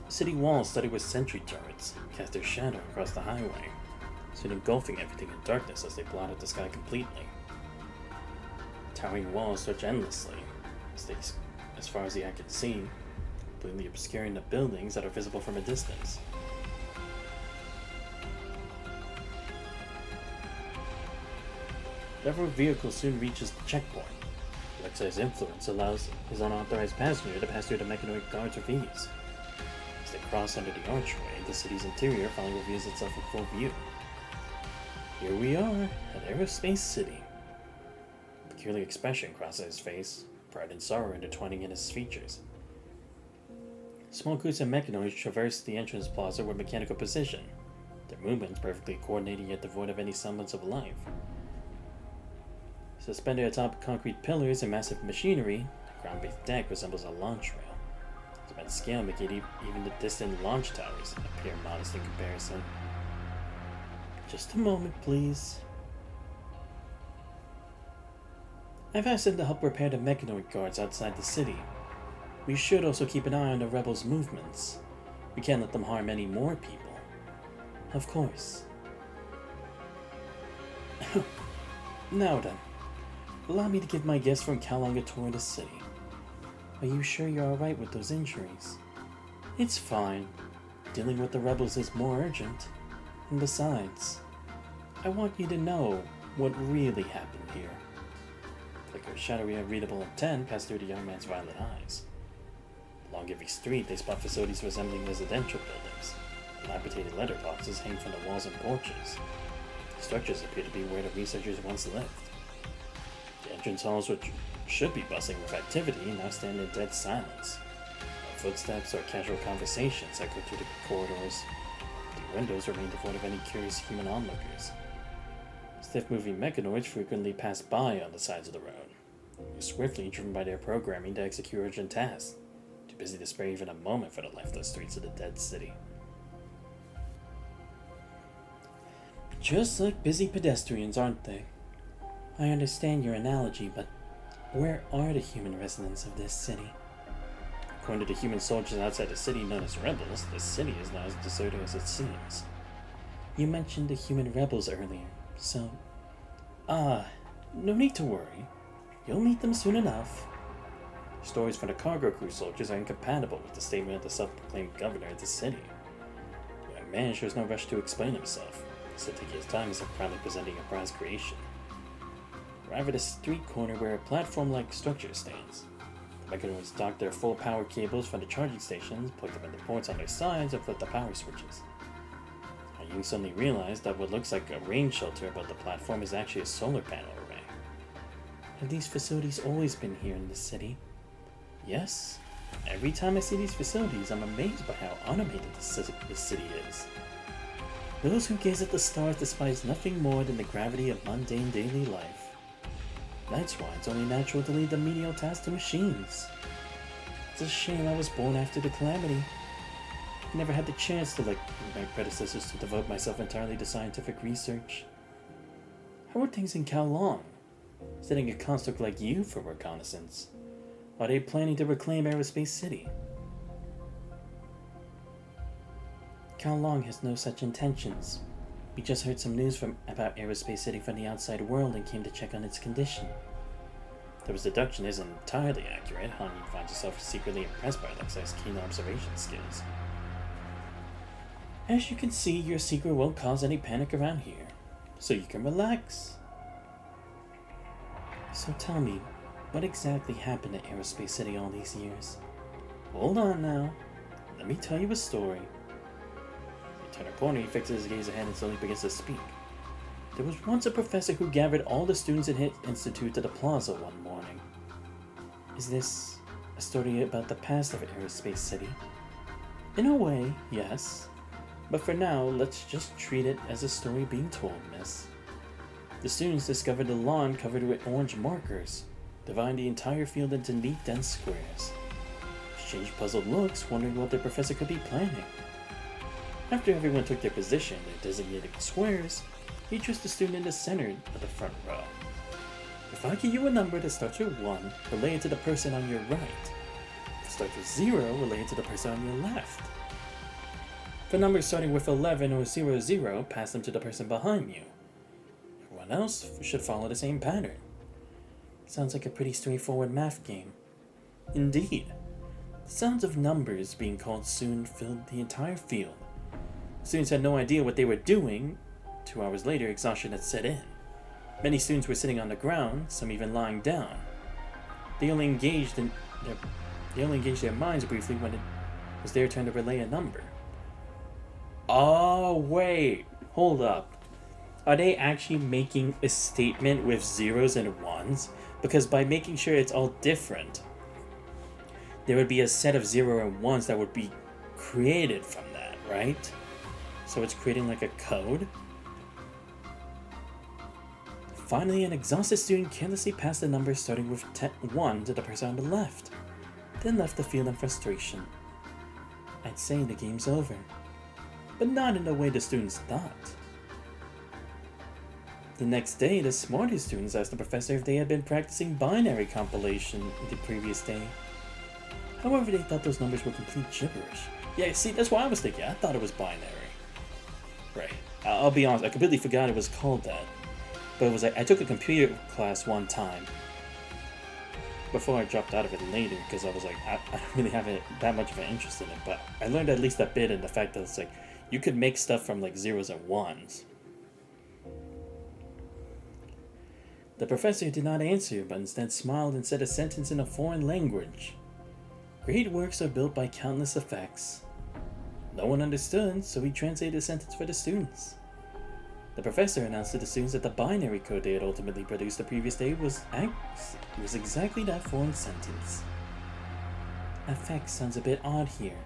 The city walls, studded with sentry turrets, cast their shadow across the highway, soon engulfing everything in darkness as they blot out the sky completely. Towering walls stretch endlessly, as far as the eye can see, completely obscuring the buildings that are visible from a distance. Whatever vehicle soon reaches the checkpoint. Alexei's influence allows his unauthorized passenger to pass through the mechanoid guards with ease. As they cross under the archway, the city's interior finally reveals itself in full view. Here we are, at Aerospace City. A peculiar expression crosses his face, pride and sorrow intertwining in his features. Small groups of mechanoids traverse the entrance plaza with mechanical precision, their movements perfectly coordinated yet devoid of any semblance of life. Suspended atop concrete pillars and massive machinery, the ground-based deck resembles a launch rail. Its immense scale making even the distant launch towers appear modest in comparison. Just a moment, please. I've asked them to help repair the mechanoid guards outside the city. We should also keep an eye on the rebels' movements. We can't let them harm any more people. Of course. Now then, allow me to give my guest from Kalong a tour of the city. Are you sure you're alright with those injuries? It's fine. Dealing with the rebels is more urgent. And besides, I want you to know what really happened here. Flicker of shadowy unreadable intent passed through the young man's violet eyes. Along every street, they spot facilities resembling residential buildings. Dilapidated letterboxes hang from the walls and porches. The structures appear to be where the researchers once lived. The entrance halls, which should be bustling with activity, now stand in dead silence. No footsteps or casual conversations echo through the corridors. The windows remain devoid of any curious human onlookers. Stiff-moving mechanoids frequently pass by on the sides of the road, swiftly driven by their programming to execute urgent tasks. Too busy to spare even a moment for the lifeless streets of the dead city. Just like busy pedestrians, aren't they? I understand your analogy, but where are the human residents of this city? According to the human soldiers outside the city known as rebels, the city is not as deserted as it seems. You mentioned the human rebels earlier, so... no need to worry. You'll meet them soon enough. Stories from the cargo crew soldiers are incompatible with the statement of the self-proclaimed governor of the city. The young man shows no rush to explain himself, instead taking his time instead of proudly presenting a prize creation. Arrive at a street corner where a platform-like structure stands. The mechanoids dock their full power cables from the charging stations, plug them into ports on their sides, and flip the power switches. You suddenly realize that what looks like a rain shelter above the platform is actually a solar panel array. Have these facilities always been here in this city? Yes. Every time I see these facilities, I'm amazed by how automated this city is. Those who gaze at the stars despise nothing more than the gravity of mundane daily life. That's why it's only natural to leave the menial tasks to machines. It's a shame I was born after the calamity. I never had the chance to, like my predecessors, to devote myself entirely to scientific research. How are things in Kalong? Sending a construct like you for reconnaissance. Are they planning to reclaim Aerospace City? Kalong has no such intentions. We just heard some news about Aerospace City from the outside world and came to check on its condition. Though his deduction isn't entirely accurate, Han Yin finds herself secretly impressed by Alexei's keen observation skills. As you can see, your secret won't cause any panic around here, so you can relax. So tell me, what exactly happened at Aerospace City all these years? Hold on now. Let me tell you a story. He turns a corner, he fixes his gaze ahead and slowly begins to speak. There was once a professor who gathered all the students at his institute to the plaza one morning. Is this a story about the past of Aerospace City? In a way, yes. But for now, let's just treat it as a story being told, miss. The students discovered a lawn covered with orange markers, dividing the entire field into neat, dense squares. Exchanged puzzled looks, wondering what the professor could be planning. After everyone took their position in their designated squares, he addressed the student in the center of the front row. If I give you a number that starts with 1, relay it to the person on your right. If it starts with 0, relay it to the person on your left. For numbers starting with 11 or 00, pass them to the person behind you. Everyone else should follow the same pattern. Sounds like a pretty straightforward math game. Indeed. The sounds of numbers being called soon filled the entire field. The students had no idea what they were doing. 2 hours later, exhaustion had set in. Many students were sitting on the ground, some even lying down. They only engaged their minds briefly when it was their turn to relay a number. Oh, wait. Hold up. Are they actually making a statement with zeros and ones? Because by making sure it's all different, there would be a set of 0 and 1s that would be created from that, right? So it's creating like a code. Finally, an exhausted student carelessly passed the numbers starting with 1 to the person on the left, then left the field in frustration. I'd say the game's over, but not in the way the students thought. The next day, the smarter students asked the professor if they had been practicing binary compilation the previous day. However, they thought those numbers were complete gibberish. Yeah, see, that's what I was thinking. I thought it was binary. Right. I'll be honest, I completely forgot it was called that. But it was like, I took a computer class one time before I dropped out of it later because I was like, I don't really have that much of an interest in it. But I learned at least a bit in the fact that it's like, you could make stuff from like zeros and ones. The professor did not answer, but instead smiled and said a sentence in a foreign language. Great works are built by countless effects. No one understood, so he translated the sentence for the students. The professor announced to the students that the binary code they had ultimately produced the previous day was exactly that foreign sentence. Effect sounds a bit odd here.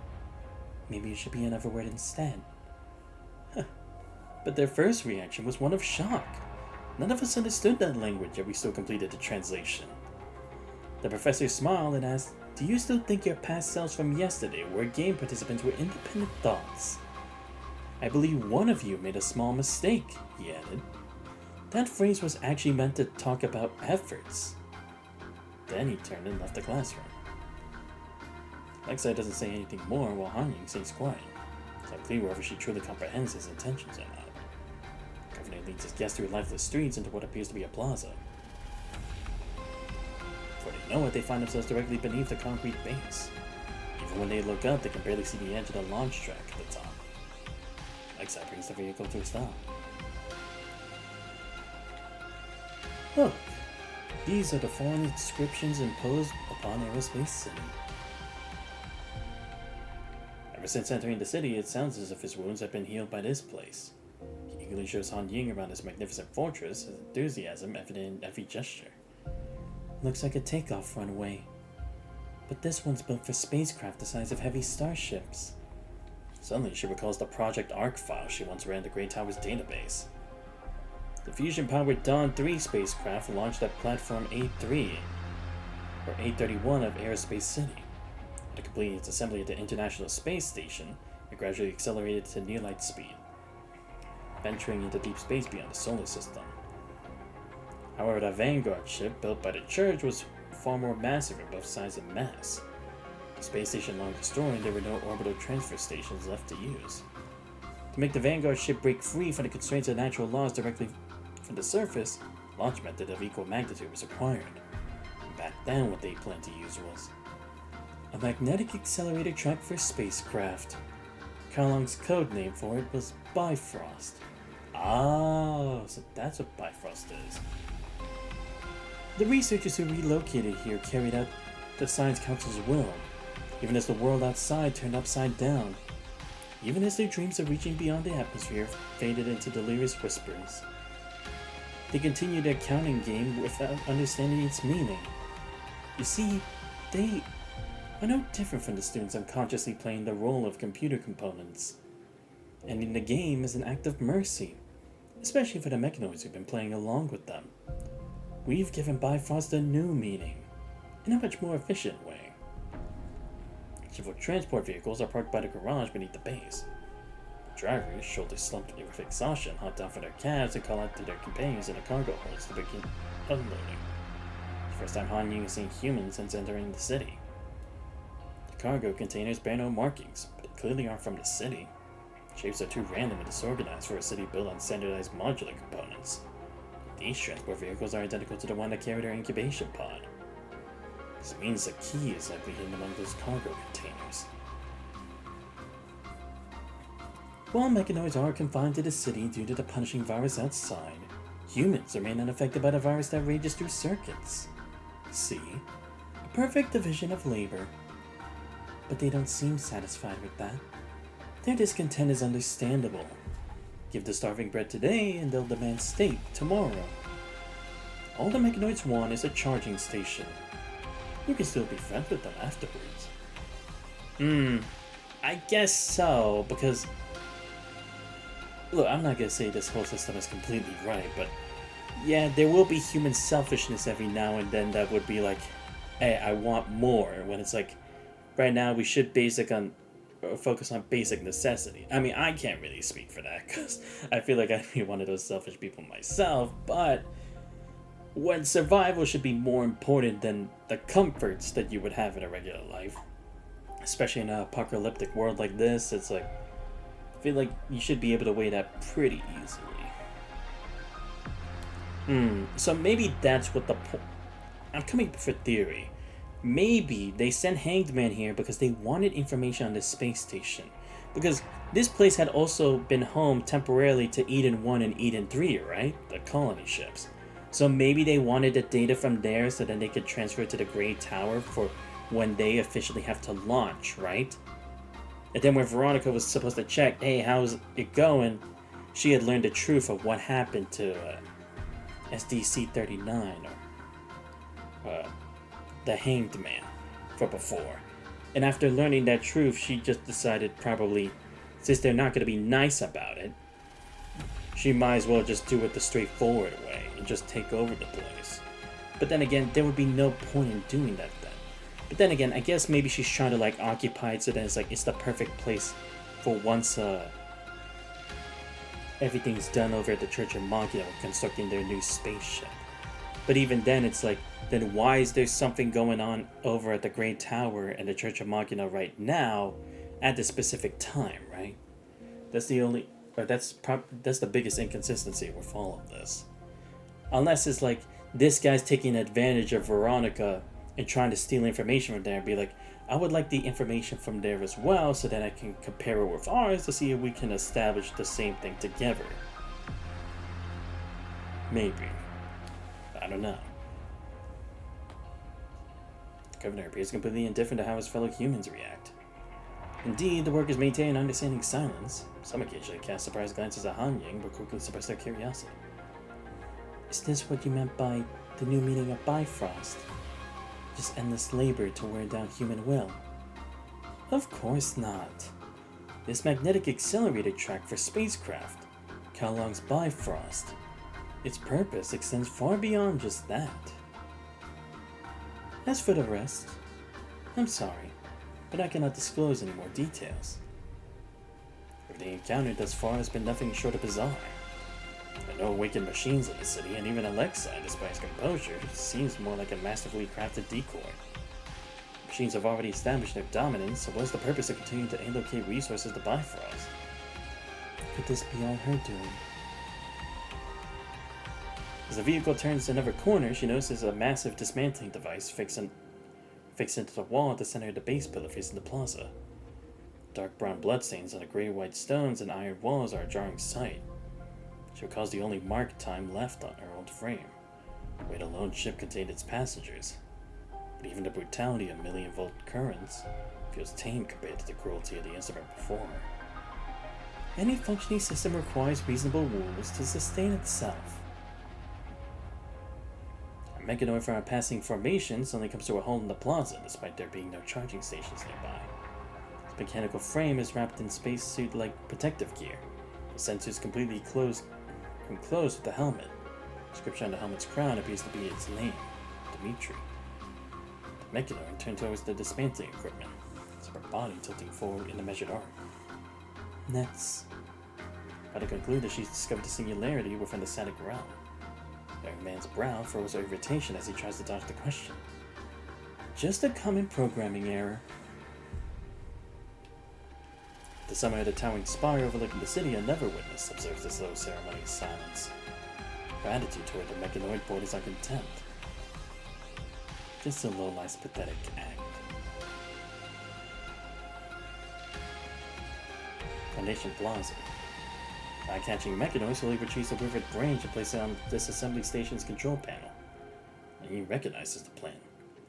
Maybe it should be another word instead. But their first reaction was one of shock. None of us understood that language, yet we still completed the translation. The professor smiled and asked, "Do you still think your past selves from yesterday were game participants with independent thoughts? I believe one of you made a small mistake," he added. That phrase was actually meant to talk about efforts. Then he turned and left the classroom. Lexi doesn't say anything more while Hanying stays quiet. It's unclear whether she truly comprehends his intentions or not. Governor leads his guests through lifeless streets into what appears to be a plaza. Before they know it, they find themselves directly beneath the concrete base. Even when they look up, they can barely see the edge of the launch track at the top. Lexi brings the vehicle to a stop. Look, these are the foreign inscriptions imposed upon Aerospace City. Ever since entering the city, it sounds as if his wounds have been healed by this place. He eagerly shows Han Ying around his magnificent fortress, his enthusiasm evident in every gesture. Looks like a takeoff runway, but this one's built for spacecraft the size of heavy starships. Suddenly, she recalls the Project Arc file she once ran the Great Tower's database. The fusion-powered Dawn 3 spacecraft launched at Platform A3, or A31 of Aerospace City. To complete its assembly at the International Space Station, it gradually accelerated to near-light speed, venturing into deep space beyond the solar system. However, the Vanguard ship built by the Church was far more massive in both size and mass. The space station long destroyed, there were no orbital transfer stations left to use. To make the Vanguard ship break free from the constraints of natural laws directly from the surface, a launch method of equal magnitude was required. And back then, what they planned to use was a magnetic accelerator track for spacecraft. Carlong's code name for it was Bifrost. Oh, so that's what Bifrost is. The researchers who relocated here carried out the Science Council's will, even as the world outside turned upside down, even as their dreams of reaching beyond the atmosphere faded into delirious whispers. They continued their counting game without understanding its meaning. You see, they are no different from the students unconsciously playing the role of computer components. Ending the game is an act of mercy, especially for the mechanoids who've been playing along with them. We've given Bifrost a new meaning, in a much more efficient way. Several transport vehicles are parked by the garage beneath the base. The drivers, shoulders slumped with exhaustion, hop down for their cabs and call out to their companions in the cargo holds to begin unloading. It's the first time Han Ying has seen humans since entering the city. The cargo containers bear no markings, but they clearly aren't from the city. Shapes are too random and disorganized for a city built on standardized modular components. These transport vehicles are identical to the one that carried our incubation pod. This means the key is likely hidden among those cargo containers. While mechanoids are confined to the city due to the punishing virus outside, Humans remain unaffected by the virus that rages through circuits. See? A perfect division of labor. But they don't seem satisfied with that. Their discontent is understandable. Give the starving bread today and they'll demand steak tomorrow. All the mechanoids want is a charging station. You can still be friends with them afterwards. I guess so, because... Look, I'm not gonna say this whole system is completely right, but... Yeah, there will be human selfishness every now and then that would be like, hey, I want more, when it's like, right now we should focus on basic necessity. I mean, I can't really speak for that, because I feel like I'd be one of those selfish people myself, but... when survival should be more important than the comforts that you would have in a regular life, especially in an apocalyptic world like this, it's like, I feel like you should be able to weigh that pretty easily. So maybe that's what I'm coming up with a theory. Maybe they sent Hanged Man here because they wanted information on this space station. Because this place had also been home temporarily to Eden 1 and Eden 3, right? The colony ships. So maybe they wanted the data from there so then they could transfer it to the Grey Tower for when they officially have to launch, right? And then when Veronica was supposed to check, hey, how's it going? She had learned the truth of what happened to SDC-39 or the Hanged Man from before. And after learning that truth, she just decided probably, since they're not going to be nice about it, she might as well just do it the straightforward way and just take over the place. But then again, there would be no point in doing that then. But then again, I guess maybe she's trying to like occupy it so that it's the perfect place for once everything's done over at the Church of Machina constructing their new spaceship. But even then, it's like, then why is there something going on over at the Great Tower and the Church of Machina right now at this specific time, right? That's the biggest inconsistency with all of this. Unless it's like, this guy's taking advantage of Veronica and trying to steal information from there and be like, I would like the information from there as well so that I can compare it with ours to see if we can establish the same thing together. Maybe. I don't know. The Governor appears completely indifferent to how his fellow humans react. Indeed, the workers maintain understanding silence. Some occasionally cast surprised glances at Han Ying, but quickly suppress their curiosity. Is this what you meant by the new meaning of Bifrost? Just endless labor to wear down human will? Of course not. This magnetic accelerator track for spacecraft, Kalong's Bifrost. Its purpose extends far beyond just that. As for the rest, I'm sorry, but I cannot disclose any more details. Everything encountered thus far has been nothing short of bizarre. There are no awakened machines in the city, and even Alexei, despite his composure, seems more like a masterfully crafted decoy. Machines have already established their dominance, so what's the purpose of continuing to allocate resources to Bifrost? Could this be all her doing? As the vehicle turns another corner, she notices a massive dismantling device fixed into the wall at the center of the base pillar facing the plaza. Dark brown bloodstains on the gray-white stones and iron walls are a jarring sight. She recalls the only marked time left on her old frame, where the lone ship contained its passengers. But even the brutality of million-volt currents feels tame compared to the cruelty of the instrument performer. Any functioning system requires reasonable rules to sustain itself. A mechanoid from a passing formation suddenly comes to a halt in the plaza, despite there being no charging stations nearby. Its mechanical frame is wrapped in spacesuit-like protective gear. The sensors completely enclosed with the helmet. The inscription on the helmet's crown appears to be its name, Dimitri. The mechanoid turned towards the dismantling equipment, its upper body tilting forward in a measured arc. That's... How to conclude that she's discovered a singularity within the static realm. The young man's brow furrows with irritation as he tries to dodge the question. Just a common programming error. The summit of the towering spire overlooking the city, another witness observes the slow ceremony of silence. Her attitude toward the mechanoid borders on contempt. Just a low-life's pathetic act. Foundation Plaza. Eye-catching mechanoid slowly retrieves the withered branch and places it on this assembly station's control panel. And he recognizes the plant.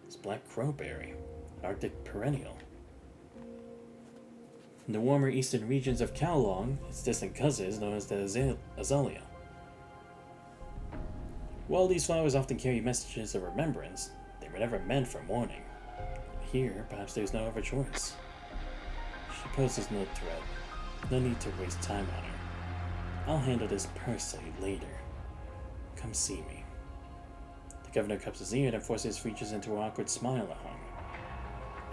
It's black crowberry, an Arctic perennial. In the warmer eastern regions of Kowloon, its distant cousin is known as the azalea. While these flowers often carry messages of remembrance, they were never meant for mourning. Here, perhaps there's no other choice. She poses no threat. No need to waste time on her. I'll handle this personally later. Come see me. The governor cups his ear and forces his features into an awkward smile at him.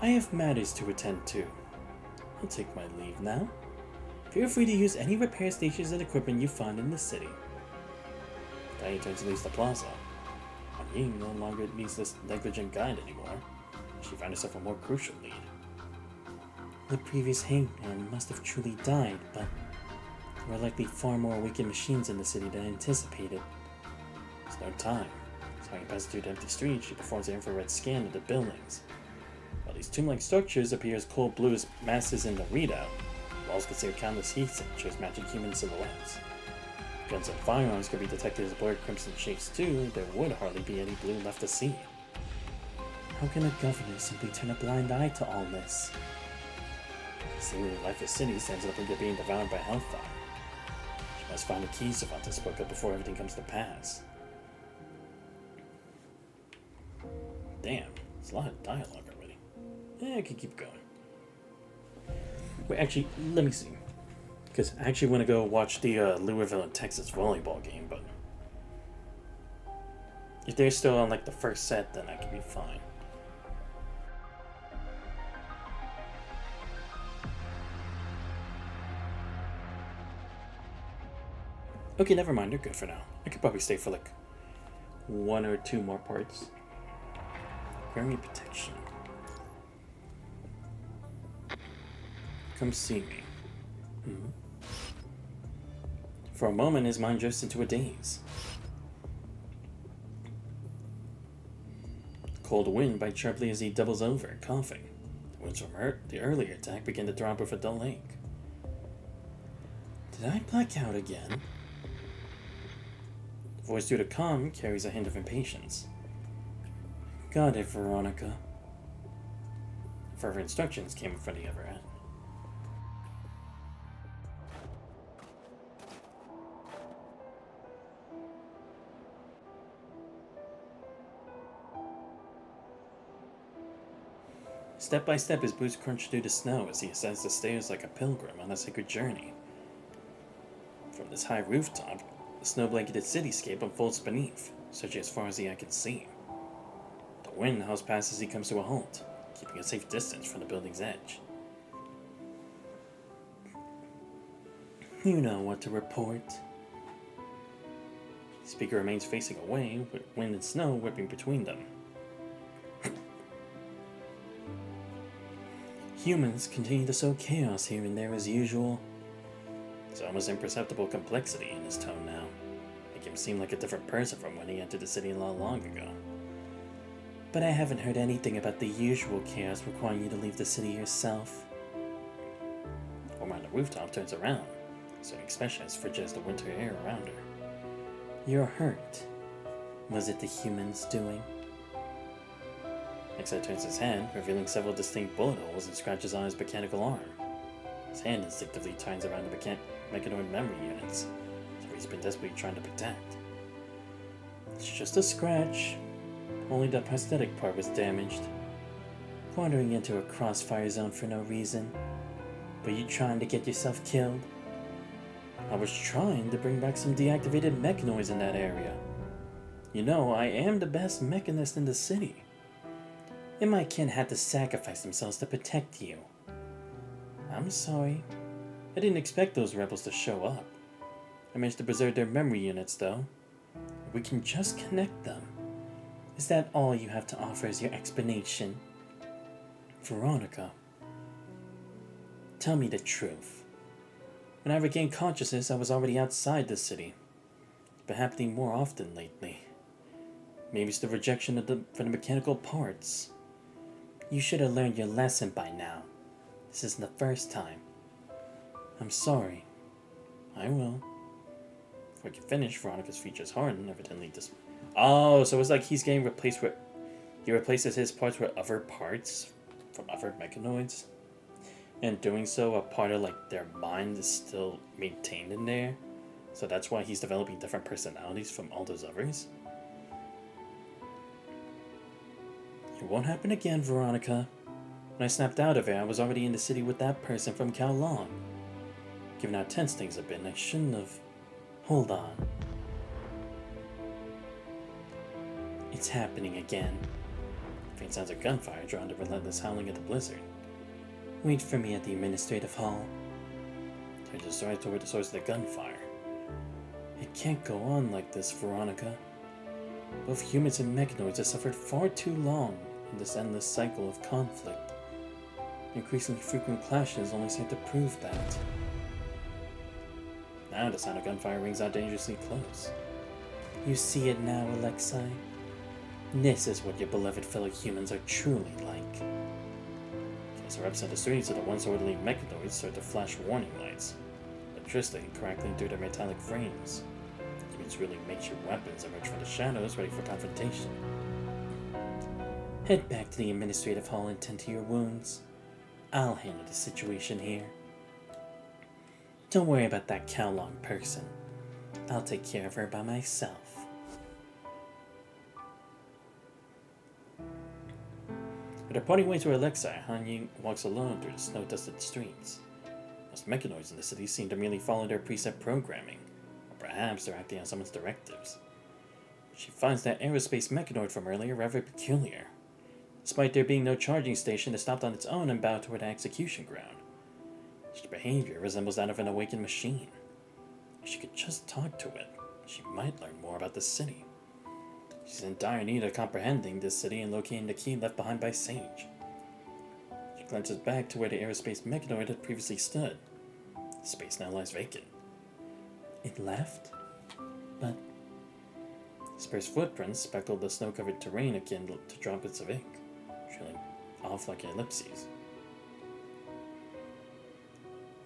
I have matters to attend to. I'll take my leave now. Feel free to use any repair stations and equipment you find in the city. Diane turns to leave the plaza. Ying no longer needs this negligent guide anymore. She found herself a more crucial lead. The previous hangman must have truly died, but there were likely far more awakened machines in the city than anticipated. There's no time. So when you pass through the empty street, she performs an infrared scan of the buildings. While these tomb-like structures appear as cold blue as masses in the readout, walls conceal countless heat signatures matching human silhouettes. Guns and firearms could be detected as blurred crimson shapes too, there would hardly be any blue left to see. How can a governor simply turn a blind eye to all this? The seemingly lifeless city stands up and being devoured by hellfire. She must find the keys to Vanta's book up before everything comes to pass. Damn, there's a lot of dialogue already. I can keep going. Wait, actually, let me see. Because I actually want to go watch the Louisville and Texas volleyball game, but if they're still on like the first set, then I can be fine. Okay, never mind, they're good for now. I could probably stay for like 1 or 2 more parts. Grammy protection. Come see me. For a moment, his mind drifts into a daze. The cold wind bites sharply as he doubles over, coughing. The winds from the earlier attack begin to throb with a dull ache. Did I black out again? The voice through the comm carries a hint of impatience. Got it, Veronica. Further instructions came from the other end. Step by step, his boots crunch through the snow as he ascends the stairs like a pilgrim on a sacred journey. From this high rooftop, the snow-blanketed cityscape unfolds beneath, stretching as far as the eye can see. The wind howls past as he comes to a halt, keeping a safe distance from the building's edge. You know what to report. The speaker remains facing away, with wind and snow whipping between them. Humans continue to sow chaos here and there as usual. There's almost imperceptible complexity in his tone now, making him seem like a different person from when he entered the city not long ago. But I haven't heard anything about the usual chaos requiring you to leave the city yourself. The woman on the rooftop turns around, so expression as frigid as the winter air around her. You're hurt. Was it the humans' doing? Nexai turns his head, revealing several distinct bullet holes and scratches on his mechanical arm. His hand instinctively tightens around the mechanoid memory units, so he's been desperately trying to protect. It's just a scratch. Only the prosthetic part was damaged. Wandering into a crossfire zone for no reason. Were you trying to get yourself killed? I was trying to bring back some deactivated mechanoids in that area. You know, I am the best mechanist in the city. And my kin had to sacrifice themselves to protect you. I'm sorry. I didn't expect those rebels to show up. I managed to preserve their memory units, though. We can just connect them. Is that all you have to offer as your explanation? Veronica, tell me the truth. When I regained consciousness, I was already outside the city. It's been happening more often lately. Maybe it's the rejection for the mechanical parts. You should have learned your lesson by now. This isn't the first time. I'm sorry. I will. Before you finish, Veronica's features harden, evidently Oh, so it's like he's getting replaced with... He replaces his parts with other parts from other mechanoids. And doing so, a part of like their mind is still maintained in there. So that's why he's developing different personalities from all those others. It won't happen again, Veronica. When I snapped out of it, I was already in the city with that person from Kowloon. Given how tense things have been, I shouldn't have... Hold on. It's happening again. Faint sounds of gunfire drawn to relentless howling of the blizzard. Wait for me at the administrative hall. Turns his sword toward the source of the gunfire. It can't go on like this, Veronica. Both humans and mechanoids have suffered far too long in this endless cycle of conflict. Increasingly frequent clashes only seem to prove that. Now the sound of gunfire rings out dangerously close. You see it now, Alexei? This is what your beloved fellow humans are truly like. As erupts on the streets of the once orderly mechanoids start to flash warning lights, electricity crackling through their metallic frames. Humans really makeshift weapons emerge from the shadows, ready for confrontation. Head back to the administrative hall and tend to your wounds. I'll handle the situation here. Don't worry about that Kowloon person. I'll take care of her by myself. With her parting way to Alexei, Han Ying walks alone through the snow-dusted streets. Most mechanoids in the city seem to merely follow their preset programming, or perhaps they're acting on someone's directives. She finds that aerospace mechanoid from earlier rather peculiar. Despite there being no charging station, it stopped on its own and bowed toward an execution ground. Such behavior resembles that of an awakened machine. If she could just talk to it, she might learn more about the city. She's in dire need of comprehending this city and locating the key left behind by Sage. She glances back to where the aerospace mechanoid had previously stood. The space now lies vacant. It left? But... Sparse footprints speckled the snow-covered terrain akin to droplets of ink, trailing off like ellipses.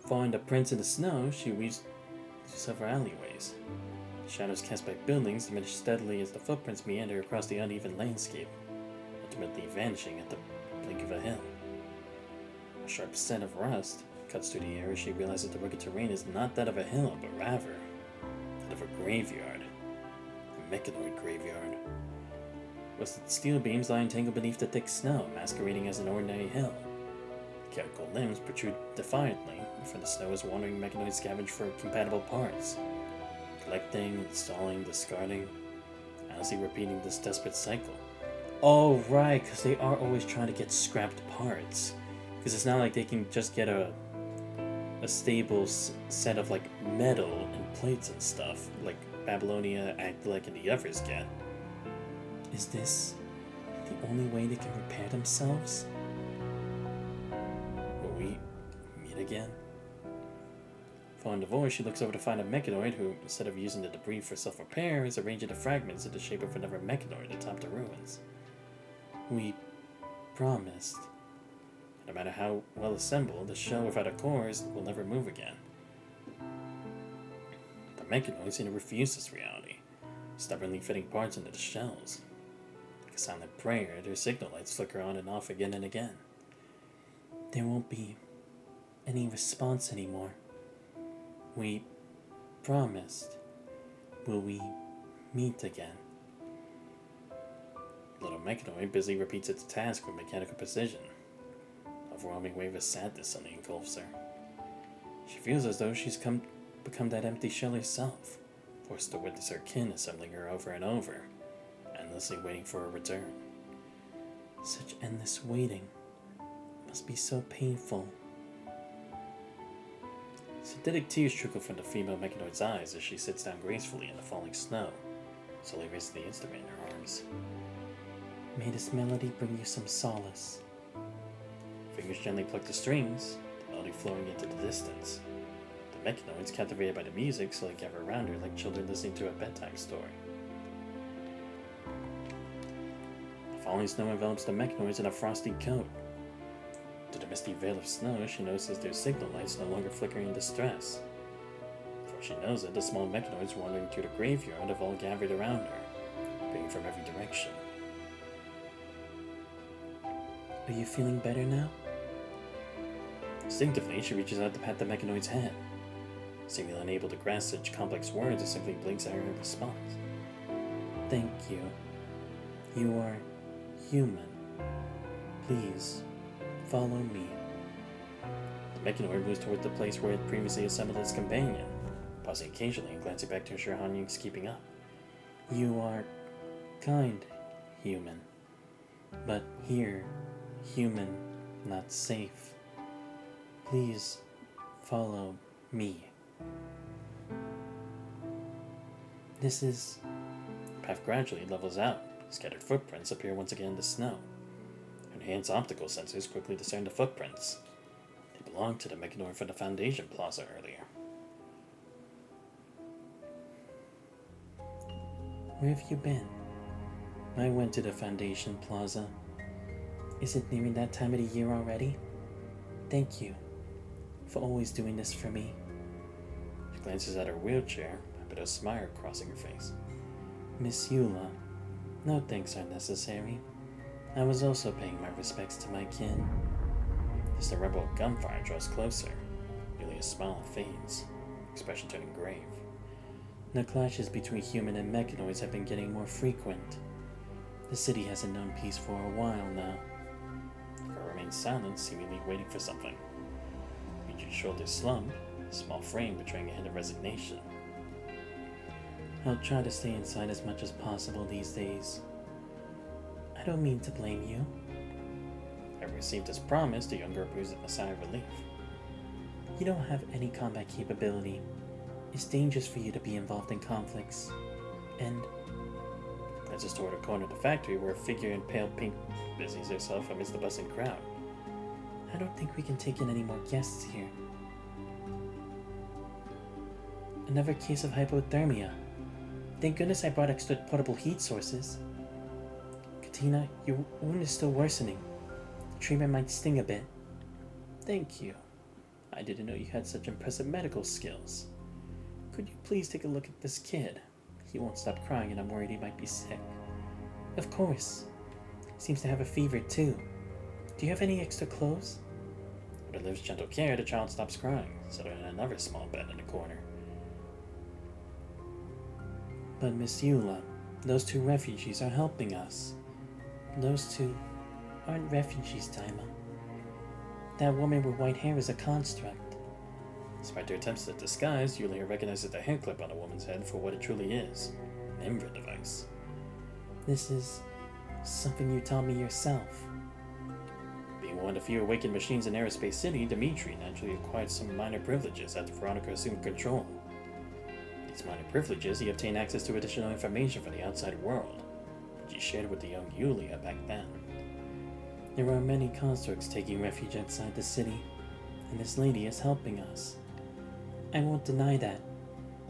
Following the prints in the snow, she weaves through several alleyways. The shadows cast by buildings diminish steadily as the footprints meander across the uneven landscape, ultimately vanishing at the blink of a hill. A sharp scent of rust cuts through the air as she realizes the rugged terrain is not that of a hill, but rather that of a graveyard. A mechanoid graveyard. Rusted steel beams lie entangled beneath the thick snow, masquerading as an ordinary hill. Chemical limbs protrude defiantly from the snow as wandering mechanoids scavenge for compatible parts. Collecting, installing, discarding, honestly repeating this desperate cycle. Oh right, because they are always trying to get scrapped parts. Because it's not like they can just get a stable set of like metal and plates and stuff, like Babylonia, Actilec, and the others get. Is this the only way they can repair themselves? Will we meet again? Following the voice, she looks over to find a mechanoid who, instead of using the debris for self-repair, is arranging the fragments in the shape of another mechanoid atop the ruins. We promised. No matter how well assembled, the shell without a core will never move again. The mechanoids seem to refuse this reality, stubbornly fitting parts into the shells. Like a silent prayer, their signal lights flicker on and off again and again. There won't be any response anymore. We promised. Will we meet again? The little mechanoid busily repeats its task with mechanical precision. An overwhelming wave of sadness suddenly engulfs her. She feels as though she's become that empty shell herself, forced to witness her kin assembling her over and over, endlessly waiting for a return. Such endless waiting must be so painful. Synthetic tears trickle from the female mechanoid's eyes as she sits down gracefully in the falling snow, slowly raising the instrument in her arms. May this melody bring you some solace. Fingers gently pluck the strings, the melody flowing into the distance. The mechanoids, captivated by the music, slowly gather around her like children listening to a bedtime story. The falling snow envelops the mechanoids in a frosty coat. Through the misty veil of snow, she notices their signal lights no longer flickering in distress. For She knows it, the small mechanoids wandering through the graveyard have all gathered around her, being from every direction. Are you feeling better now? Instinctively, she reaches out to pat the mechanoid's head. Seemingly unable to grasp such complex words, it simply blinks at her in response. Thank you. You are human. Please, follow me. The mechanoid moves toward the place where it previously assembled its companion, pausing occasionally and glancing back to ensure Han Ying's keeping up. You are kind, human. But here, human, not safe. Please, follow me. This is... The path gradually levels out. Scattered footprints appear once again in the snow. Her enhanced optical sensors quickly discern the footprints. They belong to the mechanoid from the Foundation Plaza earlier. Where have you been? I went to the Foundation Plaza. Is it nearing that time of the year already? Thank you for always doing this for me. She glances at her wheelchair, a bit of a smile crossing her face. Miss Eula, no thanks are necessary. I was also paying my respects to my kin. As the rebel gunfire draws closer, Yulia's smile fades, expression turning grave. The clashes between human and mechanoids have been getting more frequent. The city hasn't known peace for a while now. The girl remains silent, seemingly waiting for something. Yuji's shoulders slump, a small frame betraying a hint of resignation. I'll try to stay inside as much as possible these days. I don't mean to blame you. Having received his promise, the young girl breathes a sigh of relief. You don't have any combat capability. It's dangerous for you to be involved in conflicts. And... glances toward a corner of the factory where a figure in pale pink busies herself amidst the bustling crowd. I don't think we can take in any more guests here. Another case of hypothermia. Thank goodness I brought extra portable heat sources. Katina, your wound is still worsening. The treatment might sting a bit. Thank you. I didn't know you had such impressive medical skills. Could you please take a look at this kid? He won't stop crying and I'm worried he might be sick. Of course. Seems to have a fever too. Do you have any extra clothes? Under Liv's gentle care, the child stops crying, settling in another small bed in the corner. But Miss Eula, those two refugees are helping us. Those two aren't refugees, Daima. That woman with white hair is a construct. Despite their attempts at disguise, Yulia recognizes the hair clip on the woman's head for what it truly is, an Imra device. This is something you taught me yourself. Being one of the few awakened machines in Aerospace City, Dimitri naturally acquired some minor privileges after Veronica assumed control. These minor privileges, he obtained access to additional information from the outside world, which he shared with the young Yulia back then. There are many constructs taking refuge outside the city, and this lady is helping us. I won't deny that,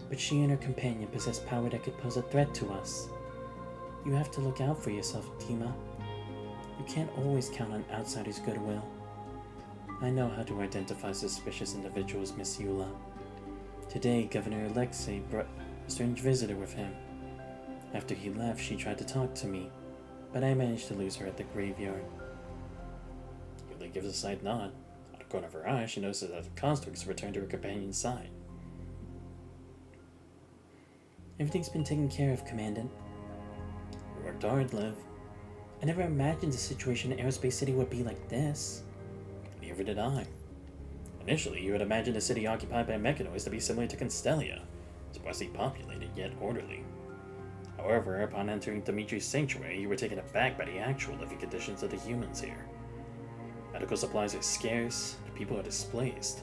but she and her companion possess power that could pose a threat to us. You have to look out for yourself, Dima. You can't always count on outsiders' goodwill. I know how to identify suspicious individuals, Miss Eula. Today, Governor Alexei brought a strange visitor with him. After he left, she tried to talk to me, but I managed to lose her at the graveyard. Yulia gives a slight nod. Out of the corner of her eye, she notices that the constructs returned to her companion's side. Everything's been taken care of, Commandant. You worked hard, Liv. I never imagined the situation in Aerospace City would be like this. Neither did I. Initially, you had imagined a city occupied by mechanoids to be similar to Constellia, sparsely populated yet orderly. However, upon entering Dimitri's sanctuary, you were taken aback by the actual living conditions of the humans here. Medical supplies are scarce, the people are displaced.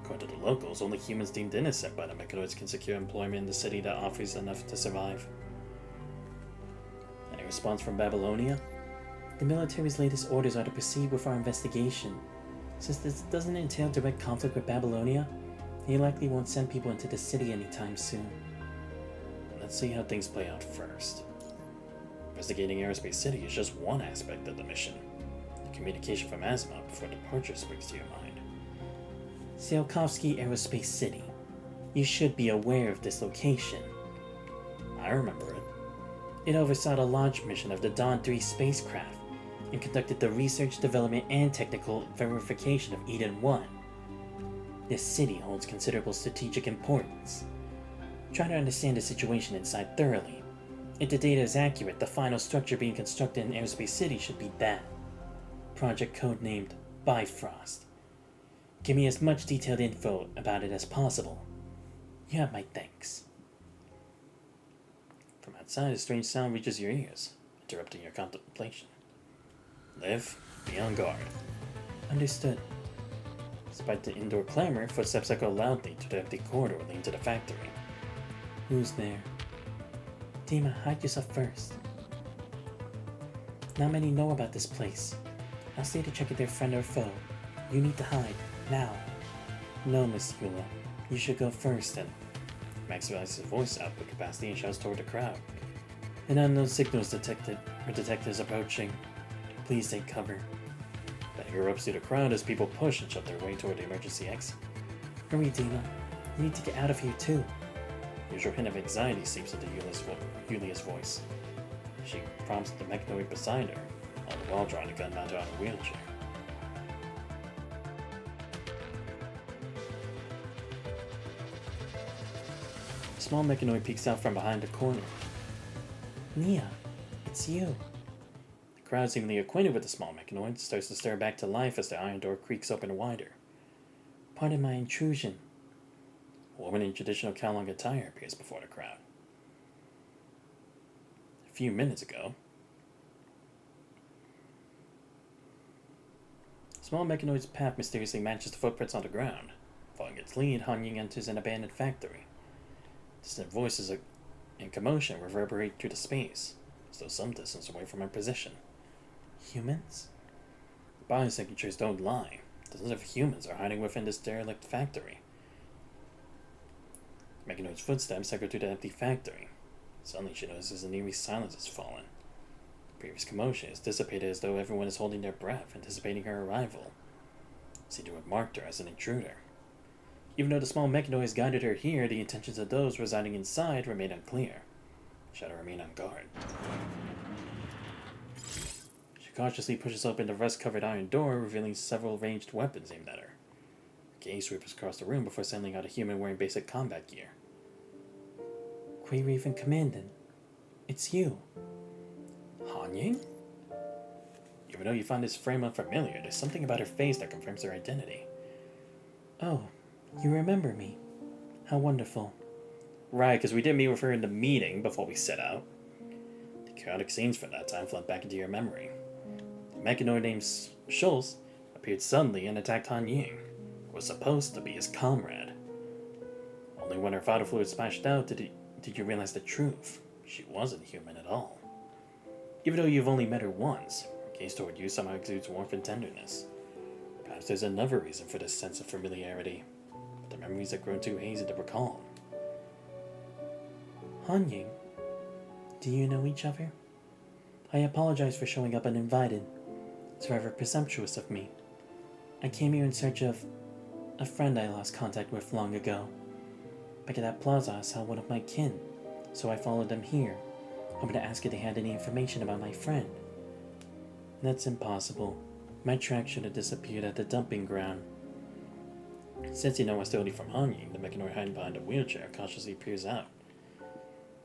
According to the locals, only humans deemed innocent by the mechanoids can secure employment in the city that offers enough to survive. Any response from Babylonia? The military's latest orders are to proceed with our investigation. Since this doesn't entail direct conflict with Babylonia, they likely won't send people into the city anytime soon. Let's see how things play out first. Investigating Aerospace City is just one aspect of the mission. The communication from Asimov before departure springs to your mind. Tsiolkovsky Aerospace City. You should be aware of this location. I remember it. It oversaw the launch mission of the Dawn 3 spacecraft and conducted the research, development, and technical verification of Eden 1. This city holds considerable strategic importance. Try to understand the situation inside thoroughly. If the data is accurate, the final structure being constructed in Airspace City should be that. Project codenamed Bifrost. Give me as much detailed info about it as possible. You have my thanks. From outside, a strange sound reaches your ears, interrupting your contemplation. Liv, be on guard. Understood. Despite the indoor clamor, footsteps echo loudly to the empty corridor leading to the factory. Who's there? Dima, hide yourself first. Not many know about this place. I'll stay to check if they're friend or foe. You need to hide, now. No, Miss Eula. You should go first and maximizes his voice output capacity and shouts toward the crowd. An unknown signals detected, or detectives approaching. Please take cover. That erupts through the crowd as people push and shove their way toward the emergency exit. Hurry, Dima. You need to get out of here too. The usual hint of anxiety seeps into Yulia's voice. She prompts the mechanoid beside her, all the while drawing a gun mounted on a wheelchair. A small mechanoid peeks out from behind a corner. Nia, it's you. The crowd, seemingly acquainted with the small mechanoid, starts to stir back to life as the iron door creaks open wider. Pardon my intrusion. A woman in traditional Kowloon attire appears before the crowd. A few minutes ago, the small mechanoid's path mysteriously matches the footprints on the ground. Following its lead, Han Ying enters an abandoned factory. Distant voices and commotion reverberate through the space, as though some distance away from her position. Humans? Biosignatures don't lie. Dozens of humans are hiding within this derelict factory. Mechanoid's footsteps echo through the empty factory. Suddenly she notices an eerie silence has fallen. The previous commotion is dissipated as though everyone is holding their breath, anticipating her arrival. Cedar had marked her as an intruder. Even though the small mechanoid has guided her here, the intentions of those residing inside remain unclear. She had to remain on guard. She cautiously pushes open the rust-covered iron door, revealing several ranged weapons aimed at her. Her gaze sweeps across the room before sending out a human wearing basic combat gear. Raven Commandant, it's you. Han Ying? Even though you find this frame unfamiliar, there's something about her face that confirms her identity. Oh, you remember me. How wonderful. Right, because we did meet with her in the meeting before we set out. The chaotic scenes from that time flood back into your memory. The mechanoid named Schultz appeared suddenly and attacked Han Ying, who was supposed to be his comrade. Only when her vital fluid splashed out did you realize the truth. She wasn't human at all. Even though you've only met her once, her gaze toward you somehow exudes warmth and tenderness. Perhaps there's another reason for this sense of familiarity, but the memories have grown too hazy to recall. Han Ying, do you know each other? I apologize for showing up uninvited. It's rather presumptuous of me. I came here in search of a friend I lost contact with long ago. Back at that plaza, I saw one of my kin, so I followed them here, hoping to ask if they had any information about my friend. That's impossible. My track should have disappeared at the dumping ground. Sensing no hostility from Han Ying, the mechanoid hiding behind a wheelchair cautiously peers out.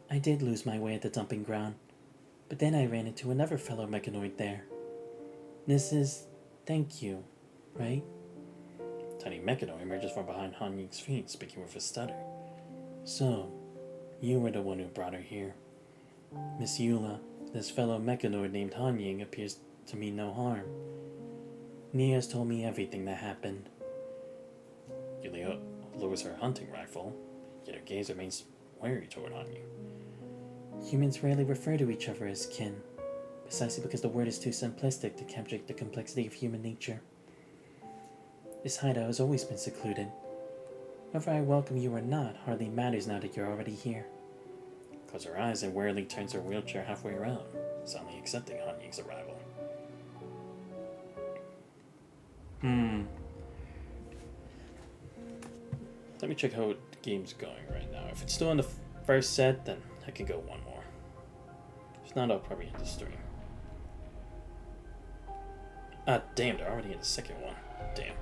I did lose my way at the dumping ground, but then I ran into another fellow mechanoid there. This is thank you, right? Tiny mechanoid emerges from behind Han Ying's feet, speaking with a stutter. So, you were the one who brought her here. Miss Eula, this fellow mechanoid named Han Ying appears to mean no harm. Nia's told me everything that happened. Yulia lowers her hunting rifle, yet her gaze remains wary toward Han Ying. Humans rarely refer to each other as kin, precisely because the word is too simplistic to capture the complexity of human nature. This hideout has always been secluded. Whether I welcome you or not hardly matters now that you're already here. Closes her eyes and warily turns her wheelchair halfway around, suddenly accepting Han Ying's arrival. Let me check how the game's going right now. If it's still in the first set, then I can go one more. If not, I'll probably end the stream. Ah, damn, they're already in the second one. Damn.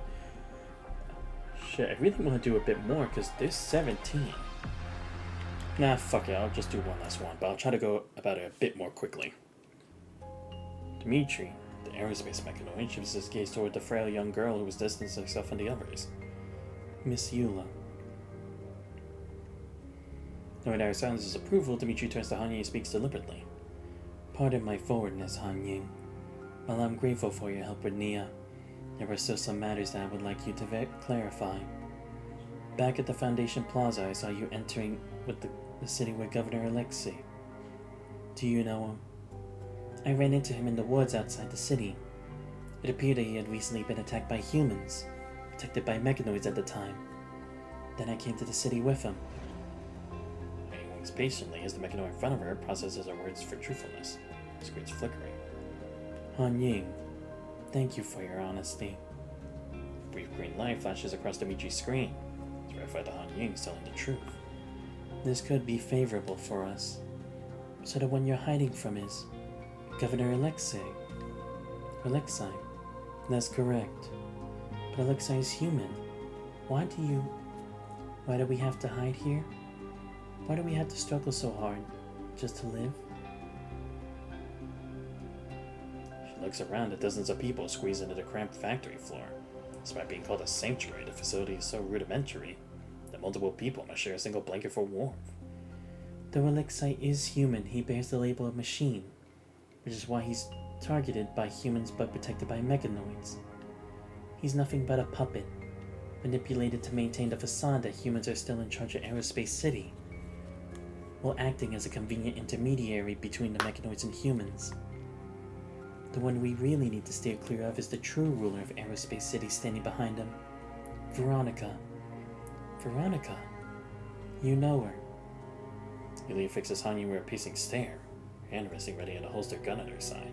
Shit, I really want to do a bit more because there's 17. Nah, fuck it, I'll just do one last one, but I'll try to go about it a bit more quickly. Dimitri, the aerospace mechanoid, shifts his gaze toward the frail young girl who was distancing herself from the others. Miss Eula. Knowing our silence approval, Dimitri turns to Han Ying and speaks deliberately. Pardon my forwardness, Han Ying. While I'm grateful for your help with Nia, there are still some matters that I would like you to clarify. Back at the Foundation Plaza, I saw you entering with the city with Governor Alexei. Do you know him? I ran into him in the woods outside the city. It appeared that he had recently been attacked by humans, protected by mechanoids at the time. Then I came to the city with him. He winks patiently as the mechanoid in front of her processes her words for truthfulness. The screen's flickering. Han Ying, thank you for your honesty. A brief green light flashes across Dimitri's screen. It's verified that Han Ying is telling the truth. This could be favorable for us. So the one you're hiding from is Governor Alexei. Alexei. That's correct. But Alexei is human. Why do we have to hide here? Why do we have to struggle so hard just to live? She looks around at dozens of people squeezed into the cramped factory floor. Despite being called a sanctuary, the facility is so rudimentary that multiple people must share a single blanket for warmth. Though Alexei is human, he bears the label of machine, which is why he's targeted by humans but protected by mechanoids. He's nothing but a puppet, manipulated to maintain the facade that humans are still in charge of Aerospace City, while acting as a convenient intermediary between the mechanoids and humans. The one we really need to steer clear of is the true ruler of Aerospace City standing behind him, Veronica. Veronica? You know her. Yulia fixes Han Ying with a piercing stare, hand resting ready on a holster gun at her side.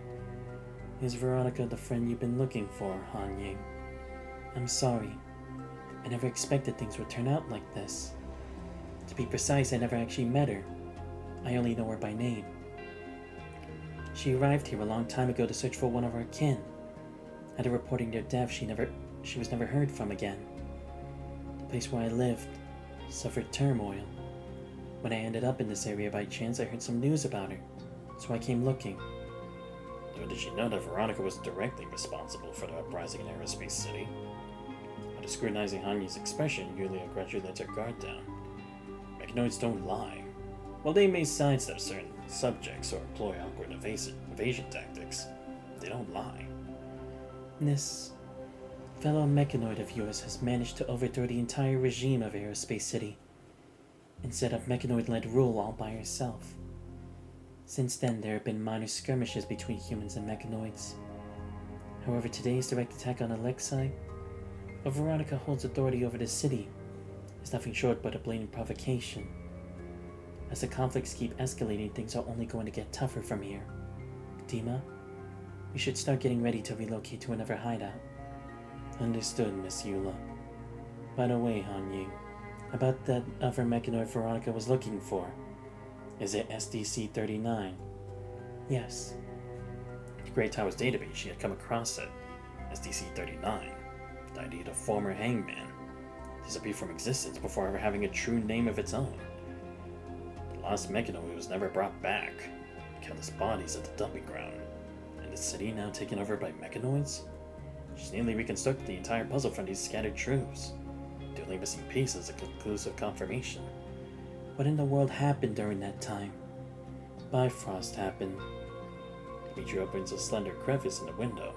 Is Veronica the friend you've been looking for, Han Ying? I'm sorry. I never expected things would turn out like this. To be precise, I never actually met her. I only know her by name. She arrived here a long time ago to search for one of our kin. After reporting their death, she was never heard from again. The place where I lived suffered turmoil. When I ended up in this area by chance, I heard some news about her, so I came looking. Though did she know that Veronica was directly responsible for the uprising in Aerospace City? After scrutinizing Han Ying's expression, Yulia gradually lets her guard down. Mechanoids don't lie. While they may sidestep certain subjects or employ awkward evasion tactics, they don't lie. This fellow mechanoid of yours has managed to overthrow the entire regime of Aerospace City and set up mechanoid-led rule all by herself. Since then, there have been minor skirmishes between humans and mechanoids. However, today's direct attack on Alexei, while Veronica holds authority over the city, is nothing short but a blatant provocation. As the conflicts keep escalating, things are only going to get tougher from here. Dima, we should start getting ready to relocate to another hideout. Understood, Miss Eula. By the way, Han Ying, about that other mechanoid Veronica was looking for. Is it SDC-39? Yes. In the Great Tower's database, she had come across it. SDC-39, the ID of the former hangman, disappeared from existence before ever having a true name of its own. The lost mechanoid was never brought back. Countless bodies at the dumping ground. And the city now taken over by mechanoids? She's nearly reconstructed the entire puzzle from these scattered truths. The only missing piece is a conclusive confirmation. What in the world happened during that time? Bifrost happened. Dimitri opens a slender crevice in the window.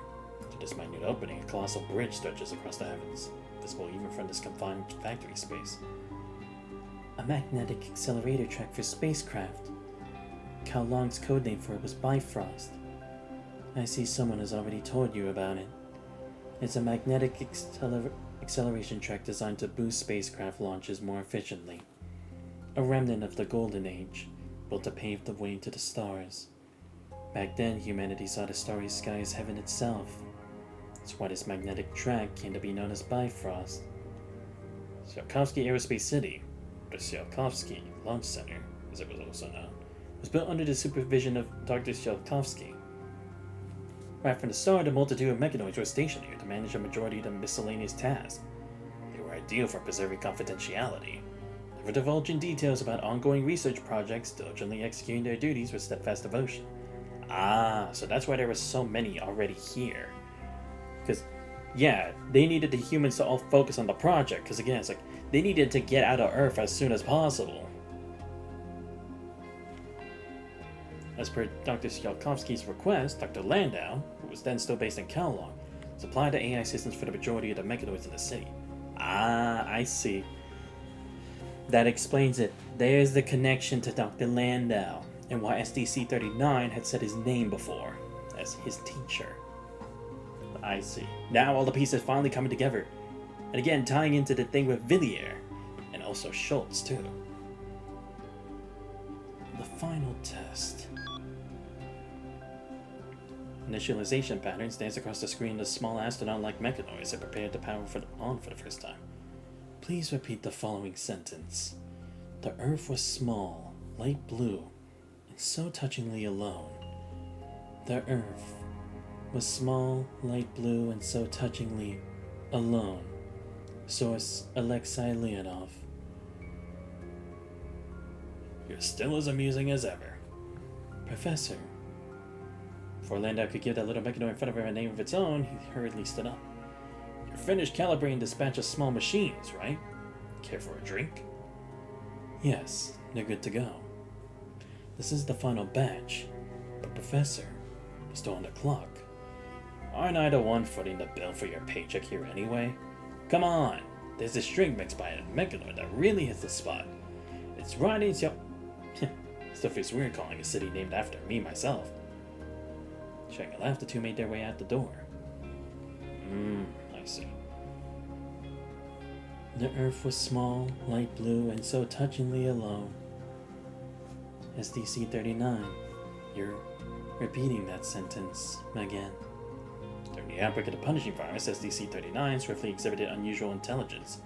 Through this minute opening, a colossal bridge stretches across the heavens, visible even from this confined factory space. A magnetic accelerator track for spacecraft. Cao Long's codename for it was Bifrost. I see someone has already told you about it. It's a magnetic acceleration track designed to boost spacecraft launches more efficiently. A remnant of the Golden Age, built to pave the way to the stars. Back then, humanity saw the starry sky as heaven itself. That's why this magnetic track came to be known as Bifrost. Tsiolkovsky Aerospace City, the Tsiolkovsky Launch Center, as it was also known, was built under the supervision of Dr. Tsiolkovsky. Right from the start, a multitude of mechanoids were stationed here to manage a majority of the miscellaneous tasks. They were ideal for preserving confidentiality, never divulging details about ongoing research projects, diligently executing their duties with steadfast devotion. Ah, so that's why there were so many already here. Because, yeah, they needed the humans to all focus on the project, because again, it's like, they needed to get out of Earth as soon as possible. As per Dr. Tsiolkovsky's request, Dr. Landau, who was then still based in Kowloon, supplied the AI systems for the majority of the mechanoids in the city. Ah, I see. That explains it. There's the connection to Dr. Landau, and why SDC-39 had said his name before, as his teacher. I see. Now all the pieces finally coming together. And again, tying into the thing with Villiers, and also Schultz, too. The final test. Initialization patterns dance across the screen as small astronaut-like mechanoids are prepared to power on for the first time. Please repeat the following sentence. The Earth was small, light blue, and so touchingly alone. The Earth was small, light blue, and so touchingly alone. Source Alexei Leonov. You're still as amusing as ever. Professor. Before Landau could give that little mechanoid in front of him a name of its own, he hurriedly stood up. You're finished calibrating dispatch of small machines, right? Care for a drink? Yes, they're good to go. This is the final batch, but Professor, we're still on the clock. Aren't I the one footing the bill for your paycheck here anyway? Come on, there's this drink mixed by a mechanoid that really hits the spot. It's right in your... Still feels weird calling a city named after me myself. Shaking a laugh, the two made their way out the door. I see. The Earth was small, light blue, and so touchingly alone. SDC-39, you're repeating that sentence again. During the outbreak of the punishing virus, SDC-39 swiftly exhibited unusual intelligence,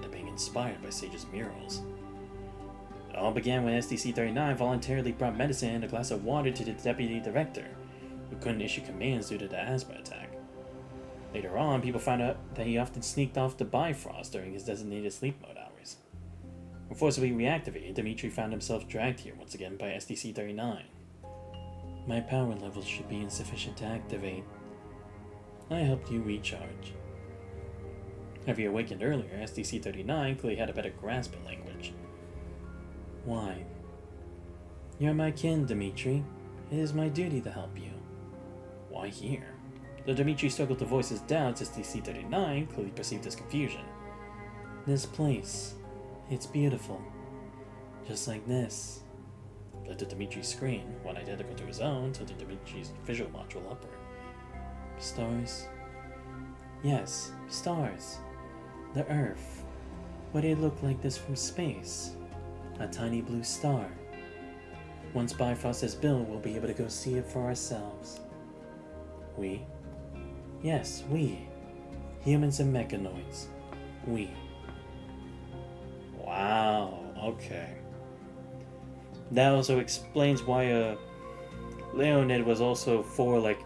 and being inspired by Sage's murals. It all began when SDC-39 voluntarily brought medicine and a glass of water to the deputy director, who couldn't issue commands due to the asthma attack. Later on, people found out that he often sneaked off to Bifrost during his designated sleep mode hours. When forcibly reactivated, Dmitri found himself dragged here once again by SDC-39. My power levels should be insufficient to activate. I helped you recharge. Having awakened earlier, SDC-39 clearly had a better grasp of language. Why? You're my kin, Dmitri. It is my duty to help you. Why here? Though Dmitri struggled to voice his doubts, SDC-39 clearly perceived his confusion. This place. It's beautiful. Just like this. Led to Dmitri's screen, one identical to his own, tilted Dmitri's visual module upward. Stars? Yes, stars. The Earth. What did it look like this from space? A tiny blue star. Once Bifrost is built, we'll be able to go see it for ourselves. We? Yes, we. Humans and mechanoids. We. Wow, okay. That also explains why Leonid was also for, like,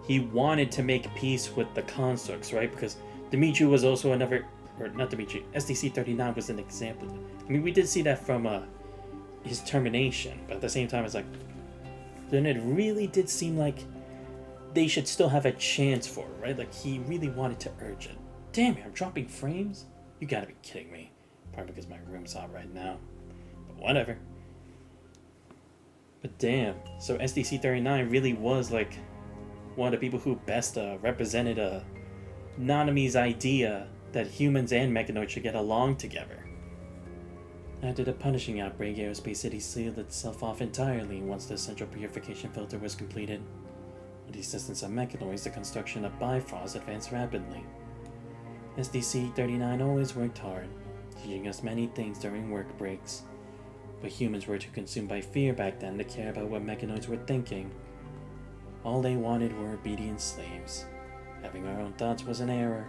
he wanted to make peace with the constructs, right? Because Dmitri was also another, or not Dmitri, SDC-39 was an example. I mean, we did see that from his termination, but at the same time, it's like, then it really did seem like they should still have a chance for it, right? Like, he really wanted to urge it. Damn it, I'm dropping frames? You gotta be kidding me. Probably because my room's hot right now. But whatever. But damn, so SDC-39 really was, like, one of the people who best represented Nanami's idea that humans and mechanoids should get along together. After the punishing outbreak, Aerospace City sealed itself off entirely once the central purification filter was completed. With the assistance of mechanoids, the construction of Bifrost advanced rapidly. SDC-39 always worked hard, teaching us many things during work breaks. But humans were too consumed by fear back then to care about what mechanoids were thinking. All they wanted were obedient slaves. Having our own thoughts was an error.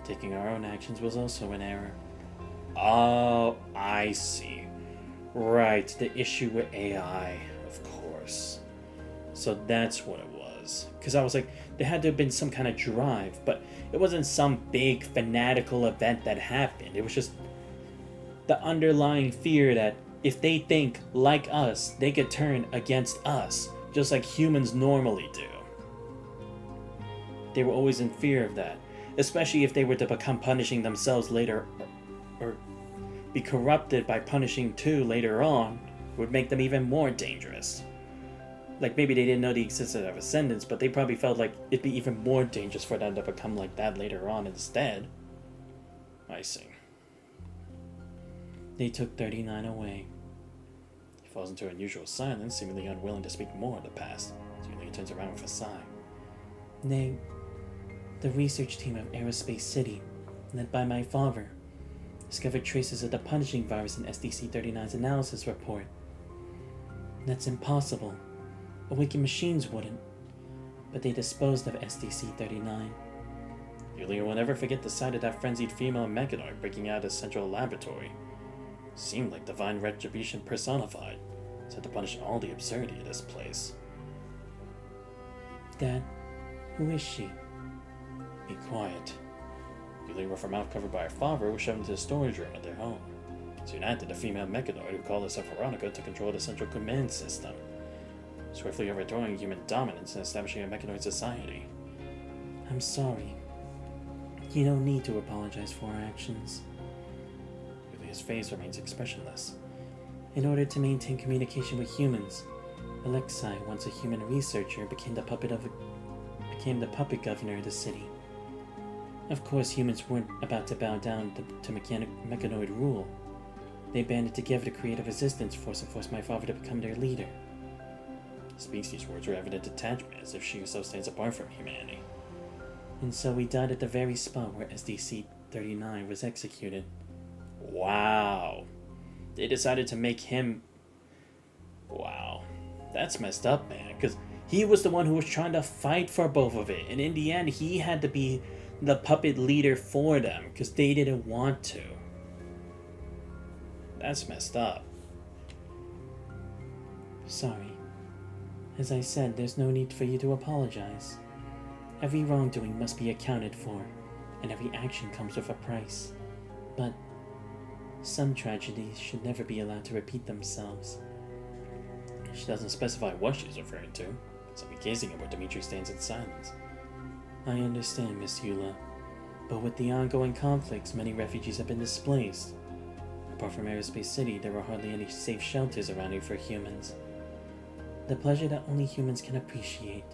Taking our own actions was also an error. Oh, I see. Right, the issue with AI, of course. So that's what it was. Because I was like, there had to have been some kind of drive, but it wasn't some big fanatical event that happened. It was just the underlying fear that if they think like us, they could turn against us, just like humans normally do. They were always in fear of that, especially if they were to become punishing themselves later, or be corrupted by punishing too later on, would make them even more dangerous. Like maybe they didn't know the existence of ascendants, but they probably felt like it'd be even more dangerous for them to become like that later on instead. I see. They took 39 away. He falls into unusual silence, seemingly unwilling to speak more of the past. Suddenly he turns around with a sigh. The research team of Aerospace City, led by my father, discovered traces of the punishing virus in SDC-39's analysis report. That's impossible. Awakened machines wouldn't. But they disposed of SDC-39. Yulia will never forget the sight of that frenzied female mechanoid breaking out of his central laboratory. Seemed like divine retribution personified, set to punish all the absurdity of this place. Dad, who is she? Be quiet. Yulia, with her mouth covered by her father, was shoved into the storage room at their home. Soon after, the female mechanoid who called herself Veronica took control of the central command system, swiftly overthrowing human dominance and establishing a mechanoid society. I'm sorry. You don't need to apologize for our actions. Yulia's face remains expressionless. In order to maintain communication with humans, Alexei, once a human researcher, became the puppet governor of the city. Of course, humans weren't about to bow down to mechanoid rule. They banded together to create a resistance force and force my father to become their leader. Speaks these words with evident detachment, as if she herself stands apart from humanity. And so we died at the very spot where SDC-39 was executed. Wow. They decided to make him... Wow. That's messed up, man. Because he was the one who was trying to fight for both of it. And in the end, he had to be the puppet leader for them. Because they didn't want to. That's messed up. Sorry. As I said, there's no need for you to apologize. Every wrongdoing must be accounted for, and every action comes with a price. But some tragedies should never be allowed to repeat themselves. She doesn't specify what she's referring to, so I'm gazing at where Dimitri stands in silence. I understand, Miss Eula, but with the ongoing conflicts, many refugees have been displaced. Apart from Aerospace City, there are hardly any safe shelters around here for humans. The pleasure that only humans can appreciate.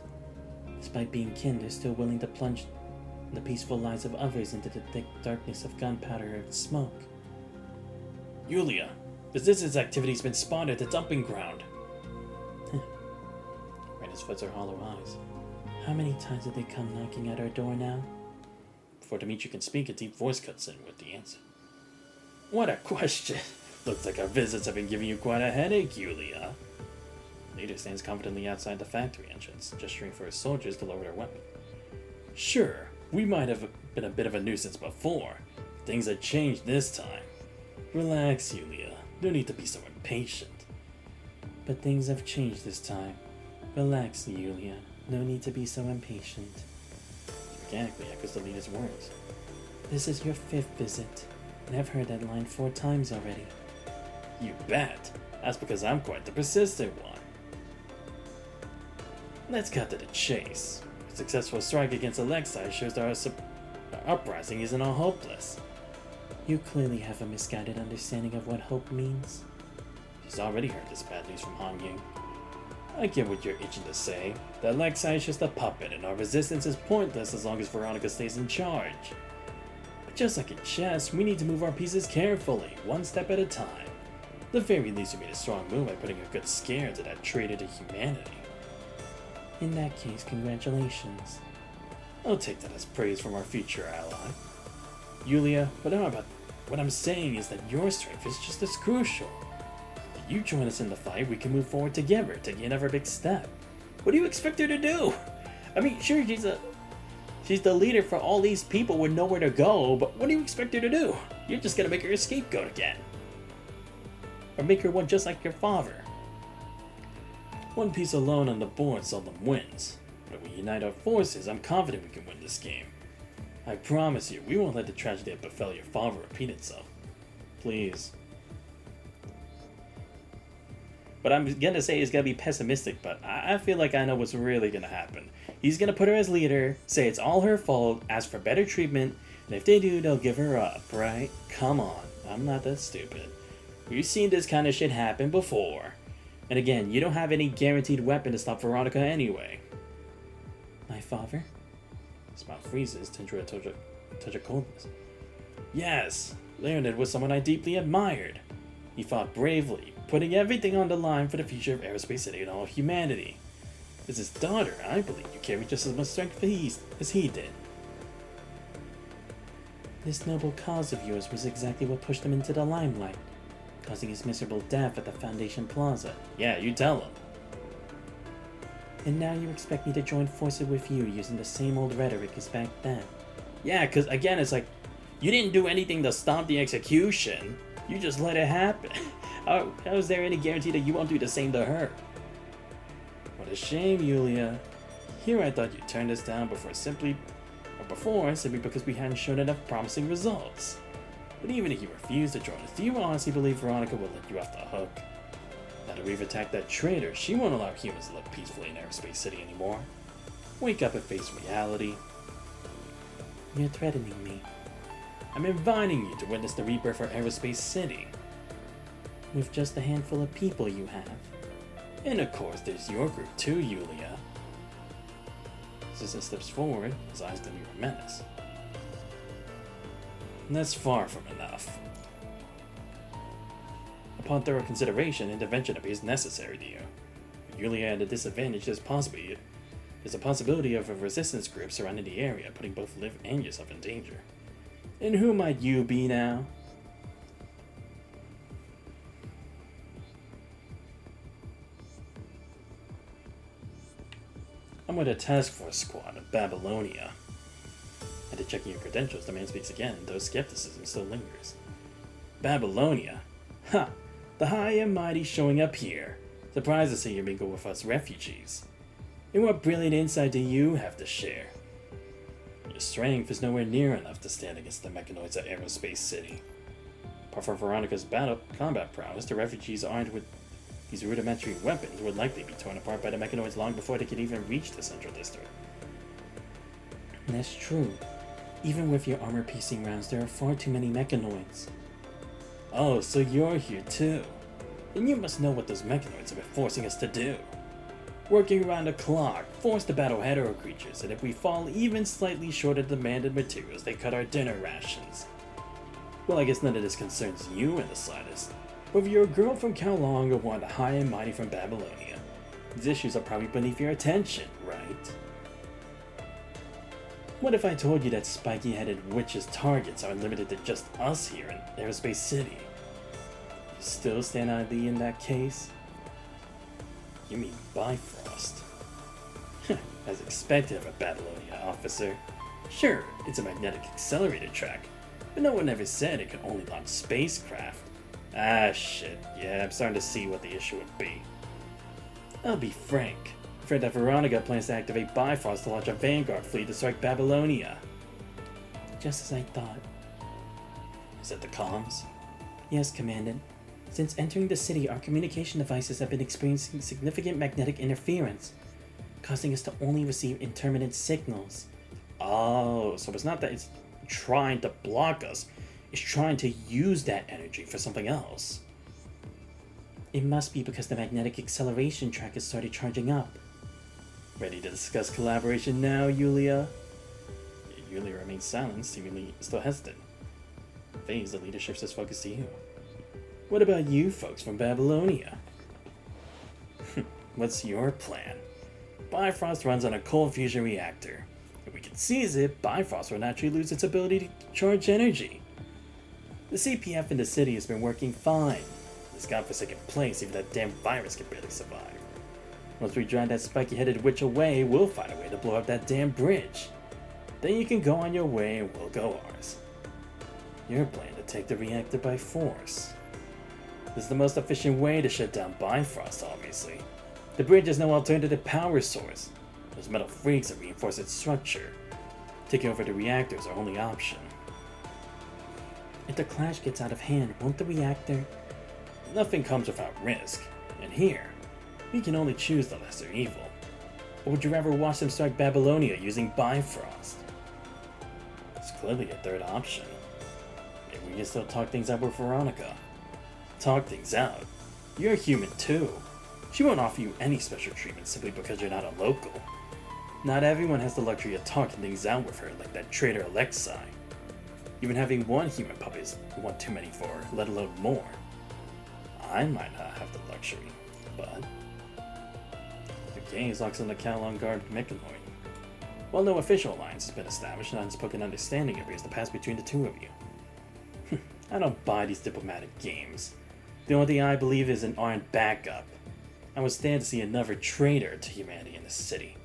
Despite being kin, they're still willing to plunge the peaceful lives of others into the thick darkness of gunpowder and smoke. Yulia, resistance activity's been spotted at the dumping ground. Rena's foots her hollow eyes. How many times did they come knocking at our door now? Before Dimitri can speak, a deep voice cuts in with the answer. What a question! Looks like our visits have been giving you quite a headache, Yulia. The leader stands confidently outside the factory entrance, gesturing for his soldiers to lower their weapon. Sure, we might have been a bit of a nuisance before. Things have changed this time. Relax, Yulia. No need to be so impatient. But things have changed this time. Relax, Yulia. No need to be so impatient. She mechanically echoes the leader's words. This is your 5th visit, and I've heard that line 4 times already. You bet. That's because I'm quite the persistent one. Let's cut to the chase. A successful strike against Alexei shows that our uprising isn't all hopeless. You clearly have a misguided understanding of what hope means. She's already heard this bad news from Han Ying. I get what you're itching to say. That Alexei is just a puppet and our resistance is pointless as long as Veronica stays in charge. But just like in chess, we need to move our pieces carefully, one step at a time. At the very least, we made a strong move by putting a good scare to that traitor to humanity. In that case, congratulations. I'll take that as praise from our future ally. Yulia, what I'm saying is that your strength is just as crucial. If you join us in the fight, we can move forward together, taking another big step. What do you expect her to do? I mean, sure, she's the leader for all these people with nowhere to go, but what do you expect her to do? You're just gonna make her a scapegoat again. Or make her one just like your father. One piece alone on the board seldom wins. But if we unite our forces, I'm confident we can win this game. I promise you, we won't let the tragedy that befell your father repeat itself. Please. But I'm gonna say he's gonna be pessimistic, but I feel like I know what's really gonna happen. He's gonna put her as leader, say it's all her fault, ask for better treatment, and if they do, they'll give her up, right? Come on, I'm not that stupid. We've seen this kind of shit happen before. And again, you don't have any guaranteed weapon to stop Veronica anyway. My father? His mouth freezes, tinged with a touch of coldness. Yes, Leonid was someone I deeply admired. He fought bravely, putting everything on the line for the future of Aerospace City and all humanity. As his daughter, I believe you carry just as much strength as he did. This noble cause of yours was exactly what pushed him into the limelight, causing his miserable death at the Foundation Plaza. Yeah, you tell him. And now you expect me to join forces with you using the same old rhetoric as back then. Yeah, because again, it's like, you didn't do anything to stop the execution. You just let it happen. How is there any guarantee that you won't do the same to her? What a shame, Yulia. Here I thought you turned us down simply because we hadn't shown enough promising results. But even if you refuse to join us, do you honestly believe Veronica will let you off the hook? Now that we've attacked that traitor, she won't allow humans to live peacefully in Aerospace City anymore. Wake up and face reality. You're threatening me. I'm inviting you to witness the rebirth for Aerospace City. With just a handful of people you have. And of course, there's your group too, Yulia. Citizen steps forward, his eyes gleaming with menace. And that's far from enough. Upon thorough consideration, intervention appears necessary to you. With Yulia at a disadvantage, there's a possibility of a resistance group surrounding the area, putting both Liv and yourself in danger. And who might you be now? I'm with a task force squad of Babylonia. After checking your credentials, the man speaks again, though skepticism still lingers. Babylonia? Ha! The high and mighty showing up here. Surprised to see you mingle with us refugees. And what brilliant insight do you have to share? Your strength is nowhere near enough to stand against the mechanoids at Aerospace City. Apart from Veronica's combat prowess, the refugees armed with these rudimentary weapons would likely be torn apart by the mechanoids long before they could even reach the central district. That's true. Even with your armor-piercing rounds, there are far too many mechanoids. Oh, so you're here too. Then you must know what those mechanoids have been forcing us to do. Working around the clock, forced to battle hetero creatures, and if we fall even slightly short of demanded materials, they cut our dinner rations. Well, I guess none of this concerns you in the slightest. But if you're a girl from Kowloon or one high and mighty from Babylonia, these issues are probably beneath your attention, right? What if I told you that spiky-headed witches' targets aren't limited to just us here in Aerospace City? You still stand idly in that case? You mean Bifrost? As expected of a Babylonia officer. Sure, it's a magnetic accelerator track, but no one ever said it could only launch spacecraft. Ah shit, yeah, I'm starting to see what the issue would be. I'll be frank. I'm afraid that Veronica plans to activate Bifrost to launch a Vanguard fleet to strike Babylonia. Just as I thought. Is that the comms? Yes, Commandant. Since entering the city, our communication devices have been experiencing significant magnetic interference, causing us to only receive intermittent signals. Oh, so it's not that it's trying to block us, it's trying to use that energy for something else. It must be because the magnetic acceleration track has started charging up. Ready to discuss collaboration now, Yulia? Yulia remains silent, seemingly still hesitant. Phase, the leader shifts his focus to you. What about you folks from Babylonia? What's your plan? Bifrost runs on a cold fusion reactor. If we can seize it, Bifrost will naturally lose its ability to charge energy. The CPF in the city has been working fine. This godforsaken place, even that damn virus can barely survive. Once we drive that spiky-headed witch away, we'll find a way to blow up that damn bridge. Then you can go on your way and we'll go ours. Your plan to take the reactor by force. This is the most efficient way to shut down Bifrost, obviously. The bridge has no alternative power source. Those metal freaks that reinforce its structure. Taking over the reactor is our only option. If the clash gets out of hand, won't the reactor? Nothing comes without risk. And here, we can only choose the lesser evil. Or would you rather watch them strike Babylonia using Bifrost? It's clearly a third option. Maybe we can still talk things out with Veronica. Talk things out? You're human too. She won't offer you any special treatment simply because you're not a local. Not everyone has the luxury of talking things out with her like that traitor Alexei. Even having one human pup is one too many for her, let alone more. I might not have the luxury, but... The gaze locks on the Kowloon Guard Mechanoid. While no official alliance has been established, an unspoken understanding appears to pass between the two of you. I don't buy these diplomatic games. The only thing I believe is an armed backup. I would stand to see another traitor to humanity in the city.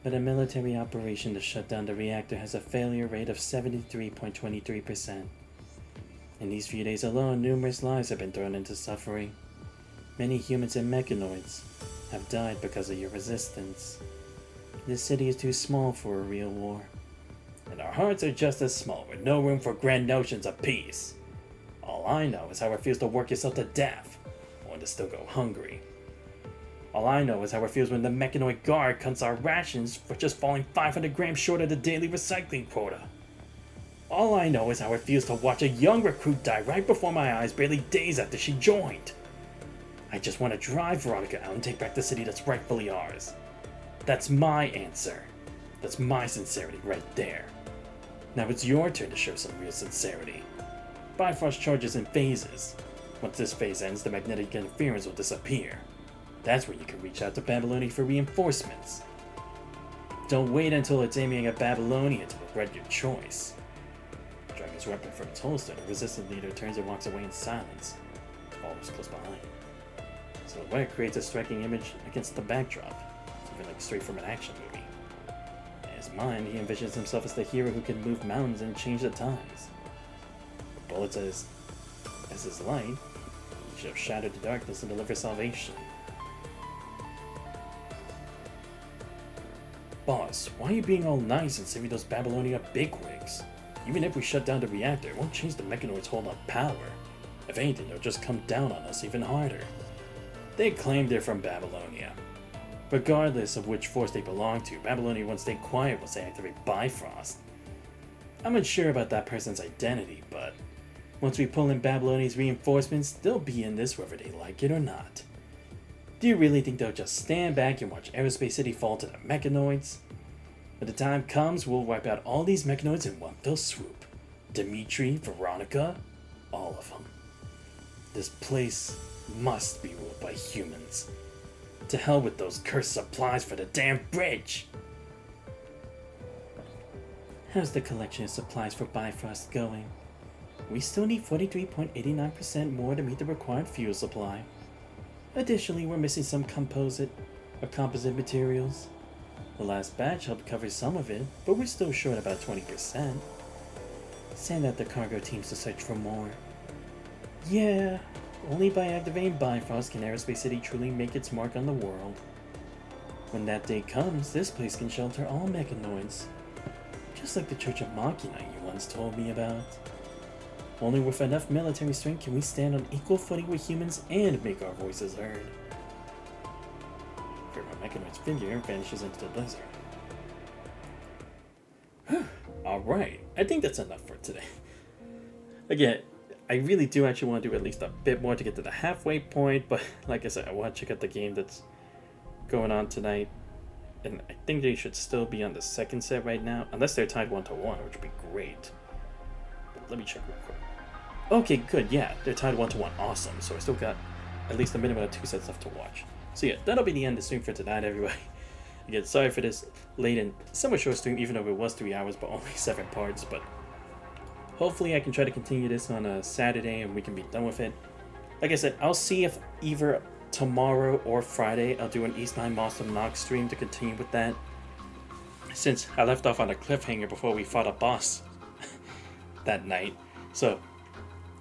But a military operation to shut down the reactor has a failure rate of 73.23%. In these few days alone, numerous lives have been thrown into suffering. Many humans and mechanoids have died because of your resistance. This city is too small for a real war. And our hearts are just as small, with no room for grand notions of peace. All I know is how it feels to work yourself to death, or to still go hungry. All I know is how it feels when the Mechanoid Guard cuts our rations for just falling 500 grams short of the daily recycling quota. All I know is how it feels to watch a young recruit die right before my eyes barely days after she joined. I just want to drive Veronica out and take back the city that's rightfully ours. That's my answer. That's my sincerity right there. Now it's your turn to show some real sincerity. Bifrost charges in phases. Once this phase ends, the magnetic interference will disappear. That's when you can reach out to Babylonia for reinforcements. Don't wait until it's aiming at Babylonia to regret your choice. Drawing his weapon from its holster, the resistance leader turns and walks away in silence. The followers close behind. Silhouette creates a striking image against the backdrop, something like straight from an action movie. In his mind, he envisions himself as the hero who can move mountains and change the times. The bullets as his light, he should have shattered the darkness and delivered salvation. Boss, why are you being all nice and saving those Babylonia bigwigs? Even if we shut down the reactor, it won't change the Mechanoids' hold on power. If anything, they'll just come down on us even harder. They claim they're from Babylonia. Regardless of which force they belong to, Babylonia won't stay quiet once they activate Bifrost. I'm unsure about that person's identity, but once we pull in Babylonia's reinforcements, they'll be in this whether they like it or not. Do you really think they'll just stand back and watch Aerospace City fall to the Mechanoids? When the time comes, we'll wipe out all these Mechanoids in one fell swoop. Dimitri, Veronica, all of them. This place must be ruled by humans. To hell with those cursed supplies for the damn bridge! How's the collection of supplies for Bifrost going? We still need 43.89% more to meet the required fuel supply. Additionally, we're missing some composite materials. The last batch helped cover some of it, but we're still short about 20%. Send out the cargo teams to search for more. Yeah, only by activating Bifrost can Aerospace City truly make its mark on the world. When that day comes, this place can shelter all mechanoids. Just like the Church of Machina you once told me about. Only with enough military strength can we stand on equal footing with humans and make our voices heard. My mechanoid's figure vanishes into the blizzard. Alright, I think that's enough for today. Again, I really do actually want to do at least a bit more to get to the halfway point, but like I said, I want to check out the game that's going on tonight. And I think they should still be on the second set right now, unless they're tied 1-1, which would be great. But let me check real quick. Okay, good, yeah, they're tied 1-1, awesome. So I still got at least a minimum of 2 sets left to watch. So yeah, that'll be the end of the stream for tonight, everybody. Again, sorry for this late and somewhat short stream, even though it was 3 hours, but only 7 parts. But hopefully I can try to continue this on a Saturday and we can be done with it. Like I said, I'll see if either tomorrow or Friday I'll do an East 9 Monster Knock stream to continue with that. Since I left off on a cliffhanger before we fought a boss that night. So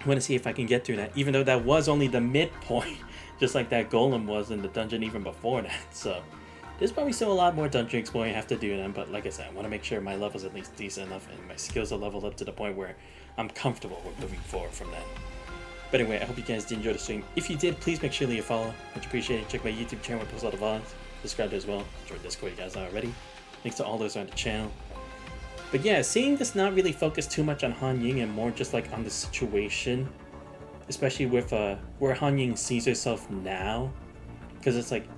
I want to see if I can get through that, even though that was only the midpoint, just like that golem was in the dungeon even before that. So there's probably still a lot more dungeon exploring I have to do then, but like I said, I want to make sure my level's at least decent enough and my skills are leveled up to the point where I'm comfortable with moving forward from that. But anyway, I hope you guys did enjoy the stream. If you did, please make sure to leave a follow. Much appreciated. Check my YouTube channel where I post all the VODs. Subscribe to as well. Join Discord, you guys are already. Thanks to all those on the channel. But yeah, seeing this not really focus too much on Han Ying and more just like on the situation, especially with where Han Ying sees herself now, because it's like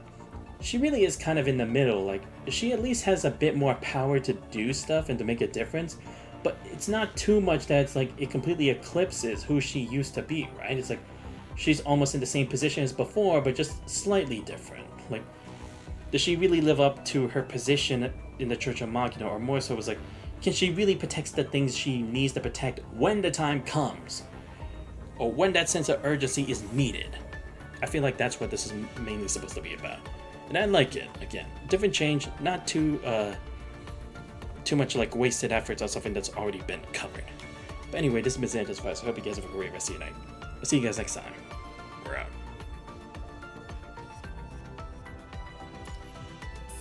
she really is kind of in the middle. Like she at least has a bit more power to do stuff and to make a difference, but it's not too much that it's like it completely eclipses who she used to be, right? It's like she's almost in the same position as before, but just slightly different. Like, does she really live up to her position in the Church of Machina, or more so was like, can she really protect the things she needs to protect when the time comes? Or when that sense of urgency is needed? I feel like that's what this is mainly supposed to be about. And I like it. Again, different change, not too much like wasted efforts on something that's already been covered. But anyway, this has been Xander's Vice. I hope you guys have a great rest of your night. I'll see you guys next time. We're out.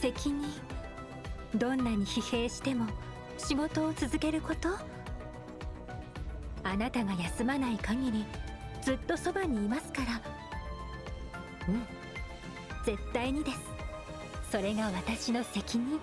責任。どんなに疲弊しても仕事を続けること。あなたが休まない限りずっとそばにいますから。うん、絶対にです。それが私の責任。